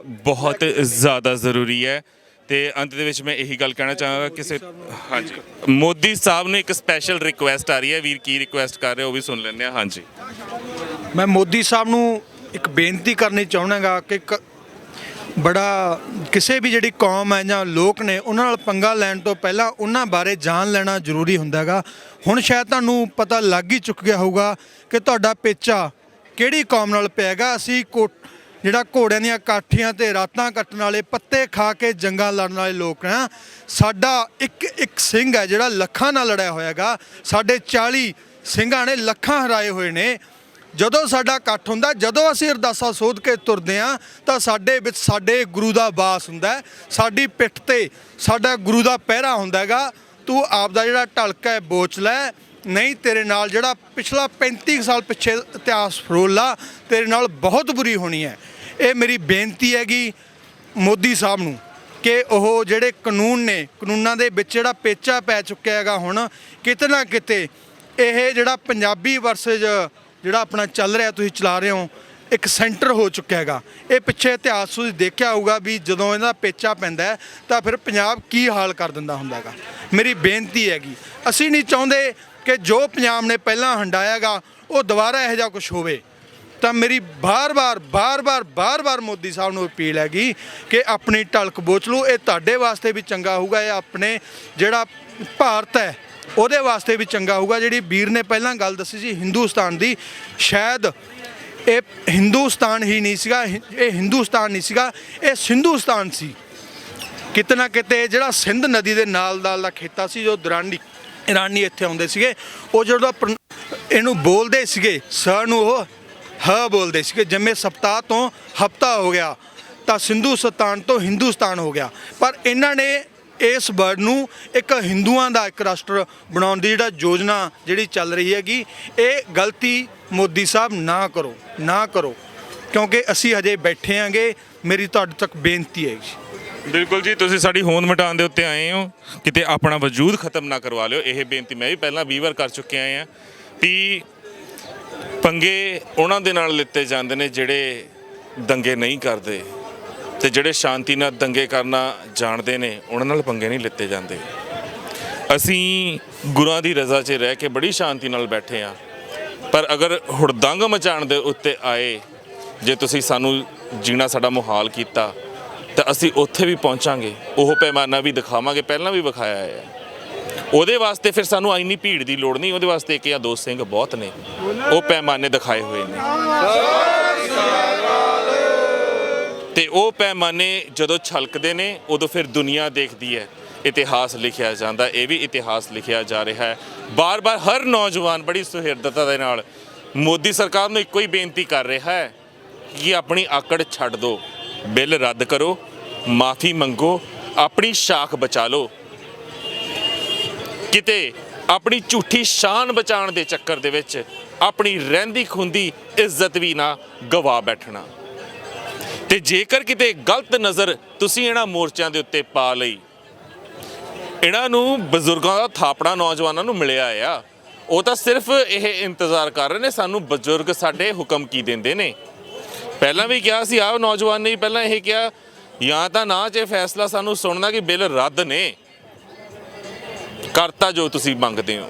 ਬਹੁਤ ਜ਼ਿਆਦਾ ਜ਼ਰੂਰੀ ਹੈ। ਤੇ ਅੰਤ ਦੇ ਵਿੱਚ ਮੈਂ ਇਹੀ ਗੱਲ ਕਹਿਣਾ ਚਾਹਾਂਗਾ ਹਾਂਜੀ, ਮੋਦੀ ਸਾਹਿਬ ਨੂੰ ਇੱਕ ਸਪੈਸ਼ਲ ਰਿਕੁਐਸਟ ਆ ਰਹੀ ਹੈ। ਵੀਰ ਕੀ ਰਿਕੁਐਸਟ ਕਰ ਰਹੇ ਉਹ ਵੀ ਸੁਣ ਲੈਂਦੇ ਹਾਂ। ਹਾਂਜੀ, ਮੈਂ ਮੋਦੀ ਸਾਹਿਬ ਨੂੰ ਇੱਕ ਬੇਨਤੀ ਕਰਨੀ ਚਾਹੁੰਦਾ ਕਿ ਬੜਾ ਕਿਸੇ ਵੀ ਜਿਹੜੀ ਕੌਮ ਹੈ ਜਾਂ ਲੋਕ ਨੇ, ਉਹਨਾਂ ਨਾਲ ਪੰਗਾ ਲੈਣ ਤੋਂ ਪਹਿਲਾਂ ਉਹਨਾਂ ਬਾਰੇ ਜਾਣ ਲੈਣਾ ਜ਼ਰੂਰੀ ਹੁੰਦਾ ਹੈਗਾ। ਹੁਣ ਸ਼ਾਇਦ ਤੁਹਾਨੂੰ ਪਤਾ ਲੱਗ ਹੀ ਚੁੱਕ ਗਿਆ ਹੋਊਗਾ ਕਿ ਤੁਹਾਡਾ ਪੇਚਾ ਕਿਹੜੀ ਕੌਮ ਨਾਲ ਪਿਆ ਹੈਗਾ। ਅਸੀਂ ਜਿਹੜਾ ਘੋੜਿਆਂ ਦੀਆਂ ਕਾਠੀਆਂ ਤੇ ਰਾਤਾਂ ਕੱਟਣ ਵਾਲੇ, ਪੱਤੇ ਖਾ ਕੇ ਜੰਗਾਂ ਲੜਨ ਵਾਲੇ ਲੋਕ ਆ। ਸਾਡਾ ਇੱਕ ਇੱਕ ਸਿੰਘ ਹੈ ਜਿਹੜਾ ਲੱਖਾਂ ਨਾਲ ਲੜਿਆ ਹੋਇਆਗਾ। ਸਾਡੇ 40 ਸਿੰਘਾਂ ਨੇ ਲੱਖਾਂ ਹਰਾਏ ਹੋਏ ਨੇ। ਜਦੋਂ ਸਾਡਾ ਇਕੱਠ ਹੁੰਦਾ, ਜਦੋਂ ਅਸੀਂ ਅਰਦਾਸਾਂ ਸੋਧ ਕੇ ਤੁਰਦੇ ਹਾਂ ਤਾਂ ਸਾਡੇ ਵਿੱਚ ਸਾਡੇ ਗੁਰੂ ਦਾ ਵਾਸ ਹੁੰਦਾ ਹੈ। ਸਾਡੀ ਪਿੱਠ ਤੇ ਸਾਡਾ ਗੁਰੂ ਦਾ ਪਹਿਰਾ ਹੁੰਦਾ ਹੈਗਾ। ਤੂੰ ਆਪ ਦਾ ਜਿਹੜਾ ਢਲਕਾ ਹੈ ਬੋਚ ਲੈ, ਨਹੀਂ ਤੇਰੇ ਨਾਲ ਜਿਹੜਾ ਪਿਛਲਾ 35 ਸਾਲ ਪਿੱਛੇ ਇਤਿਹਾਸ ਫਰੋਲ ਲਾ, ਤੇਰੇ ਨਾਲ ਬਹੁਤ ਬੁਰੀ ਹੋਣੀ ਹੈ। ਇਹ ਮੇਰੀ ਬੇਨਤੀ ਹੈਗੀ ਮੋਦੀ ਸਾਹਿਬ ਨੂੰ ਕਿ ਉਹ ਜਿਹੜੇ ਕਾਨੂੰਨ ਨੇ, ਕਾਨੂੰਨਾਂ ਦੇ ਵਿੱਚ ਜਿਹੜਾ ਪੇਚਾ ਪੈ ਚੁੱਕਿਆ ਹੈਗਾ, ਹੁਣ ਕਿਤੇ ਨਾ ਕਿਤੇ ਇਹ ਜਿਹੜਾ ਪੰਜਾਬੀ ਵਰਸੇਜ ਜਿਹੜਾ ਆਪਣਾ ਚੱਲ ਰਿਹਾ, ਤੁਸੀਂ ਚਲਾ ਰਹੇ ਹੋ, ਇੱਕ ਸੈਂਟਰ ਹੋ ਚੁੱਕਿਆ ਹੈਗਾ। ਇਹ ਪਿੱਛੇ ਇਤਿਹਾਸ ਤੁਸੀਂ ਦੇਖਿਆ ਹੋਊਗਾ ਵੀ ਜਦੋਂ ਇਹਦਾ ਪੇਚਾ ਪੈਂਦਾ ਹੈ ਤਾਂ ਫਿਰ ਪੰਜਾਬ ਕੀ ਹਾਲ ਕਰ ਦਿੰਦਾ ਹੁੰਦਾ ਹੈਗਾ। ਮੇਰੀ ਬੇਨਤੀ ਹੈਗੀ, ਅਸੀਂ ਨਹੀਂ ਚਾਹੁੰਦੇ ਕਿ ਜੋ ਪੰਜਾਬ ਨੇ ਪਹਿਲਾਂ ਹੰਡਾਇਆ ਗਾ ਉਹ ਦੁਬਾਰਾ ਇਹੋ ਜਿਹਾ ਕੁਝ ਹੋਵੇ। ਤਾਂ ਮੇਰੀ ਬਾਰ-ਬਾਰ ਮੋਦੀ ਸਾਹਿਬ ਨੂੰ ਅਪੀਲ ਹੈਗੀ ਕਿ ਆਪਣੀ ਢਲਕ ਬੋਚ ਲਓ। ਇਹ ਤੁਹਾਡੇ ਵਾਸਤੇ ਵੀ ਚੰਗਾ ਹੋਊਗਾ, ਇਹ ਆਪਣੇ ਜਿਹੜਾ ਭਾਰਤ ਹੈ ਉਹਦੇ ਵਾਸਤੇ ਵੀ ਚੰਗਾ ਹੋਊਗਾ। ਜਿਹੜੀ ਵੀਰ ਨੇ ਪਹਿਲਾਂ ਗੱਲ ਦੱਸੀ ਸੀ ਹਿੰਦੁਸਤਾਨ ਦੀ, ਸ਼ਾਇਦ ਇਹ ਹਿੰਦੁਸਤਾਨ ਹੀ ਨਹੀਂ ਸੀਗਾ, ਇਹ ਹਿੰਦੁਸਤਾਨ ਨਹੀਂ ਸੀਗਾ, ਇਹ ਸਿੰਧੂਸਤਾਨ ਸੀ। ਕਿਤੇ ਨਾ ਕਿਤੇ ਜਿਹੜਾ ਸਿੰਧ ਨਦੀ ਦੇ ਨਾਲ ਦਾ ਖੇਤਾ ਸੀ, ਜੋ ਇਰਾਨੀ ਇੱਥੇ ਆਉਂਦੇ ਸੀਗੇ, ਉਹ ਜਦੋਂ ਇਹਨੂੰ ਬੋਲਦੇ ਸੀਗੇ ਸ ਨੂੰ ਉਹ ਹ ਬੋਲਦੇ ਸੀਗੇ। ਜਿਵੇਂ ਸਪਤਾਹ ਤੋਂ ਹਫਤਾ ਹੋ ਗਿਆ ਤਾਂ ਸਿੰਧੂਸਤਾਨ ਤੋਂ ਹਿੰਦੁਸਤਾਨ ਹੋ ਗਿਆ। ਪਰ ਇਹਨਾਂ ਨੇ ਇਸ ਵਰਡ ਨੂੰ ਇੱਕ ਹਿੰਦੂਆਂ ਦਾ ਇੱਕ ਰਾਸ਼ਟਰ ਬਣਾਉਣ ਦੀ ਜਿਹੜਾ ਯੋਜਨਾ ਜਿਹੜੀ ਚੱਲ ਰਹੀ ਹੈਗੀ, ਇਹ ਗਲਤੀ ਮੋਦੀ ਸਾਹਿਬ ਨਾ ਕਰੋ ਕਿਉਂਕਿ ਅਸੀਂ ਹਜੇ ਬੈਠੇ ਆਂਗੇ। ਮੇਰੀ ਤੁਹਾਡੇ ਤੱਕ ਬੇਨਤੀ ਹੈ ਜੀ। ਬਿਲਕੁਲ ਜੀ, ਤੁਸੀਂ ਸਾਡੀ ਹੋਂਦ ਮਿਟਾਉਣ ਦੇ ਉੱਤੇ ਆਏ ਹੋ, ਕਿਤੇ ਆਪਣਾ ਵਜੂਦ ਖਤਮ ਨਾ ਕਰਵਾ ਲਿਓ। ਇਹ ਬੇਨਤੀ ਮੈਂ ਵੀ ਪਹਿਲਾਂ 20 ਵਾਰ ਕਰ ਚੁੱਕਿਆ ਹਾਂ ਵੀ ਪੰਗੇ ਉਹਨਾਂ ਦੇ ਨਾਲ ਲਿੱਤੇ ਜਾਂਦੇ ਨੇ ਜਿਹੜੇ ਦੰਗੇ ਨਹੀਂ ਕਰਦੇ, ਤੇ ਜਿਹੜੇ ਸ਼ਾਂਤੀ ਨਾਲ ਦੰਗੇ ਕਰਨਾ ਜਾਣਦੇ ਨੇ ਉਹਨਾਂ ਨਾਲ ਪੰਗੇ ਨਹੀਂ ਲਿੱਤੇ ਜਾਂਦੇ। ਅਸੀਂ ਗੁਰਾਂ ਦੀ ਰਜ਼ਾ 'ਚ ਰਹਿ ਕੇ ਬੜੀ ਸ਼ਾਂਤੀ ਨਾਲ ਬੈਠੇ ਹਾਂ, ਪਰ ਅਗਰ ਹੁੜਦੰਗ ਮਚਾਉਣ ਦੇ ਉੱਤੇ ਆਏ, ਜੇ ਤੁਸੀਂ ਸਾਨੂੰ ਜੀਣਾ ਸਾਡਾ ਮੁਹਾਲ ਕੀਤਾ ਤਾਂ ਅਸੀਂ ਉੱਥੇ ਵੀ ਪਹੁੰਚਾਂਗੇ, ਉਹ ਪੈਮਾਨਾ ਵੀ ਦਿਖਾਵਾਂਗੇ, ਪਹਿਲਾਂ ਵੀ ਵਿਖਾਇਆ ਹੈ। ਉਹਦੇ ਵਾਸਤੇ ਫਿਰ ਸਾਨੂੰ ਇੰਨੀ ਭੀੜ ਦੀ ਲੋੜ ਨਹੀਂ, ਉਹਦੇ ਵਾਸਤੇ ਇੱਕ ਜਾਂ ਦੋ ਸਿੰਘ ਬਹੁਤ ਨੇ, ਉਹ ਪੈਮਾਨੇ ਦਿਖਾਏ ਹੋਏ ਨੇ। ਤੇ ਉਹ ਪੈਮਾਨੇ ਜਦੋਂ ਛਲਕਦੇ ਨੇ ਉਦੋਂ ਫਿਰ ਦੁਨੀਆ ਦੇਖਦੀ ਹੈ, ਇਤਿਹਾਸ ਲਿਖਿਆ ਜਾਂਦਾ। ਇਹ ਵੀ ਇਤਿਹਾਸ ਲਿਖਿਆ ਜਾ ਰਿਹਾ ਹੈ। ਬਾਰ-ਬਾਰ ਹਰ ਨੌਜਵਾਨ ਬੜੀ ਸੁਹਿਰਦਤਾ ਦੇ ਨਾਲ ਮੋਦੀ ਸਰਕਾਰ ਨੂੰ ਇੱਕੋ ਹੀ ਬੇਨਤੀ ਕਰ ਰਿਹਾ ਹੈ ਕਿ ਆਪਣੀ ਆਕੜ ਛੱਡ ਦਿਓ, ਬਿੱਲ ਰੱਦ ਕਰੋ, ਮਾਫੀ ਮੰਗੋ, ਆਪਣੀ ਸ਼ਾਖ ਬਚਾ ਲਓ। ਕਿਤੇ ਆਪਣੀ ਝੂਠੀ ਸ਼ਾਨ ਬਚਾਉਣ ਦੇ ਚੱਕਰ ਦੇ ਵਿੱਚ ਆਪਣੀ ਰਹਿੰਦੀ ਖੁੰਦੀ ਇੱਜ਼ਤ ਵੀ ਨਾ ਗਵਾ ਬੈਠਣਾ। ਤੇ ਜੇਕਰ ਕਿਤੇ ਗਲਤ ਨਜ਼ਰ ਤੁਸੀਂ ਇਹਨਾਂ ਮੋਰਚਿਆਂ ਦੇ ਉੱਤੇ ਪਾ ਲਈ, ਇਹਨਾਂ ਨੂੰ ਬਜ਼ੁਰਗਾਂ ਦਾ ਥਾਪੜਾ ਨੌਜਵਾਨਾਂ ਨੂੰ ਮਿਲਿਆ ਆ, ਉਹ ਤਾਂ ਸਿਰਫ ਇਹ ਇੰਤਜ਼ਾਰ ਕਰ ਰਹੇ ਨੇ ਸਾਨੂੰ ਬਜ਼ੁਰਗ ਸਾਡੇ ਹੁਕਮ ਕੀ ਦਿੰਦੇ ਨੇ। ਪਹਿਲਾਂ ਵੀ ਕਿਹਾ ਸੀ, ਆਹ ਨੌਜਵਾਨ ਨੇ ਪਹਿਲਾਂ ਇਹ ਕਿਹਾ, ਜਾਂ ਤਾਂ ਨਾ ਜੇ ਫੈਸਲਾ ਸਾਨੂੰ ਸੁਣਨਾ ਕਿ ਬਿੱਲ ਰੱਦ ਨੇ, ਕਰਤਾ ਜੋ ਤੁਸੀਂ ਮੰਗਦੇ ਹੋ,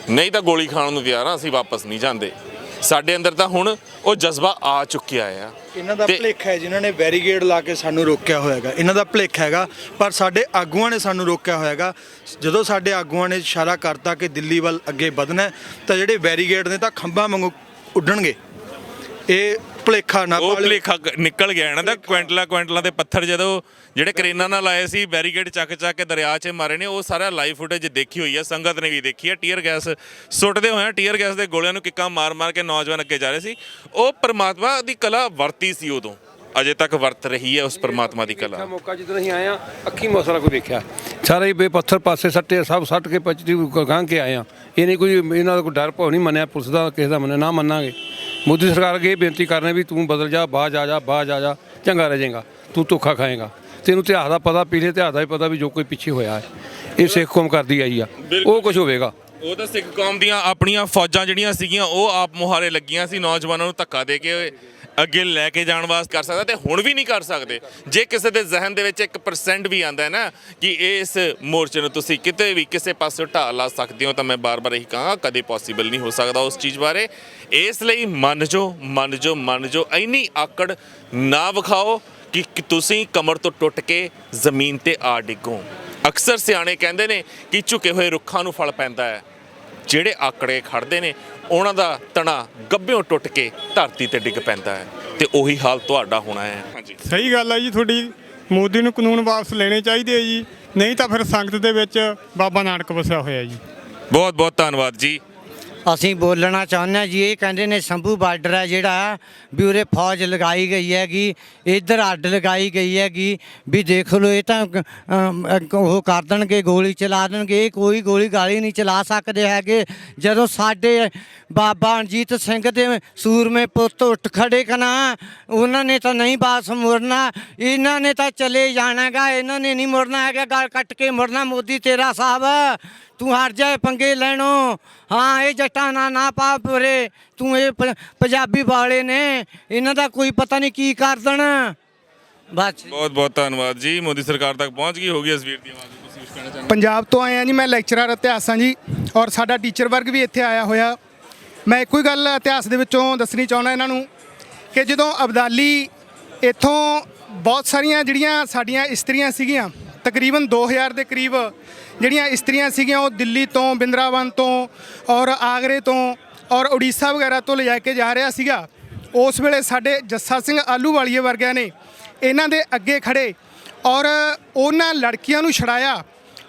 ਨਹੀਂ ਤਾਂ ਗੋਲੀ ਖਾਣ ਨੂੰ ਤਿਆਰ ਹਾਂ, ਅਸੀਂ ਵਾਪਸ ਨਹੀਂ ਜਾਂਦੇ। ਸਾਡੇ ਅੰਦਰ ਤਾਂ ਹੁਣ ਉਹ ਜਜ਼ਬਾ ਆ ਚੁੱਕਿਆ ਆ। ਇਹਨਾਂ ਦਾ ਭੁਲੇਖਾ ਹੈ ਜਿਨ੍ਹਾਂ ਨੇ ਬੈਰੀਗੇਡ ਲਾ ਕੇ ਸਾਨੂੰ ਰੋਕਿਆ ਹੋਇਆ ਹੈਗਾ, ਇਹਨਾਂ ਦਾ ਭੁਲੇਖਾ ਹੈਗਾ। ਪਰ ਸਾਡੇ ਆਗੂਆਂ ਨੇ ਸਾਨੂੰ ਰੋਕਿਆ ਹੋਇਆ ਹੈਗਾ। ਜਦੋਂ ਸਾਡੇ ਆਗੂਆਂ ਨੇ ਇਸ਼ਾਰਾ ਕਰਤਾ ਕਿ ਦਿੱਲੀ ਵੱਲ ਅੱਗੇ ਵਧਣਾ, ਤਾਂ ਜਿਹੜੇ ਬੈਰੀਗੇਡ ਨੇ ਤਾਂ ਖੰਭਾਂ ਵਾਂਗੂ ਉੱਡਣਗੇ। ਇਹ ਭੁਲੇਖਾ ਨਾ ਉਹ ਭੁਲੇਖਾ ਨਿਕਲ ਗਿਆ ਇਹਨਾਂ ਦਾ। ਕੁਇੰਟਲਾਂ ਦੇ ਪੱਥਰ ਜਦੋਂ ਜਿਹੜੇ ਕਰੇਨਾਂ ਨਾਲ ਆਏ ਸੀ, ਬੈਰੀਕੇਡ ਚੱਕ ਕੇ ਦਰਿਆ 'ਚ ਮਾਰੇ ਨੇ, ਉਹ ਸਾਰਾ ਲਾਈਵ ਫੁਟੇਜ ਦੇਖੀ ਹੋਈ ਆ, ਸੰਗਤ ਨੇ ਵੀ ਦੇਖੀ ਆ। ਟੀਅਰ ਗੈਸ ਸੁੱਟਦੇ ਹੋਏ, ਟੀਅਰ ਗੈਸ ਦੇ ਗੋਲਿਆਂ ਨੂੰ ਕਿੱਕਾਂ ਮਾਰ ਕੇ ਨੌਜਵਾਨ ਅੱਗੇ ਜਾ ਰਹੇ ਸੀ। ਉਹ ਪਰਮਾਤਮਾ ਦੀ ਕਲਾ ਵਰਤੀ ਸੀ ਉਦੋਂ, ਅਜੇ ਤੱਕ ਵਰਤ ਰਹੀ ਹੈ ਉਸ ਪਰਮਾਤਮਾ ਦੀ ਕਲਾ। ਮੌਕਾ ਜਦੋਂ ਅਸੀਂ ਆਏ ਆ, ਅੱਖੀ ਮੌਸਲਾ ਕੋਈ ਦੇਖਿਆ, ਸਾਰੇ ਬੇਪੱਥਰ ਪਾਸੇ ਸੱਟੇ, ਸਭ ਸੱਟ ਕੇ ਪਚਦੀ ਗਾਂ ਕੇ ਆਏ ਆ। ਇਹ ਨਹੀਂ ਕੋਈ ਇਹਨਾਂ ਦਾ ਕੋਈ ਡਰ ਭੋ ਨਹੀਂ ਮੰਨਿਆ, ਪੁਲਿਸ ਦਾ ਕਿਸੇ ਦਾ ਮੰਨਿਆ, ਨਾ ਮੰਨਾਂਗੇ। ਮੋਦੀ ਸਰਕਾਰ ਅੱਗੇ ਇਹ ਬੇਨਤੀ ਕਰ ਰਹੇ ਵੀ ਤੂੰ ਬਦਲ ਜਾ, ਬਾਜ ਆ ਜਾ, ਚੰਗਾ ਰਹਿ ਜਾਏਗਾ, ਤੂੰ ਧੋਖਾ ਖਾਏਗਾ। ਤੈਨੂੰ ਇਤਿਹਾਸ ਦਾ ਪਤਾ, ਪਿਛਲੇ ਇਤਿਹਾਸ ਦਾ ਵੀ ਪਤਾ ਵੀ ਜੋ ਕੋਈ ਪਿੱਛੇ ਹੋਇਆ ਹੈ, ਇਹ ਸਿੱਖ ਕੌਮ ਕਰਦੀ ਆਈ ਆ, ਉਹ ਕੁਝ ਹੋਵੇਗਾ। ਉਹ ਤਾਂ ਸਿੱਖ ਕੌਮ ਦੀਆਂ ਆਪਣੀਆਂ ਫੌਜਾਂ ਜਿਹੜੀਆਂ ਸੀਗੀਆਂ ਉਹ ਆਪ ਮੁਹਾਰੇ ਲੱਗੀਆਂ ਸੀ, ਨੌਜਵਾਨਾਂ ਨੂੰ ਧੱਕਾ ਦੇ ਕੇ ਅੱਗੇ ਲੈ ਕੇ ਜਾਣ ਵਾਸਤੇ ਕਰ ਸਕਦਾ, ਤੇ ਹੁਣ ਵੀ ਨਹੀਂ ਕਰ ਸਕਦੇ। ਜੇ ਕਿਸੇ ਦੇ ਜ਼ਿਹਨ ਦੇ ਵਿੱਚ 1% ਵੀ ਆਉਂਦਾ ਹੈ ਨਾ ਕਿ ਇਸ ਮੋਰਚੇ ਨੂੰ ਤੁਸੀਂ ਕਿਤੇ ਵੀ ਕਿਸੇ ਪਾਸੇ ਢਾਲ ਲਾ ਸਕਦੇ ਹੋ, ਤਾਂ ਮੈਂ ਬਾਰ-ਬਾਰ ਇਹੀ ਕਹਾਂਗਾ, ਕਦੇ ਪੋਸੀਬਲ ਨਹੀਂ ਹੋ ਸਕਦਾ ਉਸ ਚੀਜ਼ ਬਾਰੇ। ਇਸ ਲਈ ਮੰਨ ਜੋ ਇੰਨੀ ਆਕੜ ਨਾ ਵਿਖਾਓ ਕਿ ਤੁਸੀਂ ਕਮਰ ਤੋਂ ਟੁੱਟ ਕੇ ਜ਼ਮੀਨ ਤੇ ਆ ਡਿੱਗੋ। ਅਕਸਰ ਸਿਆਣੇ ਕਹਿੰਦੇ ਨੇ ਕਿ ਝੁਕੇ ਹੋਏ ਰੁੱਖਾਂ ਨੂੰ ਫਲ ਪੈਂਦਾ ਹੈ। ਜਿਹੜੇ ਆਕੜੇ ਖੜਦੇ ਨੇ ਉਹਨਾਂ ਦਾ ਤਣਾ ਗੱਭਿਓਂ ਟੁੱਟ ਕੇ ਧਰਤੀ ਤੇ ਡਿੱਗ ਪੈਂਦਾ ਹੈ। ਤੇ ਉਹੀ ਹਾਲ ਤੁਹਾਡਾ ਹੋਣਾ ਹੈ। ਹਾਂਜੀ, ਸਹੀ ਗੱਲ ਹੈ ਜੀ ਤੁਹਾਡੀ। ਮੋਦੀ ਨੂੰ ਕਾਨੂੰਨ ਵਾਪਸ ਲੈਣੇ ਚਾਹੀਦੇ ਆ ਜੀ, ਨਹੀਂ ਤਾਂ ਫਿਰ ਸੰਗਤ ਦੇ ਵਿੱਚ ਬਾਬਾ ਨਾਨਕ ਵਸਿਆ ਹੋਇਆ ਜੀ। ਬਹੁਤ ਬਹੁਤ ਧੰਨਵਾਦ ਜੀ। ਅਸੀਂ ਬੋਲਣਾ ਚਾਹੁੰਦੇ ਹਾਂ ਜੀ। ਇਹ ਕਹਿੰਦੇ ਨੇ ਸ਼ੰਭੂ ਬਾਰਡਰ ਹੈ ਜਿਹੜਾ ਵੀ ਉਰੇ ਫੌਜ ਲਗਾਈ ਗਈ ਹੈਗੀ, ਇੱਧਰ ਅੱਡ ਲਗਾਈ ਗਈ ਹੈਗੀ ਵੀ ਦੇਖ ਲਓ ਇਹ ਤਾਂ ਉਹ ਕਰ ਦੇਣਗੇ, ਗੋਲੀ ਚਲਾ ਦੇਣਗੇ। ਇਹ ਕੋਈ ਗੋਲੀ ਗਾਲੀ ਨਹੀਂ ਚਲਾ ਸਕਦੇ ਹੈਗੇ। ਜਦੋਂ ਸਾਡੇ ਬਾਬਾ ਰਣਜੀਤ ਸਿੰਘ ਦੇ ਸੂਰਮੇ ਪੁੱਤ ਉੱਠ ਖੜੇ ਕਨਾ, ਉਹਨਾਂ ਨੇ ਤਾਂ ਨਹੀਂ ਬਾਸ ਮੁੜਨਾ, ਇਹਨਾਂ ਨੇ ਤਾਂ ਚਲੇ ਜਾਣਾਗਾ, ਇਹਨਾਂ ਨੇ ਨਹੀਂ ਮੁੜਨਾ ਹੈਗਾ। ਗਲ ਕੱਟ ਕੇ ਮੁੜਨਾ। ਮੋਦੀ ਤੇਰਾ ਸਾਹਿਬ ਤੂੰ ਹਟ ਜਾਏ ਪੰਗੇ ਲੈਣੋ। ਹਾਂ ਇਹ ਜੱਟਾਂ ਨਾ ਪਾ ਪਰੇ ਤੂੰ। ਇਹ ਪੰਜਾਬੀ ਵਾਲੇ ਨੇ, ਇਹਨਾਂ ਦਾ ਕੋਈ ਪਤਾ ਨਹੀਂ ਕੀ ਕਰ ਦੇਣਾ। ਬਸ ਬਹੁਤ ਬਹੁਤ ਧੰਨਵਾਦ ਜੀ। ਮੋਦੀ ਸਰਕਾਰ ਤੱਕ ਪਹੁੰਚ ਗਈ ਹੋਗੀ ਇਸ ਵੀਰ ਦੀ ਆਵਾਜ਼। ਤੁਸੀਂ ਕੁਝ ਕਹਿਣਾ ਚਾਹੁੰਦੇ? ਪੰਜਾਬ ਤੋਂ ਆਏ ਆ ਜੀ, ਮੈਂ ਲੈਕਚਰਰ ਇਤਿਹਾਸ ਹਾਂ ਜੀ, ਔਰ ਸਾਡਾ ਟੀਚਰ ਵਰਗ ਵੀ ਇੱਥੇ ਆਇਆ ਹੋਇਆ। ਮੈਂ ਇੱਕੋ ਹੀ ਗੱਲ ਇਤਿਹਾਸ ਦੇ ਵਿੱਚੋਂ ਦੱਸਣੀ ਚਾਹੁੰਦਾ ਇਹਨਾਂ ਨੂੰ ਕਿ ਜਦੋਂ ਅਬਦਾਲੀ ਇੱਥੋਂ ਬਹੁਤ ਸਾਰੀਆਂ ਜਿਹੜੀਆਂ ਸਾਡੀਆਂ ਇਸਤਰੀਆਂ ਸੀਗੀਆਂ, ਤਕਰੀਬਨ 2000 ਦੇ ਕਰੀਬ ਜਿਹੜੀਆਂ ਇਸਤਰੀਆਂ ਸੀਗੀਆਂ, ਉਹ ਦਿੱਲੀ ਤੋਂ, ਬਿੰਦਰਾਵਨ ਤੋਂ ਔਰ ਆਗਰੇ ਤੋਂ ਔਰ ਉੜੀਸਾ ਵਗੈਰਾ ਤੋਂ ਲਿਜਾ ਕੇ ਜਾ ਰਿਹਾ ਸੀਗਾ। ਉਸ ਵੇਲੇ ਸਾਡੇ ਜੱਸਾ ਸਿੰਘ ਆਹਲੂਵਾਲੀਏ ਵਰਗਿਆਂ ਨੇ ਇਹਨਾਂ ਦੇ ਅੱਗੇ ਖੜੇ ਔਰ ਉਹਨਾਂ ਲੜਕੀਆਂ ਨੂੰ ਛੁਡਾਇਆ।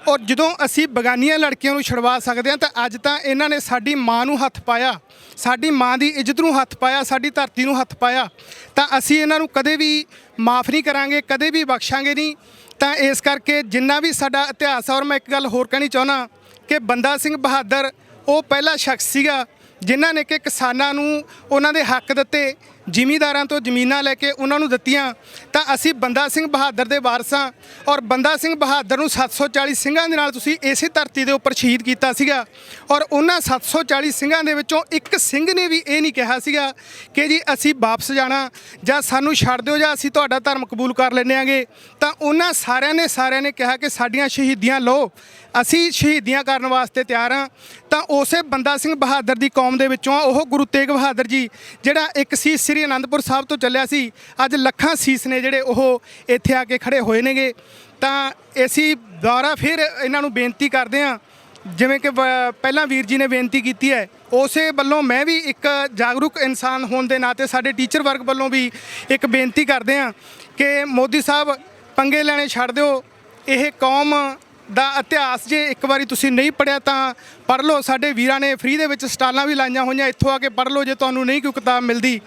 ਔਰ ਜਦੋਂ ਅਸੀਂ ਬਗਾਨੀਆਂ ਲੜਕੀਆਂ ਨੂੰ ਛੁਡਵਾ ਸਕਦੇ ਹਾਂ ਤਾਂ ਅੱਜ ਤਾਂ ਇਹਨਾਂ ਨੇ ਸਾਡੀ ਮਾਂ ਨੂੰ ਹੱਥ ਪਾਇਆ, ਸਾਡੀ ਮਾਂ ਦੀ ਇੱਜ਼ਤ ਨੂੰ ਹੱਥ ਪਾਇਆ, ਸਾਡੀ ਧਰਤੀ ਨੂੰ ਹੱਥ ਪਾਇਆ, ਤਾਂ ਅਸੀਂ ਇਹਨਾਂ ਨੂੰ ਕਦੇ ਵੀ ਮਾਫ ਨਹੀਂ ਕਰਾਂਗੇ, ਕਦੇ ਵੀ ਬਖਸ਼ਾਂਗੇ ਨਹੀਂ। ਤਾਂ ਇਸ ਕਰਕੇ ਜਿੰਨਾ ਵੀ ਸਾਡਾ ਇਤਿਹਾਸ ਆ, ਔਰ ਮੈਂ ਇੱਕ ਗੱਲ ਹੋਰ ਕਹਿਣੀ ਚਾਹੁੰਦਾ ਕਿ ਬੰਦਾ ਸਿੰਘ ਬਹਾਦਰ ਉਹ ਪਹਿਲਾ ਸ਼ਖਸ ਸੀਗਾ ਜਿਨ੍ਹਾਂ ਨੇ ਕਿ ਕਿਸਾਨਾਂ ਨੂੰ ਉਹਨਾਂ ਦੇ ਹੱਕ ਦਿੱਤੇ, ਜ਼ਿਮੀਂਦਾਰਾਂ ਤੋਂ ਜ਼ਮੀਨਾਂ ਲੈ ਕੇ ਉਹਨਾਂ ਨੂੰ ਦਿੱਤੀਆਂ। ਤਾਂ ਅਸੀਂ ਬੰਦਾ ਸਿੰਘ ਬਹਾਦਰ ਦੇ ਵਾਰਸਾਂ, ਔਰ ਬੰਦਾ ਸਿੰਘ ਬਹਾਦਰ ਨੂੰ 740 ਸਿੰਘਾਂ ਦੇ ਨਾਲ ਤੁਸੀਂ ਇਸੇ ਧਰਤੀ ਦੇ ਉੱਪਰ ਸ਼ਹੀਦ ਕੀਤਾ ਸੀਗਾ। ਔਰ ਉਹਨਾਂ 740 ਸਿੰਘਾਂ ਦੇ ਵਿੱਚੋਂ ਇੱਕ ਸਿੰਘ ਨੇ ਵੀ ਇਹ ਨਹੀਂ ਕਿਹਾ ਸੀਗਾ ਕਿ ਜੀ ਅਸੀਂ ਵਾਪਸ ਜਾਣਾ ਜਾਂ ਸਾਨੂੰ ਛੱਡ ਦਿਓ ਜਾਂ ਅਸੀਂ ਤੁਹਾਡਾ ਧਰਮ ਕਬੂਲ ਕਰ ਲੈਂਦੇ ਆਂਗੇ। ਤਾਂ ਉਹਨਾਂ ਸਾਰਿਆਂ ਨੇ ਕਿਹਾ ਕਿ ਸਾਡੀਆਂ ਸ਼ਹੀਦੀਆਂ ਲਓ, ਅਸੀਂ ਸ਼ਹੀਦੀਆਂ ਕਰਨ ਵਾਸਤੇ ਤਿਆਰ ਹਾਂ। ਤਾਂ ਉਸੇ ਬੰਦਾ ਸਿੰਘ ਬਹਾਦਰ ਦੀ ਕੌਮ ਦੇ ਵਿੱਚੋਂ ਉਹ ਗੁਰੂ ਤੇਗ ਬਹਾਦਰ ਜੀ ਜਿਹੜਾ ਇੱਕ ਸੀਸ ਸ੍ਰੀ ਅਨੰਦਪੁਰ ਸਾਹਿਬ ਤੋਂ ਚੱਲਿਆ ਸੀ, ਅੱਜ ਲੱਖਾਂ ਸੀਸ ਨੇ ਜਿਹੜੇ ਉਹ ਇੱਥੇ ਆ ਕੇ ਖੜੇ ਹੋਏ ਨੇਗੇ। ਤਾਂ ਅਸੀਂ ਦੁਬਾਰਾ ਫਿਰ ਇਹਨਾਂ ਨੂੰ ਬੇਨਤੀ ਕਰਦੇ ਹਾਂ, ਜਿਵੇਂ ਕਿ ਪਹਿਲਾਂ ਵੀਰ ਜੀ ਨੇ ਬੇਨਤੀ ਕੀਤੀ ਹੈ, ਉਸੇ ਵੱਲੋਂ ਮੈਂ ਵੀ ਇੱਕ ਜਾਗਰੂਕ ਇਨਸਾਨ ਹੋਣ ਦੇ ਨਾਤੇ ਸਾਡੇ ਟੀਚਰ ਵਰਗ ਵੱਲੋਂ ਵੀ ਇੱਕ ਬੇਨਤੀ ਕਰਦੇ ਹਾਂ ਕਿ ਮੋਦੀ ਸਾਹਿਬ ਪੰਗੇ ਲੈਣੇ ਛੱਡ ਦਿਓ। ਇਹ ਕੌਮ ਦਾ ਇਤਿਹਾਸ ਜੇ ਇੱਕ ਵਾਰੀ ਤੁਸੀਂ ਨਹੀਂ ਪੜ੍ਹਿਆ ਤਾਂ ਪੜ੍ਹ ਲਓ। ਸਾਡੇ ਵੀਰਾਂ ਨੇ ਫ੍ਰੀ ਦੇ ਵਿੱਚ ਸਟਾਲਾਂ ਵੀ ਲਾਈਆਂ ਹੋਈਆਂ, ਇੱਥੋਂ ਆ ਕੇ ਪੜ੍ਹ ਲਓ ਜੇ ਤੁਹਾਨੂੰ ਨਹੀਂ ਕੋਈ ਕਿਤਾਬ ਮਿਲਦੀ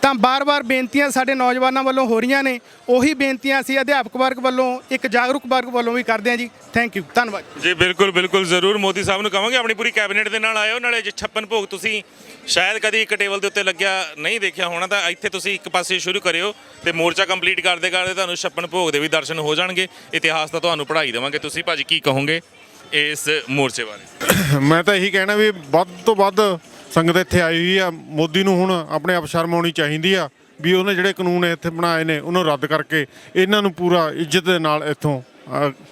ਤਾਂ। ਬਾਰ-ਬਾਰ ਬੇਨਤੀਆਂ ਸਾਡੇ ਨੌਜਵਾਨਾਂ ਵੱਲੋਂ ਹੋ ਰਹੀਆਂ ਨੇ, ਉਹੀ ਬੇਨਤੀਆਂ ਅਸੀਂ ਅਧਿਆਪਕ ਵਰਗ ਵੱਲੋਂ, ਇੱਕ ਜਾਗਰੂਕ ਵਰਗ ਵੱਲੋਂ ਵੀ ਕਰਦੇ ਹਾਂ ਜੀ। ਥੈਂਕ ਯੂ, ਧੰਨਵਾਦ ਜੀ। ਬਿਲਕੁਲ ਬਿਲਕੁਲ ਜ਼ਰੂਰ ਮੋਦੀ ਸਾਹਿਬ ਨੂੰ ਕਹਾਂਗੇ ਆਪਣੀ ਪੂਰੀ ਕੈਬਨਿਟ ਦੇ ਨਾਲ ਆਇਓ। ਨਾਲੇ 56 ਭੋਗ ਤੁਸੀਂ ਸ਼ਾਇਦ ਕਦੀ ਇੱਕ ਟੇਬਲ ਦੇ ਉੱਤੇ ਲੱਗਿਆ ਨਹੀਂ ਦੇਖਿਆ ਹੋਣਾ, ਤਾਂ ਇੱਥੇ ਤੁਸੀਂ ਇੱਕ ਪਾਸੇ ਸ਼ੁਰੂ ਕਰਿਓ ਤੇ ਮੋਰਚਾ ਕੰਪਲੀਟ ਕਰਦੇ ਕਰਦੇ ਤੁਹਾਨੂੰ 56 ਭੋਗ ਦੇ ਵੀ ਦਰਸ਼ਨ ਹੋ ਜਾਣਗੇ। ਇਤਿਹਾਸ ਦਾ ਤੁਹਾਨੂੰ ਪੜ੍ਹਾਈ ਦੇਵਾਂਗੇ। ਤੁਸੀਂ ਭਾਜੀ ਕੀ ਕਹੋਗੇ ਇਸ ਮੋਰਚੇ ਬਾਰੇ? ਮੈਂ ਤਾਂ ਇਹੀ ਕਹਿਣਾ ਵੀ ਵੱਧ ਤੋਂ ਵੱਧ ਸੰਗਤ ਇੱਥੇ ਆਈ ਹੋਈ ਆ। ਮੋਦੀ ਨੂੰ ਹੁਣ ਆਪਣੇ ਆਪ ਸ਼ਰਮ ਆਉਣੀ ਚਾਹੀਦੀ ਆ ਵੀ ਉਹਨੇ ਜਿਹੜੇ ਕਾਨੂੰਨ ਇੱਥੇ ਬਣਾਏ ਨੇ ਉਹਨੂੰ ਰੱਦ ਕਰਕੇ ਇਹਨਾਂ ਨੂੰ ਪੂਰਾ ਇੱਜ਼ਤ ਦੇ ਨਾਲ ਇੱਥੋਂ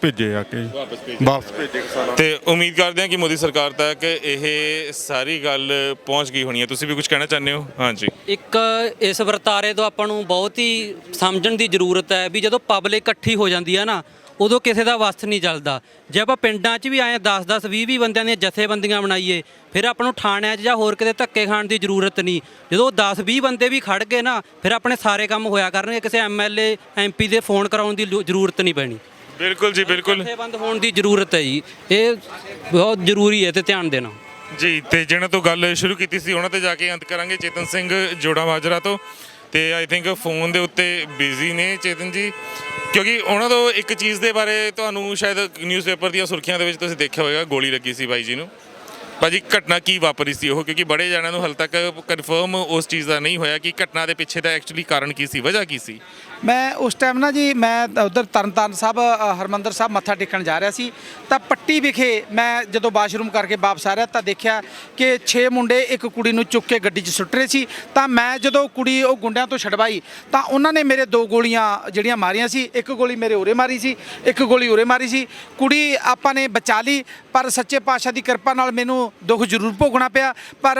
ਭੇਜੇ ਆ ਕੇ ਵਾਪਸ ਭੇਜੇ ਕਿਸਾਨਾਂ। ਤੇ ਉਮੀਦ ਕਰਦੇ ਹਾਂ ਕਿ ਮੋਦੀ ਸਰਕਾਰ ਤੱਕ ਇਹ ਸਾਰੀ ਗੱਲ ਪਹੁੰਚ ਗਈ ਹੋਣੀ ਹੈ। ਤੁਸੀਂ ਵੀ ਕੁਝ ਕਹਿਣਾ ਚਾਹੁੰਦੇ ਹੋ? ਹਾਂਜੀ, ਇੱਕ ਇਸ ਵਰਤਾਰੇ ਤੋਂ ਆਪਾਂ ਨੂੰ ਬਹੁਤ ਹੀ ਸਮਝਣ ਦੀ ਜ਼ਰੂਰਤ ਹੈ ਵੀ ਜਦੋਂ ਪਬਲਿਕ ਇਕੱਠੀ ਹੋ ਜਾਂਦੀ ਹੈ ਨਾ, ਉਦੋਂ ਕਿਸੇ ਦਾ ਵਸ ਨਹੀਂ ਚੱਲਦਾ। ਜੇ ਆਪਾਂ ਪਿੰਡਾਂ 'ਚ ਵੀ ਆਏ 10-10 20-20 ਬੰਦਿਆਂ ਦੀਆਂ ਜਥੇਬੰਦੀਆਂ ਬਣਾਈਏ, ਫਿਰ ਆਪਾਂ ਨੂੰ ਥਾਣਿਆਂ 'ਚ ਜਾਂ ਹੋਰ ਕਿਤੇ ਧੱਕੇ ਖਾਣ ਦੀ ਜ਼ਰੂਰਤ ਨਹੀਂ। ਜਦੋਂ 10-20 ਬੰਦੇ ਵੀ ਖੜ ਗਏ ਨਾ, ਫਿਰ ਆਪਣੇ ਸਾਰੇ ਕੰਮ ਹੋਇਆ ਕਰਨਗੇ। ਕਿਸੇ ਐਮਐਲਏ ਐਮਪੀ ਦੇ ਫੋਨ ਕਰਾਉਣ ਦੀ ਜ਼ਰੂਰਤ ਨਹੀਂ ਪੈਣੀ। ਬਿਲਕੁਲ ਜੀ, ਬਿਲਕੁਲ ਜਥੇਬੰਦ ਹੋਣ ਦੀ ਜ਼ਰੂਰਤ ਹੈ ਜੀ, ਇਹ ਬਹੁਤ ਜ਼ਰੂਰੀ ਹੈ ਤੇ ਧਿਆਨ ਦੇਣਾ ਜੀ। ਤੇ ਜਿਹਨਾਂ ਤੋਂ ਗੱਲ ਸ਼ੁਰੂ ਕੀਤੀ ਸੀ ਉਹਨਾਂ ਤੇ ਜਾ ਕੇ ਅੰਤ ਕਰਾਂਗੇ। ਚੇਤਨ ਸਿੰਘ ਜੋੜਾ ਮਾਜਰਾ ਤੋਂ, ਤੇ ਆਈ ਥਿੰਕ ਫੋਨ ਦੇ ਉੱਤੇ ਬਿਜ਼ੀ ਨੇ ਚੇਤਨ ਜੀ, ਕਿਉਂਕਿ ਉਹਨਾਂ ਤੋਂ ਇੱਕ ਚੀਜ਼ ਦੇ ਬਾਰੇ ਤੁਹਾਨੂੰ ਸ਼ਾਇਦ ਨਿਊਜ਼ਪੇਪਰ ਦੀਆਂ ਸੁਰਖੀਆਂ ਦੇ ਵਿੱਚ ਤੁਸੀਂ ਦੇਖਿਆ ਹੋਵੇਗਾ, ਗੋਲੀ ਲੱਗੀ ਸੀ ਬਾਈ ਜੀ ਨੂੰ। ਭਾਜੀ ਘਟਨਾ ਕੀ ਵਾਪਰੀ ਸੀ ਉਹ? ਕਿਉਂਕਿ ਬੜੇ ਜਣਿਆਂ ਨੂੰ ਹਾਲੇ ਤੱਕ ਕਨਫਰਮ ਉਸ ਚੀਜ਼ ਦਾ ਨਹੀਂ ਹੋਇਆ ਕਿ ਘਟਨਾ ਦੇ ਪਿੱਛੇ ਦਾ ਐਕਚੁਅਲੀ ਕਾਰਨ ਕੀ ਸੀ, ਵਜ੍ਹਾ ਕੀ ਸੀ। ਮੈਂ ਉਸ ਟਾਈਮ ਨਾ ਜੀ, ਮੈਂ ਉਧਰ ਤਰਨਤਾਰਨ ਸਾਹਿਬ ਹਰਮੰਦਰ ਸਾਹਿਬ ਮੱਥਾ ਟੇਕਣ ਜਾ ਰਿਹਾ ਸੀ, ਤਾਂ ਪੱਟੀ ਵਿਖੇ ਮੈਂ ਜਦੋਂ ਵਾਸ਼ਰੂਮ ਕਰਕੇ ਵਾਪਸ ਆ ਰਿਹਾ ਤਾਂ ਦੇਖਿਆ ਕਿ 6 ਮੁੰਡੇ ਇੱਕ ਕੁੜੀ ਨੂੰ ਚੁੱਕ ਕੇ ਗੱਡੀ 'ਚ ਸੁੱਟ ਰਹੇ ਸੀ। ਤਾਂ ਮੈਂ ਜਦੋਂ ਕੁੜੀ ਉਹ ਗੁੰਡਿਆਂ ਤੋਂ ਛਡਵਾਈ ਤਾਂ ਉਹਨਾਂ ਨੇ ਮੇਰੇ 2 ਗੋਲੀਆਂ ਜਿਹੜੀਆਂ ਮਾਰੀਆਂ ਸੀ, ਇੱਕ ਗੋਲੀ ਮੇਰੇ ਉਰੇ ਮਾਰੀ ਸੀ, ਇੱਕ ਗੋਲੀ ਉਰੇ ਮਾਰੀ ਸੀ। ਕੁੜੀ ਆਪਾਂ ਨੇ ਬਚਾ ਲਈ, ਪਰ ਸੱਚੇ ਪਾਤਸ਼ਾਹ ਦੀ ਕਿਰਪਾ ਨਾਲ ਮੈਨੂੰ ਦੁੱਖ ਜ਼ਰੂਰ ਭੋਗਣਾ ਪਿਆ, ਪਰ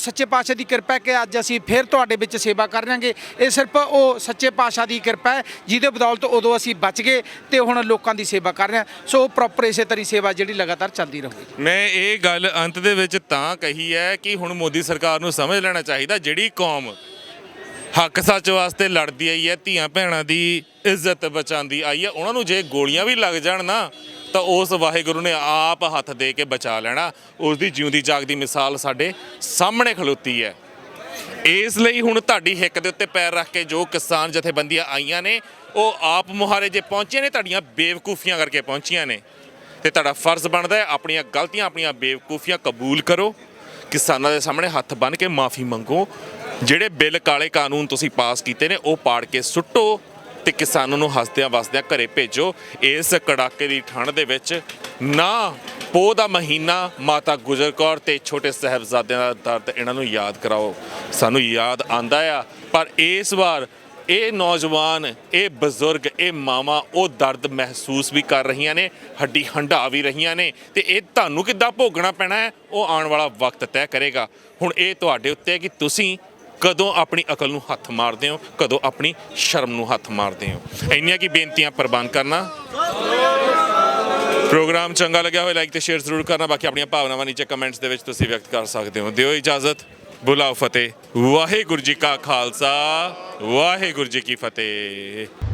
ਸੱਚੇ ਪਾਤਸ਼ਾਹ ਦੀ ਕਿਰਪਾ ਕਿ ਅੱਜ ਅਸੀਂ ਫਿਰ ਤੁਹਾਡੇ ਵਿੱਚ ਸੇਵਾ ਕਰ ਰਹਾਂਗੇ। ਇਹ ਸਿਰਫ ਉਹ ਸੱਚੇ ਪਾਤਸ਼ਾਹ ਦੀ ਕਿਰਪਾ ਹੈ ਜਿਹਦੇ ਬਦੌਲਤ ਉਦੋਂ ਅਸੀਂ ਬਚ ਗਏ ਤੇ ਹੁਣ ਲੋਕਾਂ ਦੀ ਸੇਵਾ ਕਰ ਰਹੇ ਹਾਂ। ਸੋ ਪ੍ਰੋਪਰ ਇਸੇ ਤਰ੍ਹਾਂ ਸੇਵਾ ਜਿਹੜੀ ਲਗਾਤਾਰ ਚੱਲਦੀ ਰਹੇਗੀ। ਮੈਂ ਇਹ ਗੱਲ ਅੰਤ ਦੇ ਵਿੱਚ ਤਾਂ ਕਹੀ ਹੈ ਕਿ ਹੁਣ ਮੋਦੀ ਸਰਕਾਰ ਨੂੰ ਸਮਝ ਲੈਣਾ ਚਾਹੀਦਾ, ਜਿਹੜੀ ਕੌਮ ਹੱਕ ਸੱਚ ਵਾਸਤੇ ਲੜਦੀ ਆਈ ਹੈ, ਧੀਆਂ ਭੈਣਾਂ ਦੀ ਇੱਜ਼ਤ ਬਚਾਉਂਦੀ ਆਈ ਹੈ, ਉਹਨਾਂ ਨੂੰ ਜੇ ਗੋਲੀਆਂ ਵੀ ਲੱਗ ਜਾਣ ਨਾ ਤਾਂ ਉਸ ਵਾਹਿਗੁਰੂ ਨੇ ਆਪ ਹੱਥ ਦੇ ਕੇ ਬਚਾ ਲੈਣਾ। ਉਸ ਦੀ ਜਿਉਂਦੀ ਜਾਗਦੀ ਮਿਸਾਲ ਸਾਡੇ ਸਾਹਮਣੇ ਖਲੋਤੀ ਹੈ। ਇਸ ਲਈ ਹੁਣ ਤੁਹਾਡੀ ਹਿੱਕ ਦੇ ਉੱਤੇ ਪੈਰ ਰੱਖ ਕੇ ਜੋ ਕਿਸਾਨ ਜਥੇਬੰਦੀਆਂ ਆਈਆਂ ਨੇ ਉਹ ਆਪ ਮੁਹਾਰੇ ਜੇ ਪਹੁੰਚੀਆਂ ਨੇ ਤੁਹਾਡੀਆਂ ਬੇਵਕੂਫੀਆਂ ਕਰਕੇ ਪਹੁੰਚੀਆਂ ਨੇ, ਤੇ ਤੁਹਾਡਾ ਫਰਜ਼ ਬਣਦਾ ਹੈ ਆਪਣੀਆਂ ਗਲਤੀਆਂ ਆਪਣੀਆਂ ਬੇਵਕੂਫੀਆਂ ਕਬੂਲ ਕਰੋ, ਕਿਸਾਨਾਂ ਦੇ ਸਾਹਮਣੇ ਹੱਥ ਬੰਨ੍ਹ ਕੇ ਮਾਫੀ ਮੰਗੋ, ਜਿਹੜੇ ਬਿੱਲ ਕਾਲੇ ਕਾਨੂੰਨ ਤੁਸੀਂ ਪਾਸ ਕੀਤੇ ਨੇ ਉਹ ਪਾੜ ਕੇ ਸੁੱਟੋ ਤੇ ਕਿਸਾਨਾਂ ਨੂੰ ਹੱਸਦਿਆਂ ਵਸਦਿਆਂ ਘਰੇ ਭੇਜੋ। ਇਸ ਕੜਾਕੇ ਦੀ ਠੰਡ ਦੇ ਵਿੱਚ ਨਾ ਪੋਹ ਦਾ ਮਹੀਨਾ ਮਾਤਾ ਗੁਜਰ ਕੌਰ ਤੇ ਛੋਟੇ ਸਾਹਿਬਜ਼ਾਦਿਆਂ ਦਾ ਦਰਦ ਇਹਨਾਂ ਨੂੰ ਯਾਦ ਕਰਾਓ। ਸਾਨੂੰ ਯਾਦ ਆਂਦਾ ਆ, ਪਰ ਇਸ ਵਾਰ ਇਹ ਨੌਜਵਾਨ, ਇਹ ਬਜ਼ੁਰਗ, ਇਹ ਮਾਵਾਂ ਉਹ ਦਰਦ ਮਹਿਸੂਸ ਵੀ ਕਰ ਰਹੀਆਂ ਨੇ, ਹੱਡੀ ਹੰਢਾ ਵੀ ਰਹੀਆਂ ਨੇ, ਤੇ ਇਹ ਤੁਹਾਨੂੰ ਕਿੱਦਾਂ ਭੋਗਣਾ ਪੈਣਾ ਹੈ ਉਹ ਆਉਣ ਵਾਲਾ ਵਕਤ ਤੈਅ ਕਰੇਗਾ। ਹੁਣ ਇਹ ਤੁਹਾਡੇ ਉੱਤੇ ਹੈ ਕਿ ਤੁਸੀਂ ਕਦੋਂ ਆਪਣੀ ਅਕਲ ਨੂੰ ਹੱਥ ਮਾਰਦੇ ਹੋ, ਕਦੋਂ ਆਪਣੀ ਸ਼ਰਮ ਨੂੰ ਹੱਥ ਮਾਰਦੇ ਹੋ। ਇੰਨੀਆਂ ਕੀ ਬੇਨਤੀਆਂ ਪ੍ਰਵਾਨ ਕਰਨਾ। ਪ੍ਰੋਗਰਾਮ ਚੰਗਾ ਲੱਗਿਆ ਹੋਵੇ ਲਾਈਕ ਤੇ ਸ਼ੇਅਰ ਜ਼ਰੂਰ ਕਰਨਾ। ਬਾਕੀ ਆਪਣੀਆਂ ਭਾਵਨਾਵਾਂ ਨੀਚੇ ਕਮੈਂਟਸ ਦੇ ਵਿੱਚ ਤੁਸੀਂ ਵਿਅਕਤ ਕਰ ਸਕਦੇ ਹੋ। ਦਿਓ ਇਜਾਜ਼ਤ, ਬੁਲਾਓ ਫਤਿਹ। ਵਾਹਿਗੁਰੂ ਜੀ ਕਾ ਖਾਲਸਾ, ਵਾਹਿਗੁਰੂ ਜੀ ਕੀ ਫਤਿਹ।